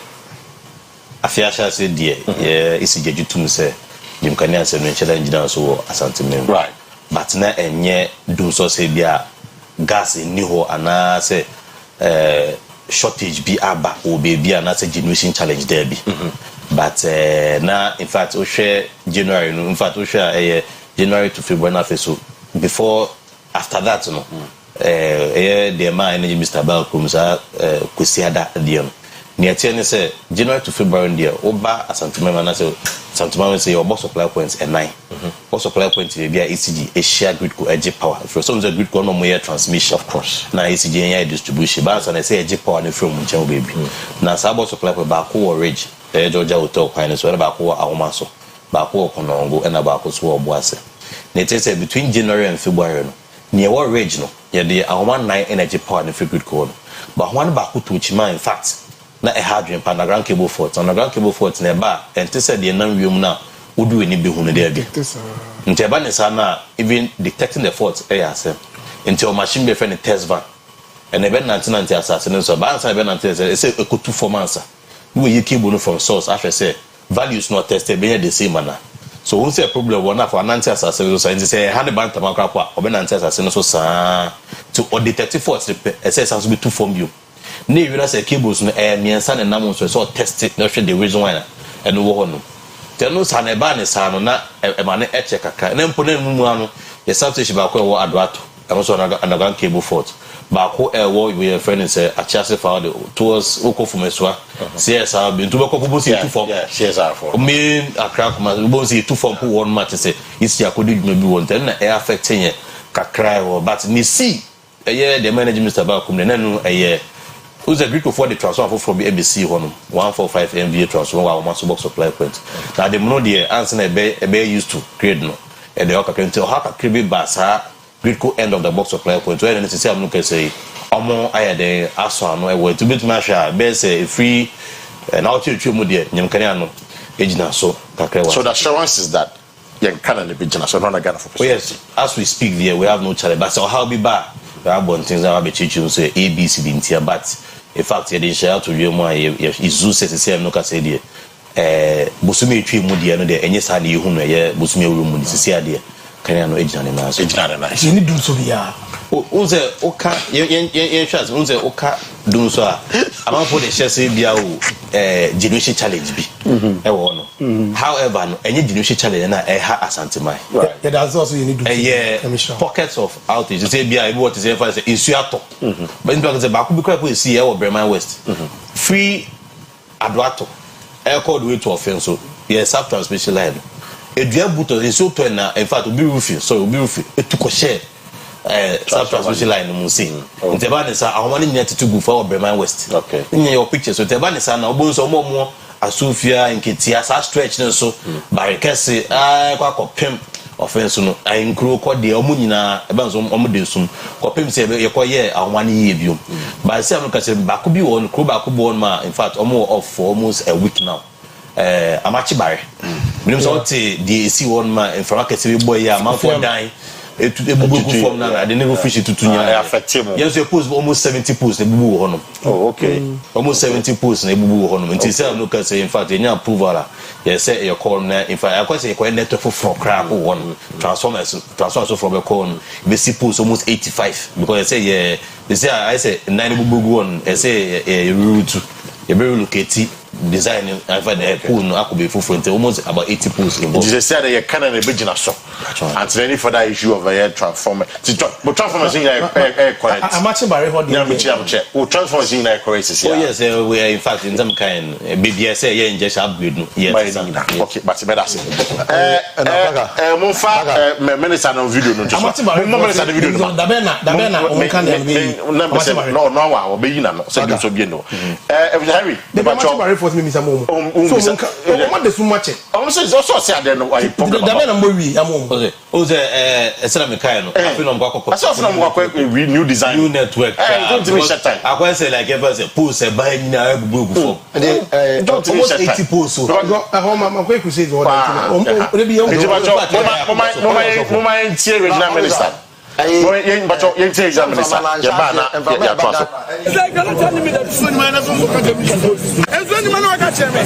Afiasha said yeah isi jeju tum say dim kania say no challenge down so asante men
right
but na enye do so say bia gas ni ho ana say shortage bi aba o be ana say generation challenge there be but na in fact o share January no in fact o share January to February na so before after that no the man energy Mr. Balcom sa Kwesi ada dia near ten say January to February there oba asantumema na say santumema say your boss supply points and 9 boss supply point be ECG a share grid ko edge power for some the grid ko no more transmission of course na ECG enya distribution but na say edge power no from nchen baby na sa boss supply point ba ko orange Georgia hotel kwan so ba ko awoma so ba ko konongo na ba ko so oboase na say between January and February no near what range no yeah the 9 energy power in grid code but one back to chima in fact na a hardware pan underground cable fault na ba and to say the nan room na wodu any be hunu there be nti ba ne sana even detecting the fault asem until machine be friend test van and even 1990 assassin so ba answer be 19 say e ko 2 4 months we you cable no from source after say values not tested be the same manner. So who say problem one for an assassin so say hand band tamakra kwa obenanti assassin so sa to or detective force say has to be 2 from you na you say cables no miensa na nam so test it na hwe the reason why and wo no tell no sa na ba ne sa no na e ma ne check kaka na mpo na mu anu the substation ba ko wo adwato e so na cable fault ba ko wo we friend say achase found towards okofumeswa CSR bi ntuba ko bo si 2 from
CSR for
me akra kuma bo si 2 from one match say it's ya ko di dwuma bi won ten na e affecting ye kakra wo but ni see the management Mr. Bakum na no who's a grid for the transfer from ABC one 145 MVA transfer wa mass box supply point na dem no dey answer na be used to grade no e dey okay until how ka kribi basa grid co end of the box supply point where any say am no can say omo ayede aso ano e we to bit masha be say free na otu mu dey nyam kan ano ejina so kakra wa
so the assurance is that you can be ejina so no Ghana for
yes as we speak there we have no challenge but so how be ba we have bon things that be chichu say ABC din tia but in fact you dey share to you mo izu say no ka say there busumi etwi mu dey no dey enye sa na yehu no ye busumi ewuru mu ni sisi ade kan ano ejina ne na so
ni du so bia
unze oka yen chance unze oka dun so a amanfo de shese bia o generation challenge bi e wo no however no any generation challenge na e ha asantemai
yeah that's also you need to
pockets of outage say bia e what is say insuato but in fact say ba ku bi kwa ko see e wo Bremen West free aduato e called way to offense so yes sub transmission line edua buto so to na in fact obi roofing so obi roofing etuko share sub transmission line mu see nteba ne sa ahoma ne nya titugu for Bremen West
okay
nya your picture so nteba ne sa na obo so mo asofia nketia sa stretch ne so barikese kwa kopem offense no ayinkro ko de omu nyina eba nso omu de sum kopem se ye ko ye ahoma ne ye biom ba se am ka se ba ko bi won kro ba ko bo ma in fact omu off for almost a week now amachi bare minim so te the AC one man in front kese bi boy ya man for dying ebubu form na the never fish tutunya
affect him
yes you post almost 70 posts ebubu ho no
oh okay
almost 70 posts na ebubu ho no nti say am look say in fact enya approval yes say your call na in fact I say your network for crack one transformers from your call be see posts almost 85 because I say yeah they say I say 9 ebubu one I say route you be locate design and for the pool no akobe front almost about 80 pools involved.
You said that you can and be jina so. And any further issue of a transformer. But transformation correct.
I'm actually very hot.
We transformation correct.
Oh yes, we are in fact in some kind BBS say just upgrade no. Yes.
Okay, but better say. Monfa minister no video no just. Mo minister the video no.
Da bena o kan dem be.
No, be yina no. Say so bi no. Harry,
the force me Mr. Momo. So what the so much?
I say also say there no why problem.
Da na mbowi amom.
O say esela me kai no. Afi no mkwakọ.
Asa afi no mkwakọ new design.
New network.
Don't me shut time.
Akwa say like ever say post e buy nyina ebubu form.
Don't me shut time.
80 post so.
Home ma kwa say what that. O be young.
Mama tie regional minister. Yen bacho yen tie exam minister. Ya ba na ya to aso.
Say can tell me that so man na so ka dem. Enzo ni man wa ka chere me.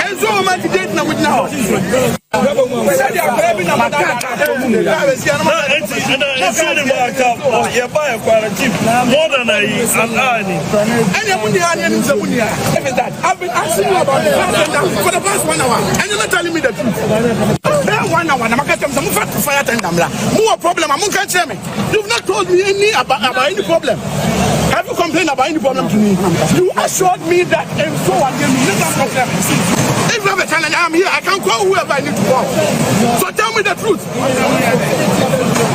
Enzo ma di date na wujina ho. I've been asking you about it for the past 1 hour and you're not telling me the truth. 1 hour, I'm going to fire more problem. You've not told me any about any problem. Have you complained about any problem to me? You assured me that and so on. If you have a challenge, I'm here. I can call whoever I need to call. So tell me the truth.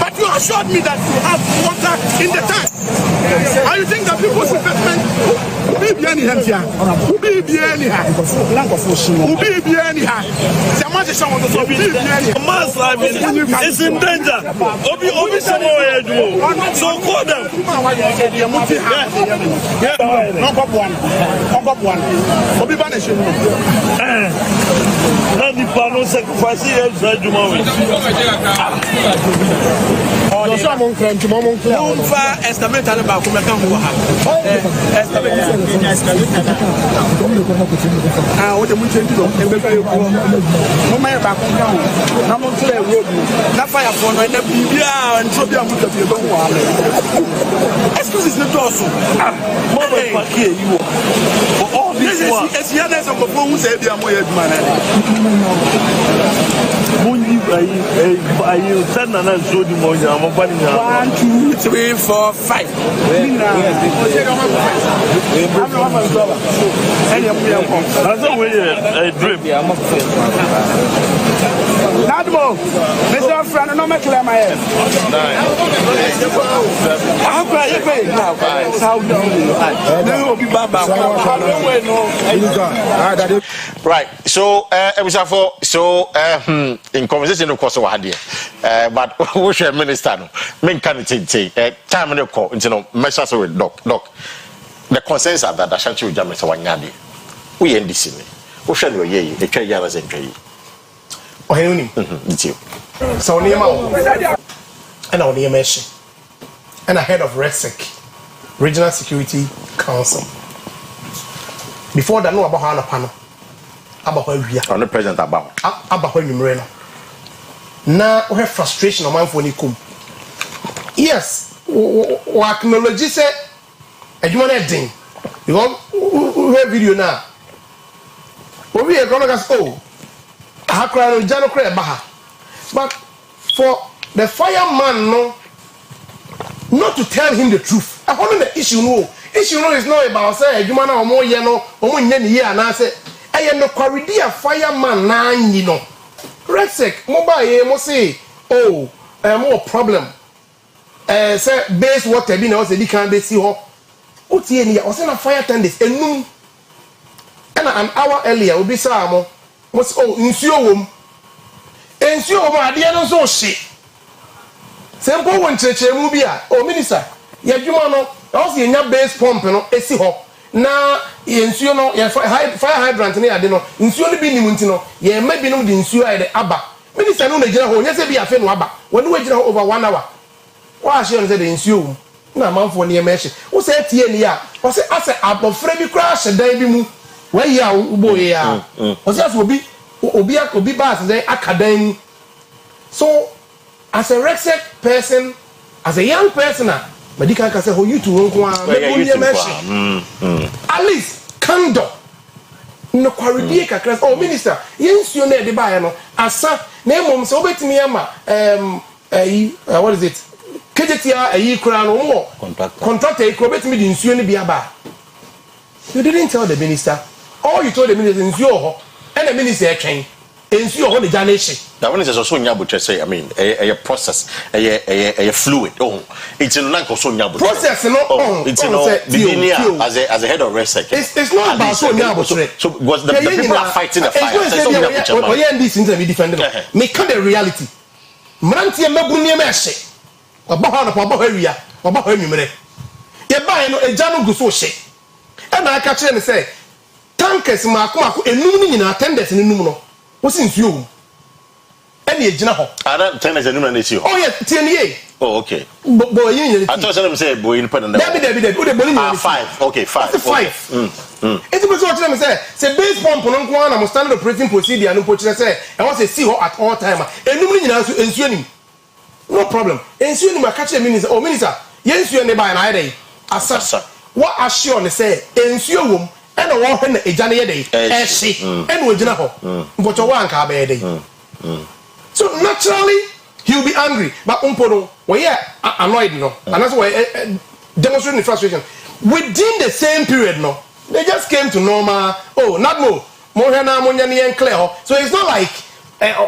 But you assured me that you have water in the tank. And you think that people's investment will be any hand here? Will be any hand? Will be any hand? The money someone to be any hand. Mass life is in danger. Obi somewhere do. So call them. Obi banish. Not the panel sacrifice I 10 and I showed you more. 1, 2, 3, 4, 5. That's a way a drip. Nadmo, Mr. Friend, no make clear my head. I'm crying now.
Right. So, in conversation, of course, we had here. But we should minister. No, men can take time in the call. You know, measures with doc. The consensus are that Ashanti will jam Mr. Wanyadi. We end this in. We should know ye. The tray yaras and tray.
Oh, Henry.
It's you.
So near my and our near mesh and ahead of RESEC, Regional Security Council. Before that, no about Hana Panel. About where we are.
On the president about
when you na we have frustration on man for ni kum yes we acknowledge say adwuma na den because we have video now we are going to go hakra no jano kra baha but for the fireman no not to tell him the truth I hold the issue no is not about say adwuma na omo ye no omo nya ni ye ana say no kwari a fireman na nyi no resek mobile ye mo say more problem say base water bi na o say di kan be si ho utie ni o say na fire tenders enum and an hour earlier obi say mo say nsuo wom ade no so hye say mpo won chechemu bi a minister ye adwuma no o say nya base pump no esi ho na nsuo no ye fire hydrant ne ade no nsuo no bi nim nti no ye ma bi no de nsuo aye de aba minister no na gira ho nya se bi afa no aba woni we gira ho over 1 hour wa share no se de nsuo na manfo ne ma hye wo se tie ni a wo se ase abofra bi kra hye dan bi mu wa yi a ubo ye a wo se aso obi ba se akadan so as a rexec person as a young person medical can say how you to at least candor no quality kakra minister yensuo na de ba no asa na emom so obetimi ama what is it kejetia ayi kura no mo contractor e ko betimi di nsuo ni bia ba you didn't tell the minister all you told the minister nsuo ho and the minister twen nsuo ho de janation
that one is also nyabuche say I mean a process a fluid it's not also nyabuche
process no
it's as a head of resec
it's not about so nyabuche
so was the people are fighting the fire
we end this interview defending me can the reality mrantie mabuni ma hye obaho no obaho awia obaho anwumre ye ban no eja no guso hye e na aka kire ne say tankers mako enum ni nyina attendants ni num no wo sin nsuo and ye jina ho
ara tennis enum na esi ho
oh yeah tie
okay
boy yin
I thought them say boy independent
David wo de boli ni
5 okay 5
it's because what them say base pump no nko na mo standard operating procedure no po kire say e was say see ho at all time enum ni nyina nsuo ni no problem ensuo ni maka kire minister minister ye nsuo ne ba na ayde asasa what assure ne say ensuo wom and wo hwe na eja ne ye dey ehye and wo jina ho mbocho wa nka ba ye dey so naturally he'll be angry but umpono we annoyed no and that's why demonstrating frustration within the same period no they just came to normal not more na mo nya ne clear so it's not like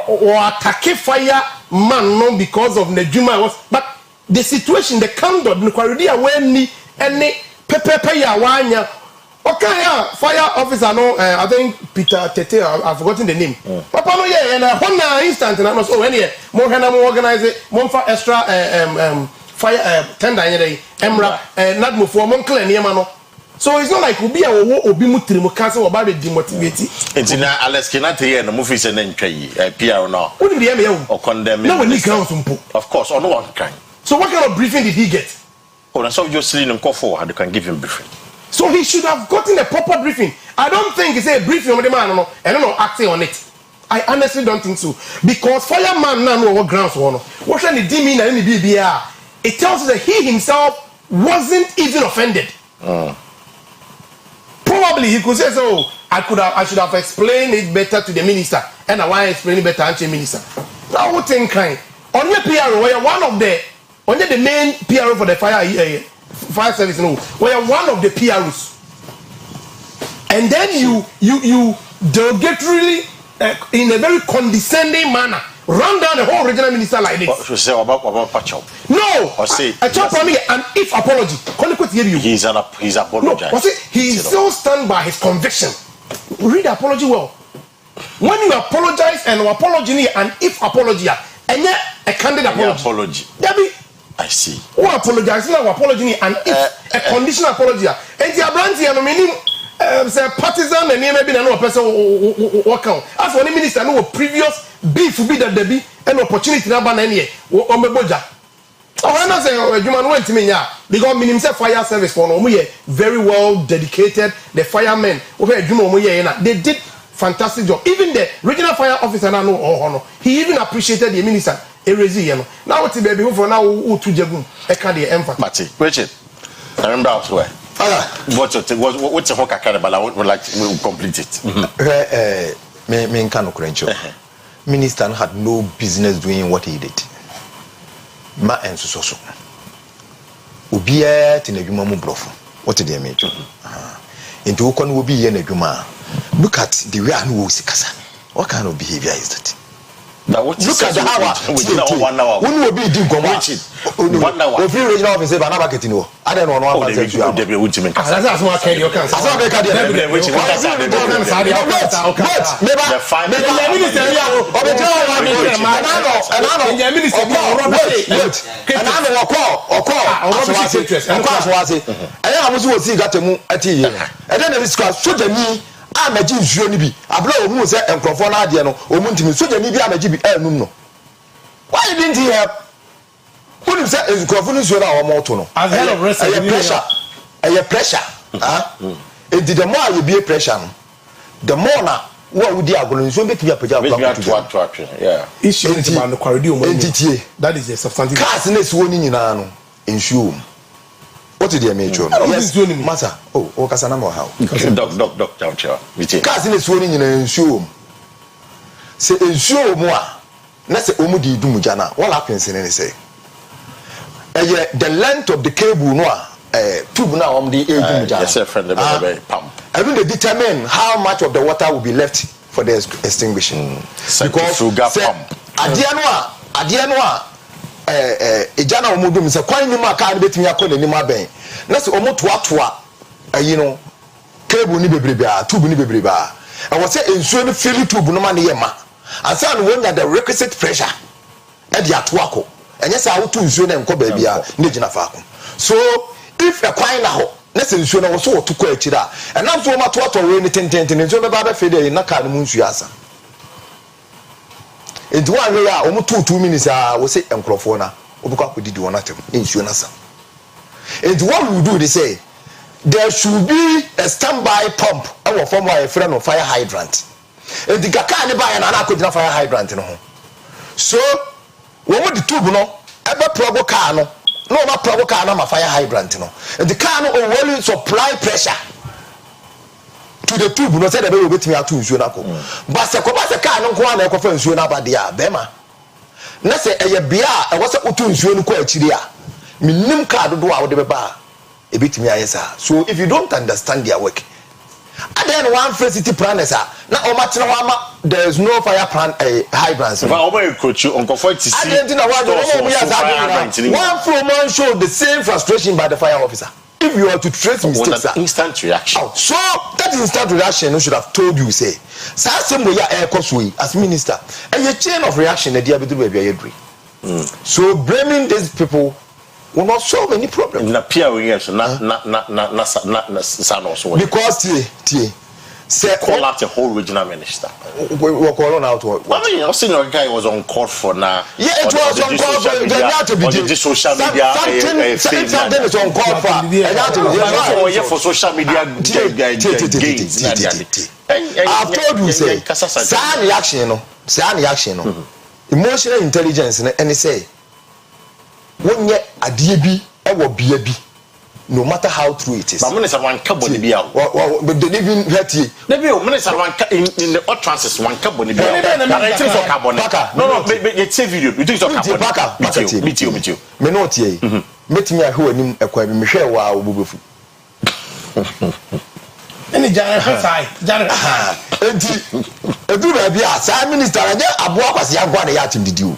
or attack fire man no because of Nejuma was but the situation the conduct no kwari dia when ni any pepepe ya wanya okay fire officer no I think Peter Tete I've forgotten the name papa no and one instant na no so when here mo na mo organize it mo fa extra fire tender anyday emra not mo for mo clear niam no so it's not like obi a obi mutiri mo cancel about the demotivate
entina Alex Kinate here no mo fi se na ntwa yi PR no
woni dey me ya
o condemn
no we grounds mpo
of course on one kind
so what kind of briefing did he get
na so just lean him call forward they can give him briefing
so he should have gotten a proper briefing. I don't think it's a briefing on the man no and no acting on it. I honestly don't think so because fireman now know what grounds one. What can the demon and the BBR? It tells us that he himself wasn't even offended. Probably he could say so. I should have explained it better to the minister and I want to explain it better to the minister. Now what thing kind on your PR where one of the main PR for the fire service no we are one of the PROs and then you derogatorily in a very condescending manner run down the whole regional minister like this
say about Pacho
no
or say
I told me an if apology
he's apologized
no, he still stand by his conviction read the apology well when you apologize and apology and if apology and yet a candid apology Debbie
I see.
Who apologizing or apology and if a conditional apology. And the Abranti and meaning say partisan and maybe no person work out. As for the minister no previous beef be that there be an opportunity na ban any o meboja. Oh na say Juman went to me ya because minim say fire service for no very well dedicated the firemen over Juma mo ye na they did fantastic job. Even the regional fire officer now, he even appreciated the minister. Now what's the baby who for now who to Jagum? I can't the emphasis.
Mati, Richard, I remember elsewhere. What's a hook? I would like to complete it.
Me can't credential. Minister had no business doing what he did. Ma and so. Ubia tinejuma mu brofo. What did they make? Into Okon will be in a juma. Look at the way I know Sikasa. What kind of behavior is that?
Look at the hour. 1 hour.
When will be doing 1 hour? If you regional officer, I'm not getting I don't know what
they be ultimate.
That's what I you can.
I'm a Jew, Junibi. I blow who said and Profonadiano, or Muntimi, so the Nibia Majibi Elmum. Why didn't he have? Who is that? Is Profonus or Motono? As hell of rest, a pressure. It did the more you be a pressure, the more now. What would you have going to make me up? Yeah, issue on the corridor entity. That is a substantive. Casiness winning in an issue. What did they make you? Yes, Massa. Oh, Casanamo, how?
Doc,
Cousin is winning in a shoe. Say, ensure more. That's a Omudi Dumujana. What happens in any say? The length of the cable, tube now on the Dumujana.
Pump.
I mean, they determine how much of the water will be left for the extinguishing. Because Adianoa. Ejana omudum se kwan ni ma ka betimi akọ ni ma ben na se omotoatoa cable ni bebrebe a tube ni bebrebe a I was say ensuo ni fili tube no ma ne yema ansa no when the requisite pressure e dia toako enye se awoto ensuo na enko ba bia na gina faako so if a kwan na ho na se ensuo na wo so to kwa akira enam so ma toato we ni tententen ensuo be ba ba fede na ka no mu nsuo asa. And one way, almost 2 minutes, I will say, and Crofona, Obuka did one at him in Sunasa. And what we do, they say, there should be a standby pump, our former friend of fire hydrant. And the Gakani buy an Anako fire hydrant. So, what would the tube no? Ever probo cano, no, not probo cano, my fire hydrant. And the cano will supply pressure. To the tube, no said they will get me out to Sunako. But the car no one ever from Sunaba dia, Bema. Nasa a bia, I was a Utun Sunuko Chidia. Minimum card do out the bar. A bit me, so if you don't understand their work, and then one facility plan is now Omatinawama, there is no fire plan hydrants.
Coach, Uncle Foyt,
I didn't know one from one showed the same frustration by the fire officer. If you are to trace mistakes,
instant reaction.
So that instant reaction, I should have told you, say, as minister, and your chain of reaction, the diabetes will be agree. So blaming these people will not solve any problem. Because
say call out the whole regional minister.
We're calling out what?
I mean, I seen your guy was on call for now.
Yeah, it was on call for. They had to be
the social media.
Something is on call for.
Yeah, for social media gains.
I've told you, say, say reaction, emotional intelligence, and they say, when you a DB, I will be a B. No matter how true it is.
But minister one carbon be out.
But they even hurt you.
Maybe minister one in the utterances one carbon be out. It is carbon. No, it's a video. You think it's carbon. Meet you.
Me not ye. Meet me who him a quite me share wa obubefu.
Any Janet
Edu ba bia sa minister anya aboa kwase agwa na ya tim didiu.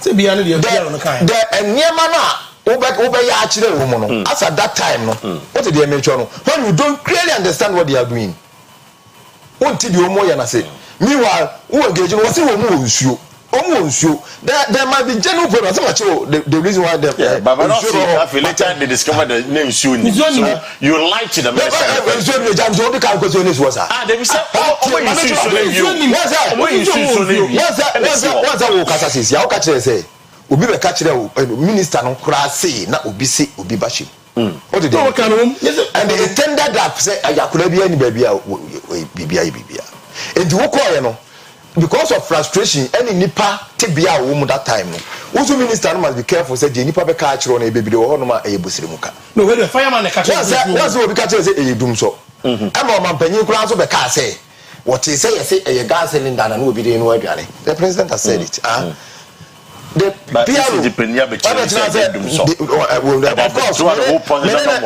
Say bia no dey on the kind.
The enema na Obe ya chile woman. As at that time, no. What did they mention? When you don't clearly understand what they are doing, won't you more than I say? Meanwhile, who engage was there might be general problems. The reason why they
but later they discovered the name Shuni. So you lied to them.
They say Obi be catch the minister no kura say na obi say obi bashim. What did they? And they tended that say ayakura bia ni bibia. enti wo call you know because of frustration any nipa tebia wo mu that time no also minister must be careful say the nipa be ka achiro na ebebire wo no ma eyebusirimuka
no we the fireman na ka achiro
that's what we ka say eyedum so ama o mampanyin kura so be ka say what he say say a gas cylinder na no obide no aduane the president has said it the PR
the premier be change eyedum so
of course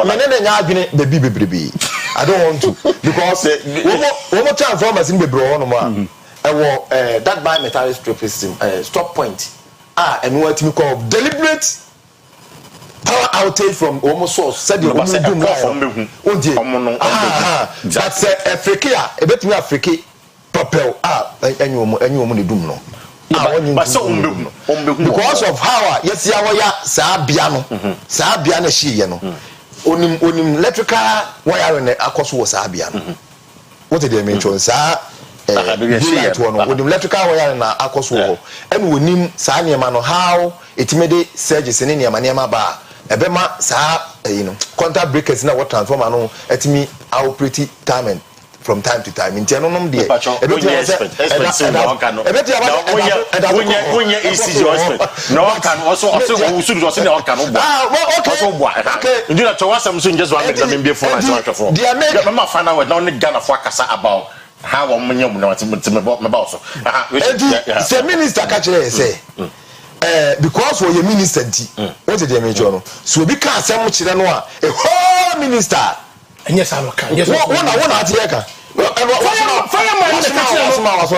menene nya adwene bebi bebrebe I don't want to because one more transformers in bebre no ma that bimetallic strip system stop point and what we call deliberate power outage from almost source said the but Africa e bet me Africa propel enyo ne dum no
but so
because of how yes ya waya saa bia na hye no onim electrical wire ne akoso wo saa bia no what did they mention saa with electrical wire na akoso ho and wonim saa niema no how etimede surges ne niema ba ebema saa contact breakers na what transformer no etimi operate time from time to time in tenom de
when ECG expert no one can also you know to was some just one examine before I start for the final word now Ghana for kasa about how one million no me boss
the minister catch say because we minister what did they mention no so be can say much no a whole minister
yes I can yes
one at here can fireman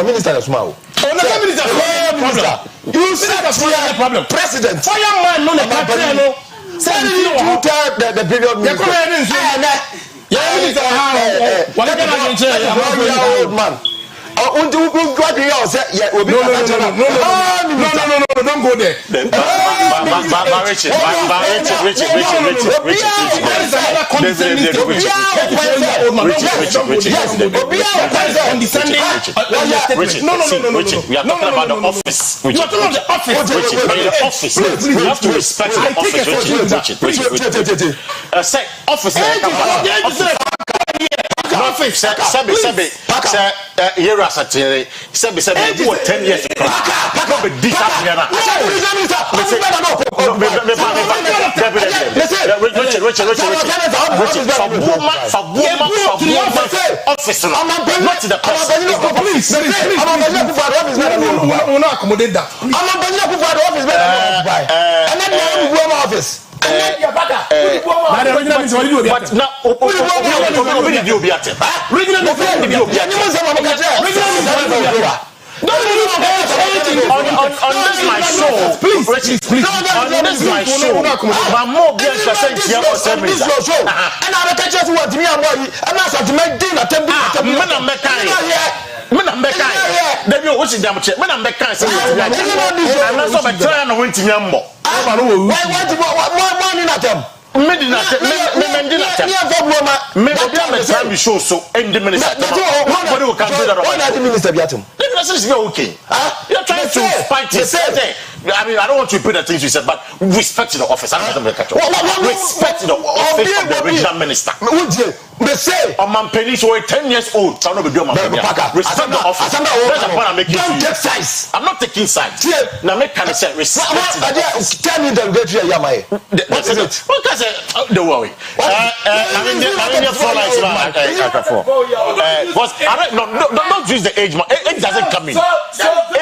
minister you see the problem president
fireman no
the period man don't go there.
We are talking about the office. We have to respect the office. Say office. Here as a 10 years ago. On this my show, please. On this my show, I'm more than percent here for 7 minutes. And I will catch what me and boy. I'm not to make dinner. Then you watch them check. When I'm back, I'm not so bad. Try and win to Yambo. Why money at them? Nobody will come to that. Why not the minister Biatum? This is okay. You're trying to fight it. I mean, I don't want to repeat the things you said, but respect the office. I don't respect the office of the regional minister. They say, a man penny so 10 years old. Respect the office. That's the point I'm making. Don't take sides. I'm not taking sides. Now make kind of say respect. Tell me the great Yamai. What is it? What can I say? Don't worry. I mean, the 4 lines don't use the age. Age doesn't come in.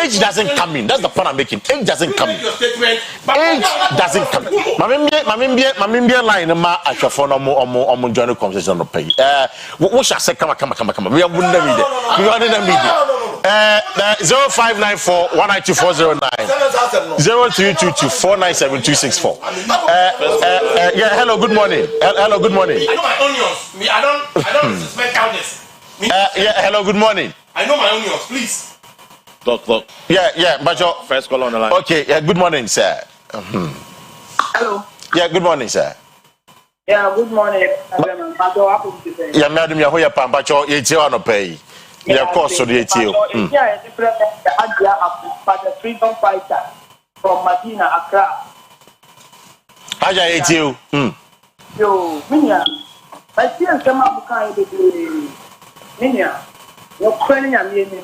Age doesn't come in. That's the point I'm making. Age doesn't come in. Age doesn't come in. Mamimbi line ma ashafo no join the conversation no pay. What shall say? Come. We are wouldn't need it. We are in the media. 0594 192 0322 497 yeah, hello, good morning. Hello, good morning.
I know my onions. I don't suspect countess.
Yeah, hello, good morning.
I know my onions, please.
Look. Yeah, but your first call on the line. Okay, yeah, good morning, sir.
Hello.
Yeah, good morning, sir.
Yeah, good morning.
Yeah, madam, you're here, but you're on a pay. Yeah, of course, so the ATO.
Yeah, the president, the freedom fighter from Medina, Accra.
Aja ATO.
Yo, Minya, I see a Sama Bukai, Minya.
no kwenye amyeni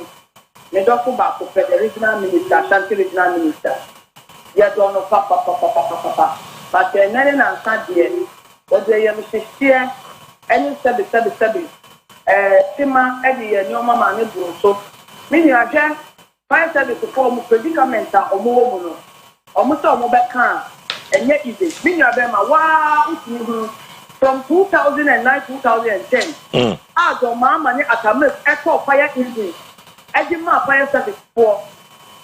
me do ko ba ko the regional minister Ashanti regional minister ya do no papa but nene na nka de o de ye mhihie eni sabi tima edi ye ni o mama ne buru so mini aje fire service for mu predicament a omo wo mu no omo so omo be kan enye easy mini abema wa utini from 2009 2010 do mama ni atamek echo fire engine eji ma fire service for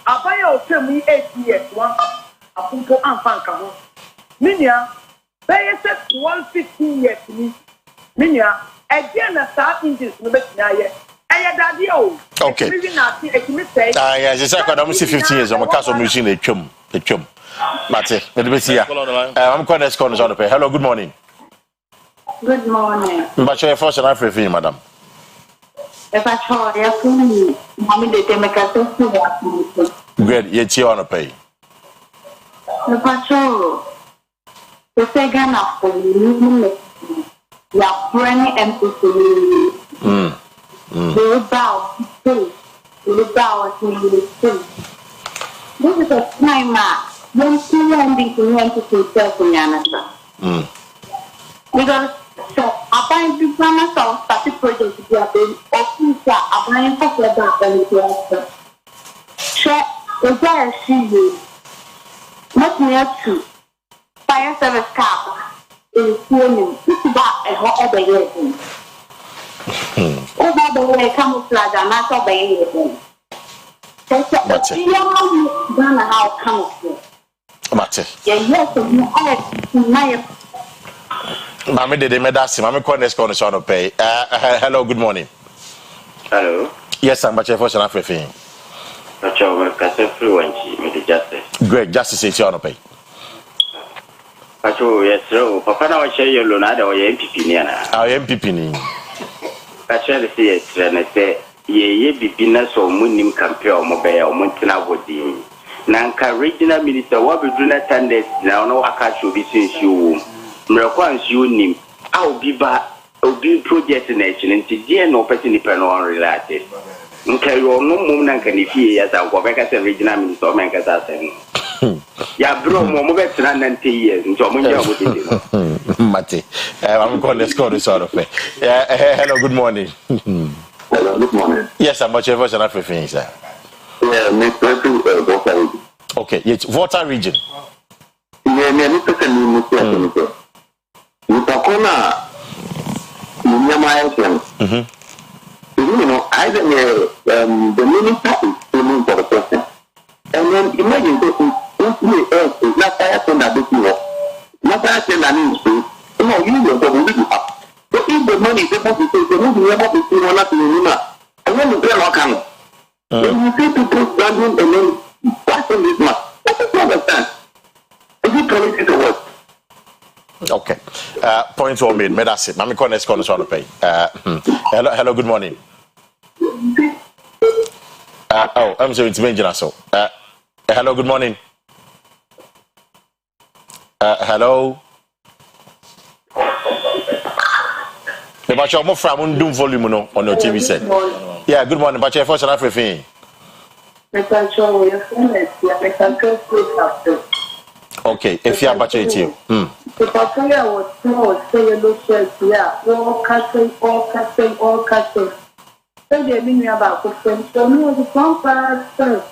abaya o temu 8 years one apunpo amfanka ho minia be 115 years ni minia again na start engines no betina ye daddy o
okay yeah just like I'm 15 years I'm cast of machine a chum Mate let me see ya I'm going to score on the pay. Hello, good morning.
Good morning.
But your first and everything, madam.
If I try ya funi mami de temeka to ya.
Great, yet you on a pay.
The patrol. The second after you ya friendly empty. The bow, the bow to this is a time when two ending to want to self in Yanasa. Because so applying to plan so started project to have been officer applying for that and to share the guy see not near to fire service car is filming that a hot obey. Over the way camouflage and not obey it. That's a young how camouflage.
Mate.
Yes, my
Mami de medasi, mami corner on pay. Hello, good morning.
Hello.
Yes, I'm Bache for Shana Fefin.
Pacho, Kase Fluency, me justice.
Great, justice is on pay.
Pacho, yes, so Papa now share your Lunada or your MPP Niana.
Our MPP ni.
Pacho, the CS, and I say, ye be binners or munim compare or mobile or Montina Wodi. Nanka regional minister, what we do not attend this now, no Akachu be since you. Mrakwan's unim, I'll be back, I'll be project nation, and today no person depend on related. Okay, you no moment can if he has a Quebec regional minister, Mancas. Ya bro, more than 90 years, and John
Mate, I'm going to score this out of it. Hello, good morning.
Hello, good morning.
Yes, I'm much of us and everything, sir.
Yeah, Mr.
Okay, it's Volta region.
Yeah, Mr. Nitakona Nyama you know, either the minister is filming for the person. And then imagine if we is not fire send that this year. Not fire send that news to you know, you will probably up. So if the money is able to say the movie able to see one up in Nima, and then the prayer not coming. Then you see people standing and then passing this much. That is not understand. Is it politics or what?
Okay. Point well made. That's it. Mami Corner on the pay. Hello, good morning. I'm sorry, it's Benjamin. So, hello, good morning. Hello. But you're more from doom volume on your TV set. Yeah, good morning. But you're first and everything. Okay, if you are back to you.
The papaya was small, so you look at yeah, all cutting. So they mean about the so no, the compare, sir.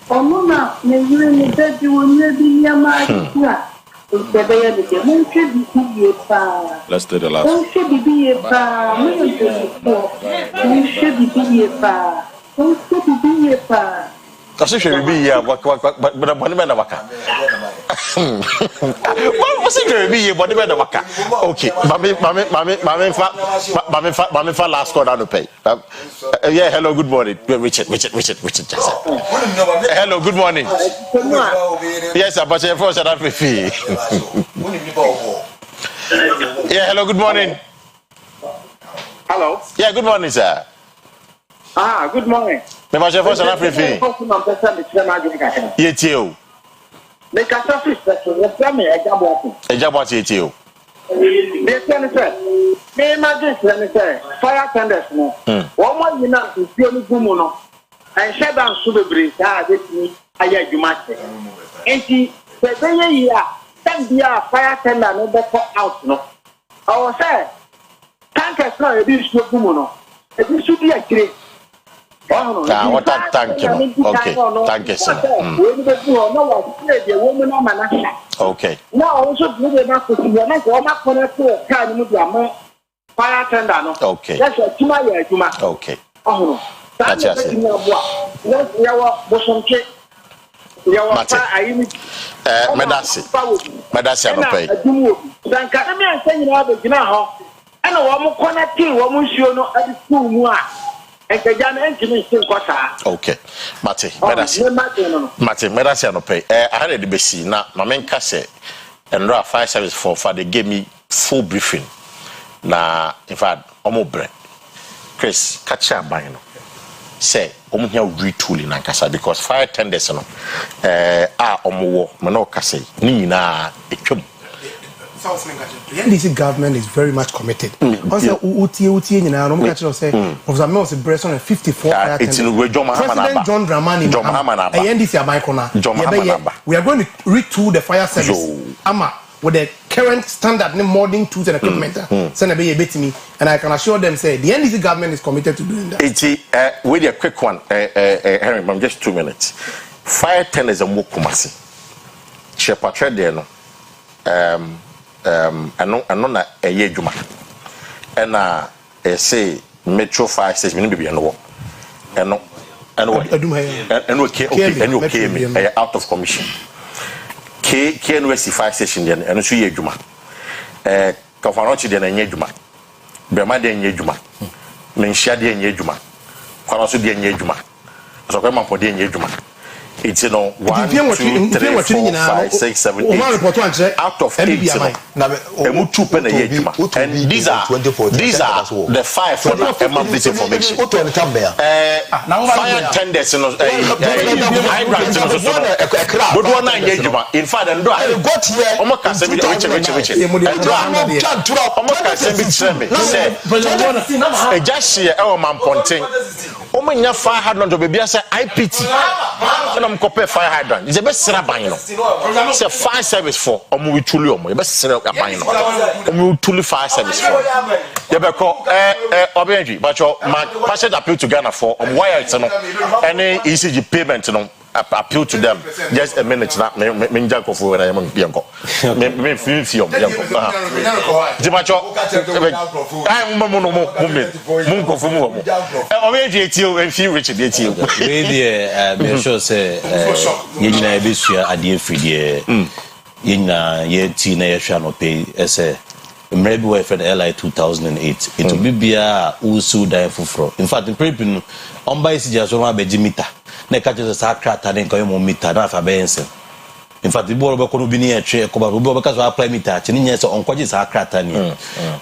Oh, Mona, you said you will never be near my
Let's do the last.
Don't should be a bar. You should be a bar. Don't should be a bar.
Kasi should be here, but the waka. What should be here, but the waka. Okay, mami fa last call down to pay. Yeah, hello, good morning, Richard. Hello, good morning. Yes, I'm Bache for South Africa. Yeah, hello, good morning.
Hello.
Yeah, good morning, sir.
Good morning.
Me Bache for South Africa. Yetio.
Me kasa fish special. Let's me Ejabwati.
Ejabwati yetio.
They say, me imagine say fire tenders no. One more you know is the only woman and shut down super bridge. This me I you must say. And she said, "Send the fire tender no better out no." I was say, tankers no a bit slow woman. It should be a great.
What a thank you. Okay, thank you, sir. Okay.
Now also do the market. You are not going to connect to a kind of fire tender.
Okay.
That's a tuma.
Okay.
Oh, that's just it.
Medasi no pay.
Dan ka me ansa nyina ba gina ho. Ana wo mo connect wo mo nsuo no adi school mu a.
Okay, Mate, Medasi no pay. I had a debate na Mamenka say and raw fire service for they gave me full briefing. Na in fact, omobre. Chris, catch up by no. Say, here retooling and kasa because fire tenders no omo mano kasa ni na etwam.
The NDC government is very much committed. Also, Uti, you know, I'm say, Professor Mills is breast on 54 fire tenders. President John Dramani, NDC Abaikona, we are going to retool the fire service. Ama, with the current standard, modern tools and equipment. Send a bit me, and I can assure them, say, the NDC government is committed to doing that.
With a quick one, Henry, I'm just 2 minutes. Fire tenders are more kumasi. She portrayed there, no. ano na eye dwuma ena say metro 5 6 minute bibia no eno okay me out of commission Kwesi 5 station there eno so ye dwuma kafanochi there na nye dwuma bema there nye dwuma menhia there nye dwuma kwano so there nye dwuma so kwa mapo there nye dwuma. It's 1, 2, 3, 4, 5, 6, 7, 8 out of 8 and these are the 5 for this information. Fire tenders in fact and got here just here man ponting omanya fire hydrant baby say IPT I'm compare fire hydrant. It's the best seraban no. It's a fire service for omo wituli omo. The best seraban no. Omo wituli fire service for. They be call obenji but your passion appeal to Ghana for wire it no. Any ECG payment no appeal to them. Just a minute na me njanko for na yam bianko. Me film bianko. Jimacho. I mo munko for mo. Obenji etio and feel rich etio.
Me sure say yina ebesua ade afidie yina ye ti na ye hwa no pay say maybe we for the LI 2008 it will be bia usu dan fufro in fact the prepin on by sija so ma beji meter na ka je sa krata den ko mo meter na fa be ense in fact the boy be ko no bi ni e twe ko ba be ka so apply meter chi ni nya se on kwaje sa krata ni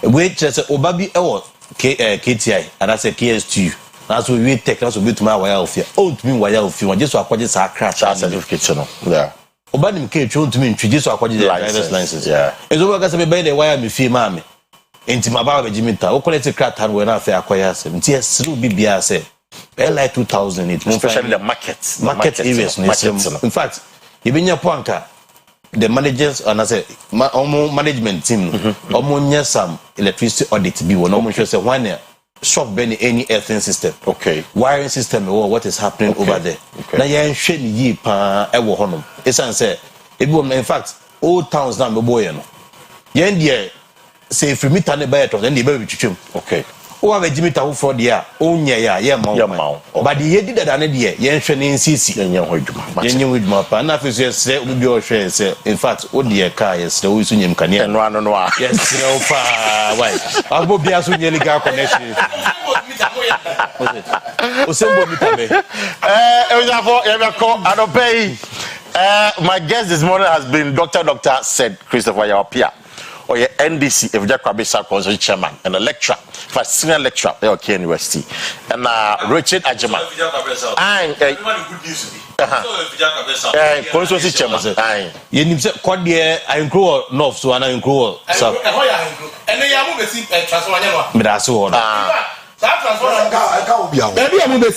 we che se obabi e wo KTI and I say KS2 that's what we take that's what we to my wire of here oh to me wire of you just akwaje sa krata
certificate no yeah
obanim ke twe to me ntwi so akwaje driver's license yeah ezo ka se be by the wire me fie mame enti mababa be jimita o collect krata we na afa akwaya asem nti esru bibia se LI 2008
especially the market
areas in fact ibinya poanka the managers and I say management team omo some electricity audit bi won omo say one shop ben any earthing system
okay
wiring system what is happening over there na yen hwe ni yi pa e wo honom esan say ebi in fact old towns na me boy no yen there say if meter ne buy it then dey be twetwem
okay
o have jimita wo for there o nya ya ye ma but the ye did that na there yen hwe ne nsisi
yen ho adwuma
yen ho adwuma pa na fe so say obi o hwe say in fact o de car yes o so nyem kane
no ano no a
yes no fa why agbo bia so nyeli ga connection o sembo mita be
my guest this morning has been Dr. Said Christopher Yawapia Oye NDC Evija Kwabesa Council chairman and a lecturer for senior lecturer at Okene University. And Richard Ajiman. Constituency chairman.
You need to quad the I grow north so and I grow so.
And they are moving transfer.
Medaso.
Maybe I'm moving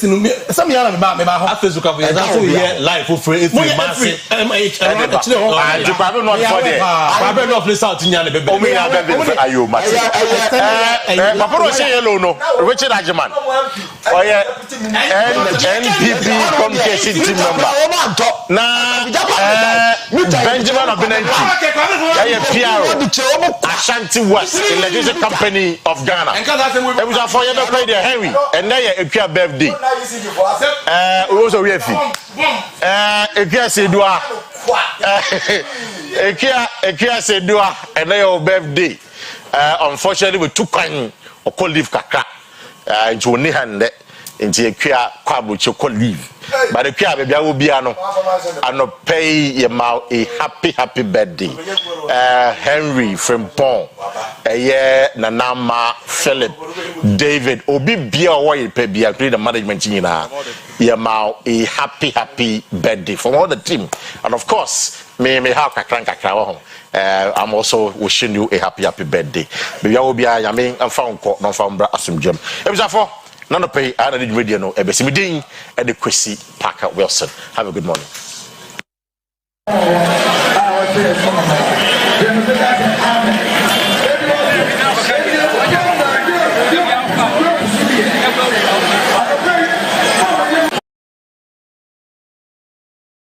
some young about me. I feel so confident.
That's why life for free. If you massive,
I'm not place out in Yana baby. Oh, me, are you, Matthew? Papa say hello, no. Richard Ajiman. Oh, yeah. NPP communication team member. Now, Benjamin Obenenki. Yeah, PR. Ashanti West, the legislative company of Ghana. It was a 4-year the Henry, and then a birthday. We also real fee. Akua Asiedua. Akua Asiedua, and then your birthday. Unfortunately, we took on or call leave kaka. Into one hand, into Akua Kwabu choko leave. But Akua baby will be ano pay your mouth a happy birthday. Henry from Pont. Nanama Philip David Obi Bia Oyerepa Bia play the management in a a happy birthday from all the team, and of course me have kakra. I'm also wishing you a happy birthday. Maybe I will be a and found court non found bra asumdjem. It was for none of pay I did radio no ebesimidin and the Kwesi Parker Wilson. Have a good morning.